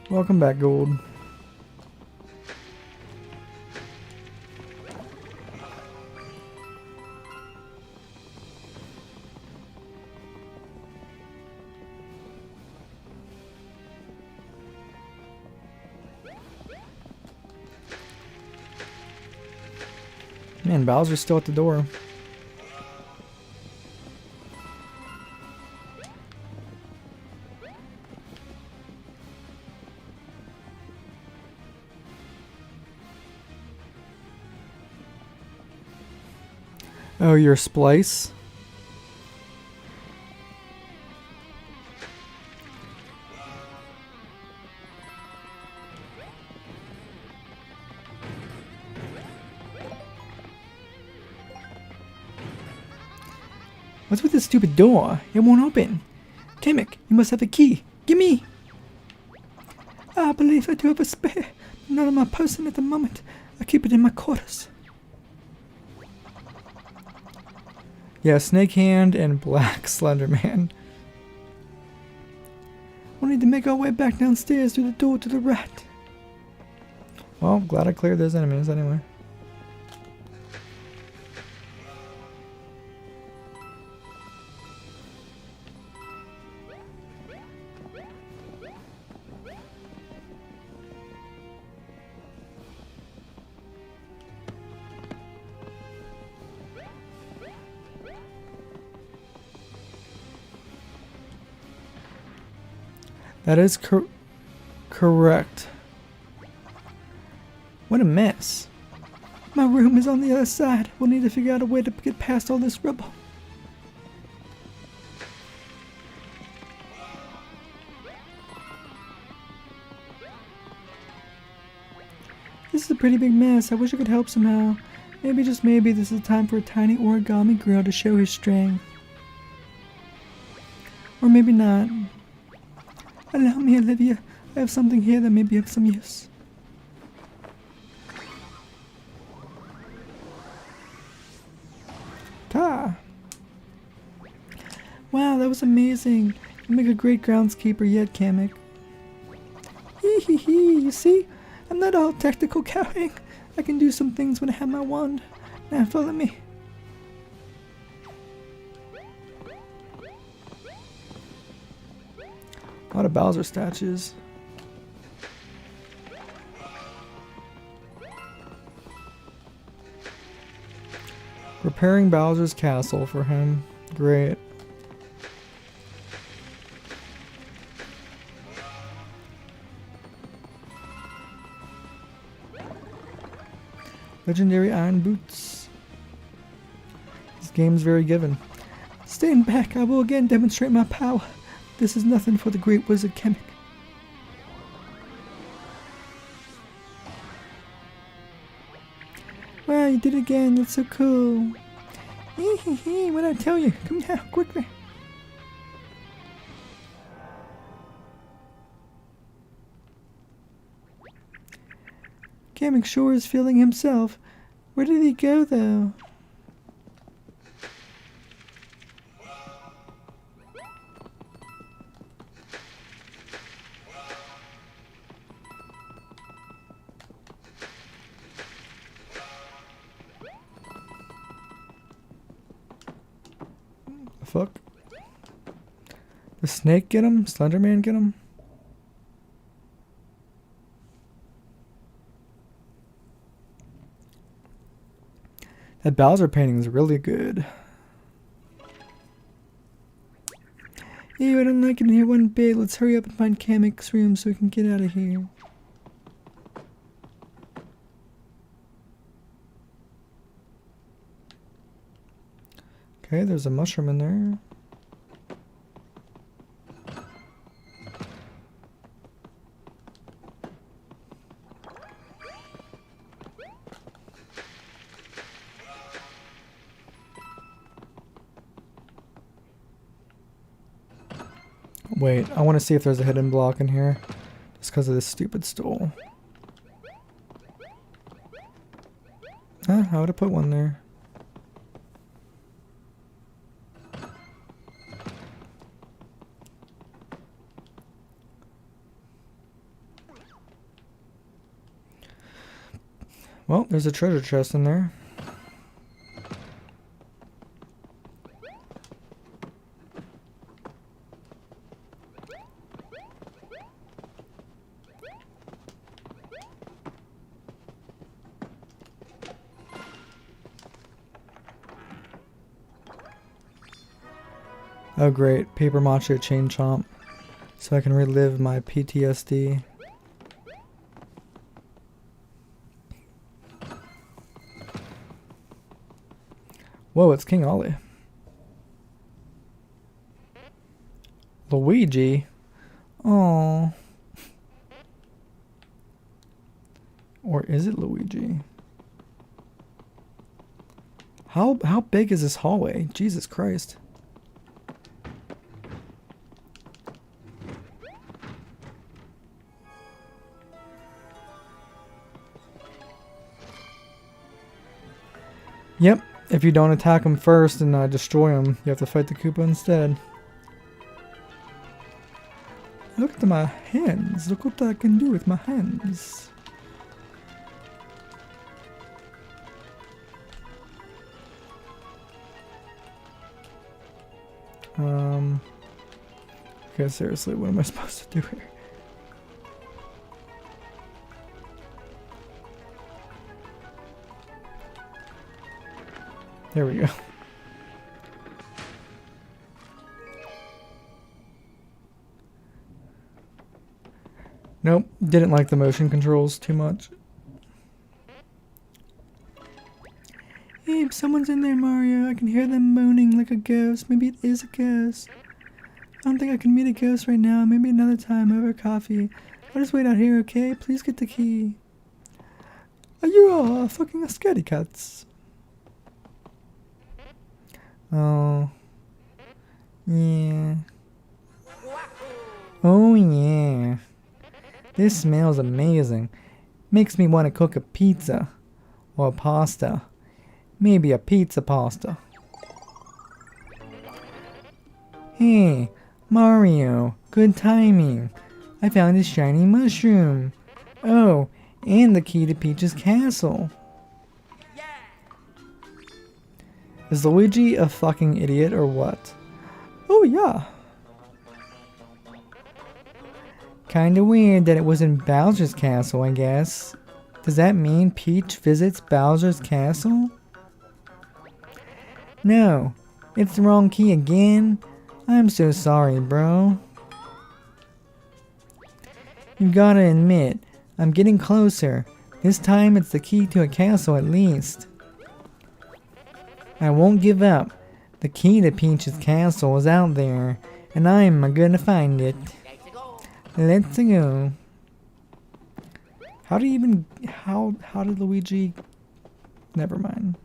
Welcome back, Gold. Man, Bowser's still at the door. Oh, your splice? What's with this stupid door? It won't open. Kamek, you must have a key. Gimme! I believe I do have a spare. None of my person at the moment. I keep it in my quarters. Yeah, Snake Hand and Black Slender Man. We'll need to make our way back downstairs through the door to the right. Well, glad I cleared those enemies anyway. That is correct. What a mess. My room is on the other side. We'll need to figure out a way to get past all this rubble. This is a pretty big mess. I wish I could help somehow. Maybe, just maybe, this is the time for a tiny origami girl to show his strength. Or maybe not. Allow me, Olivia. I have something here that may be of some use. Ta! Wow, that was amazing. You make a great groundskeeper yet, Kamek. Hee hee hee, you see? I'm not all technical cowing. I can do some things when I have my wand. Now follow me. A lot of Bowser statues. Repairing Bowser's castle for him. Great. Legendary iron boots. This game's very given. Stand back, I will again demonstrate my power. This is nothing for the great wizard Kamek. Wow, you did it again, that's so cool. Hee hee hee, what did I tell you? Come now, quickly. Kamek sure is feeling himself. Where did he go though? Fuck. The snake get him? Slenderman get him? That Bowser painting is really good. Ew, I don't like it in here one bit. Let's hurry up and find Kamek's room so we can get out of here. Okay, there's a mushroom in there. Wait, I want to see if there's a hidden block in here. Just because of this stupid stool. Huh? How would I put one there? Well, there's a treasure chest in there. Oh great, Paper Macho Chain Chomp. So I can relive my PTSD. Whoa, it's King Ollie. Luigi? Oh. Or is it Luigi? How big is this hallway? Jesus Christ. Yep, if you don't attack him first and destroy him, you have to fight the Koopa instead. Look at my hands. Look what I can do with my hands. Okay, seriously, what am I supposed to do here? There we go. Nope, didn't like the motion controls too much. Hey, someone's in there, Mario. I can hear them moaning like a ghost. Maybe it is a ghost. I don't think I can meet a ghost right now. Maybe another time over coffee. I'll just wait out here, okay? Please get the key. Are you all fucking scaredy cats? Oh. Yeah. Oh yeah. This smells amazing. Makes me want to cook a pizza. Or a pasta. Maybe a pizza pasta. Hey, Mario. Good timing. I found a shiny mushroom. Oh, and the key to Peach's castle. Is Luigi a fucking idiot or what? Oh yeah. Kinda weird that it was in Bowser's castle, I guess. Does that mean Peach visits Bowser's castle? No, it's the wrong key again. I'm so sorry, bro. You gotta admit, I'm getting closer. This time it's the key to a castle at least. I won't give up. The key to Peach's castle is out there, and I'm gonna find it. Let's go. How do you even... How did Luigi... Never mind.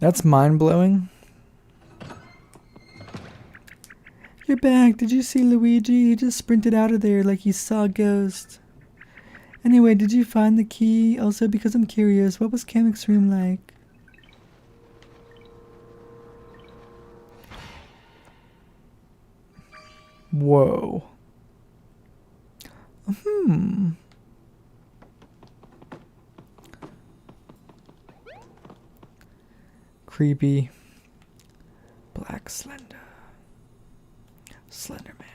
That's mind-blowing. You're back. Did you see Luigi? He just sprinted out of there like he saw a ghost. Anyway, did you find the key? Also, because I'm curious, what was Kamek's room like? Whoa. Creepy. Black Slender. Slender Man.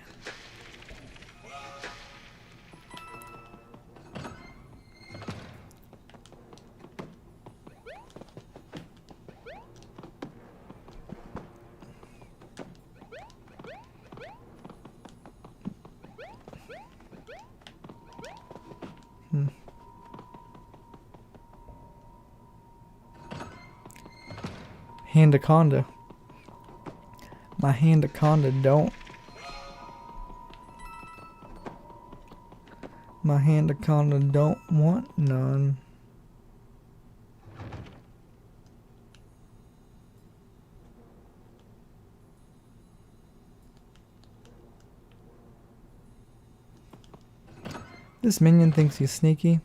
Handaconda. My Handaconda don't. My Handaconda don't want none. This minion thinks he's sneaky.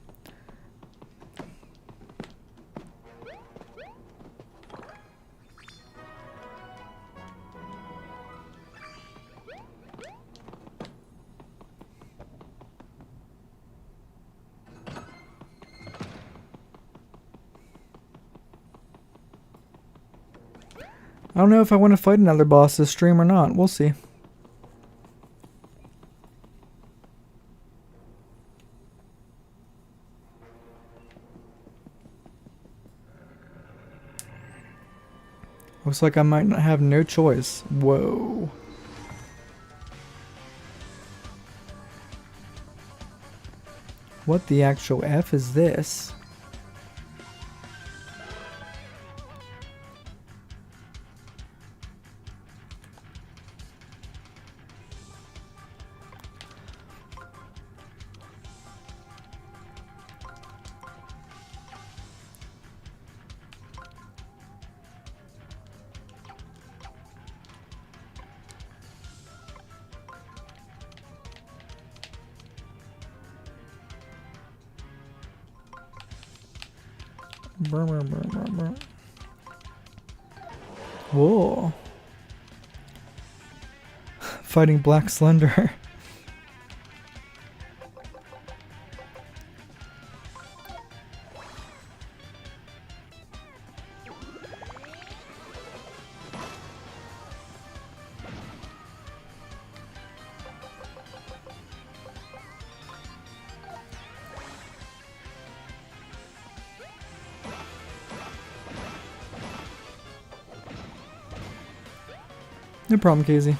I don't know if I want to fight another boss this stream or not. We'll see. Looks like I might not have no choice. Whoa. What the actual F is this? Brr, brr, brr, brr, brr. Whoa. Fighting Black Slender. No problem, Casey.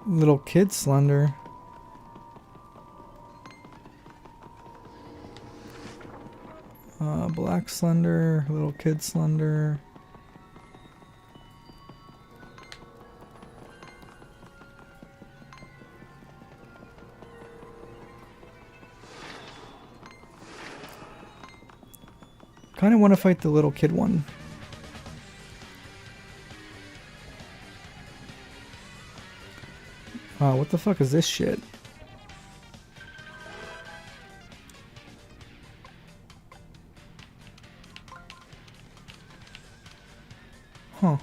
Little Kid Slender. Black Slender, Little Kid Slender. Kind of want to fight the little kid one. What the fuck is this shit? Huh.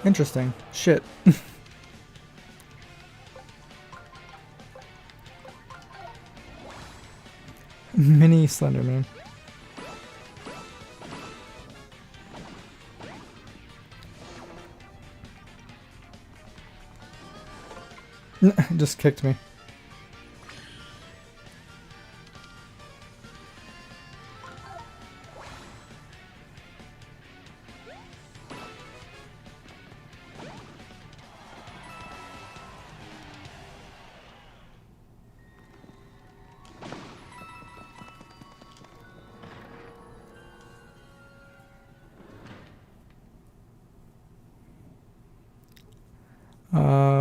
Interesting. Shit. Mini Slenderman. Just kicked me.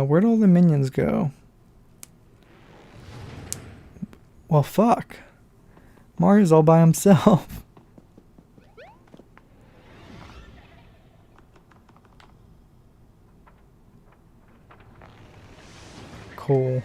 Where'd all the minions go? Well, fuck. Mario's all by himself. Cool.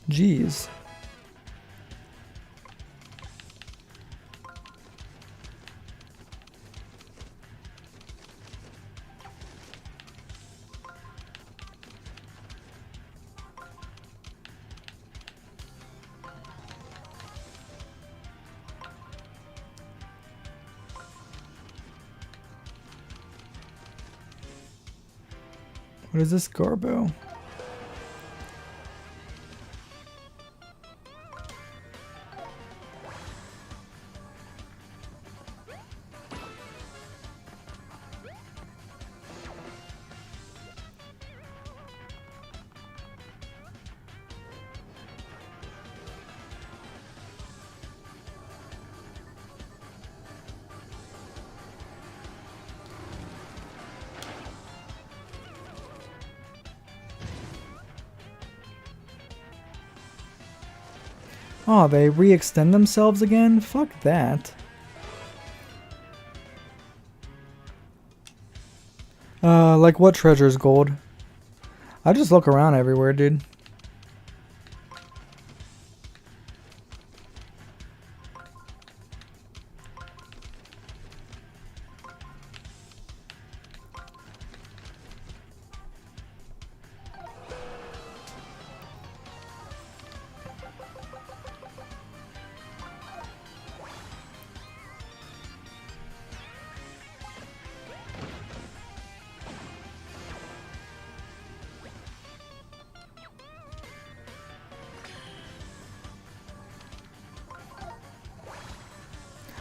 Jeez. What is this, Garbo? Oh, they re-extend themselves again? Fuck that. Like what treasure's gold? I just look around everywhere, dude.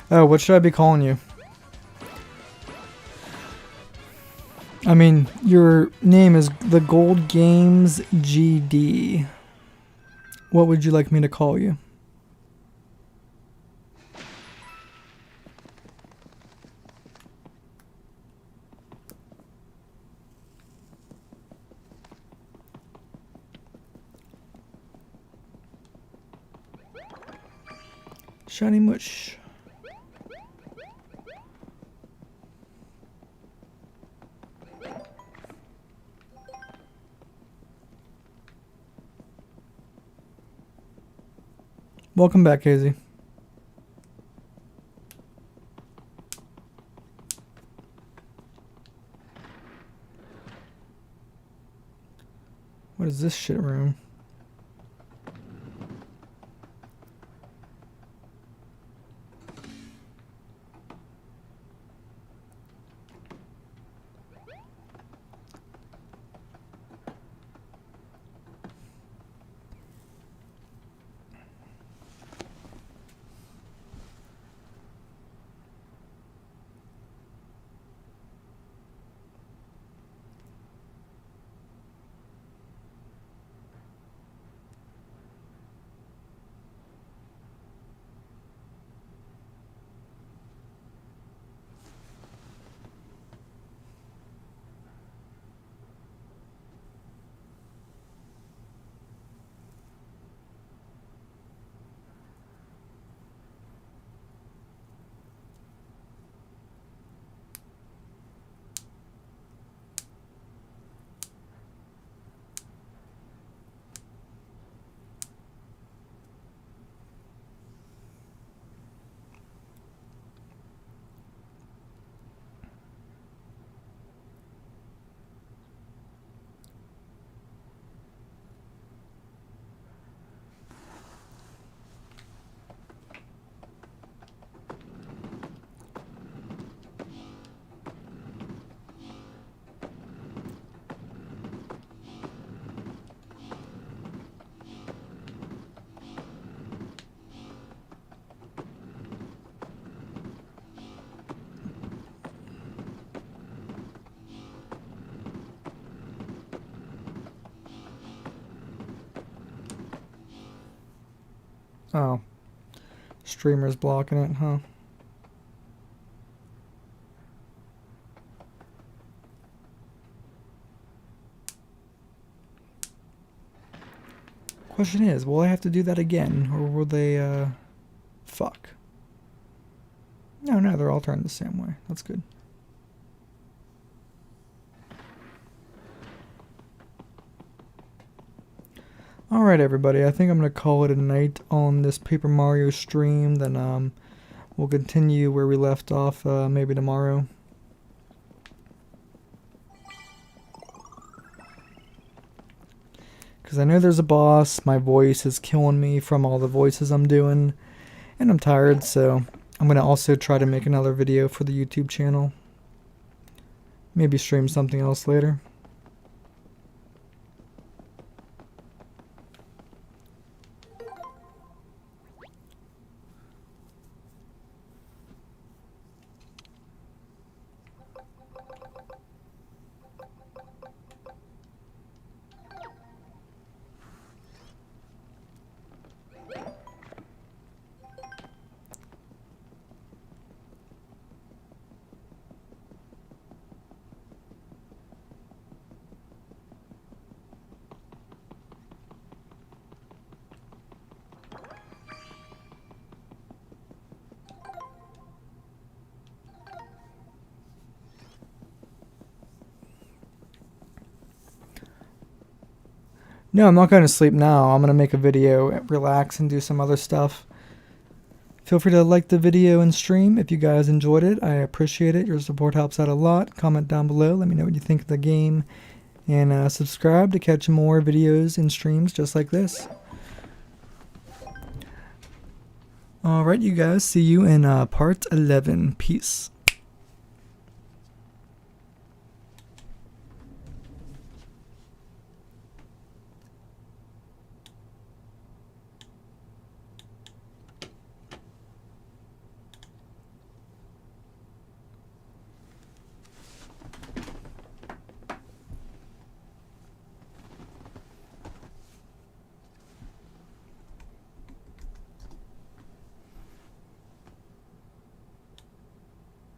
Oh, what should I be calling you? I mean, your name is The Gold Games GD. What would you like me to call you? Shiny Mush. Welcome back, Hazy. What is this shit room? Oh. Streamer's blocking it, huh? Question is, will I have to do that again, or will they, fuck? No, they're all turned the same way. That's good. Alright, everybody, I think I'm going to call it a night on this Paper Mario stream, then, we'll continue where we left off, maybe tomorrow. Because I know there's a boss, my voice is killing me from all the voices I'm doing, and I'm tired, so I'm going to also try to make another video for the YouTube channel. Maybe stream something else later. No, I'm not going to sleep now. I'm going to make a video, relax, and do some other stuff. Feel free to like the video and stream if you guys enjoyed it. I appreciate it. Your support helps out a lot. Comment down below. Let me know what you think of the game. And subscribe to catch more videos and streams just like this. Alright, you guys. See you in part 11. Peace.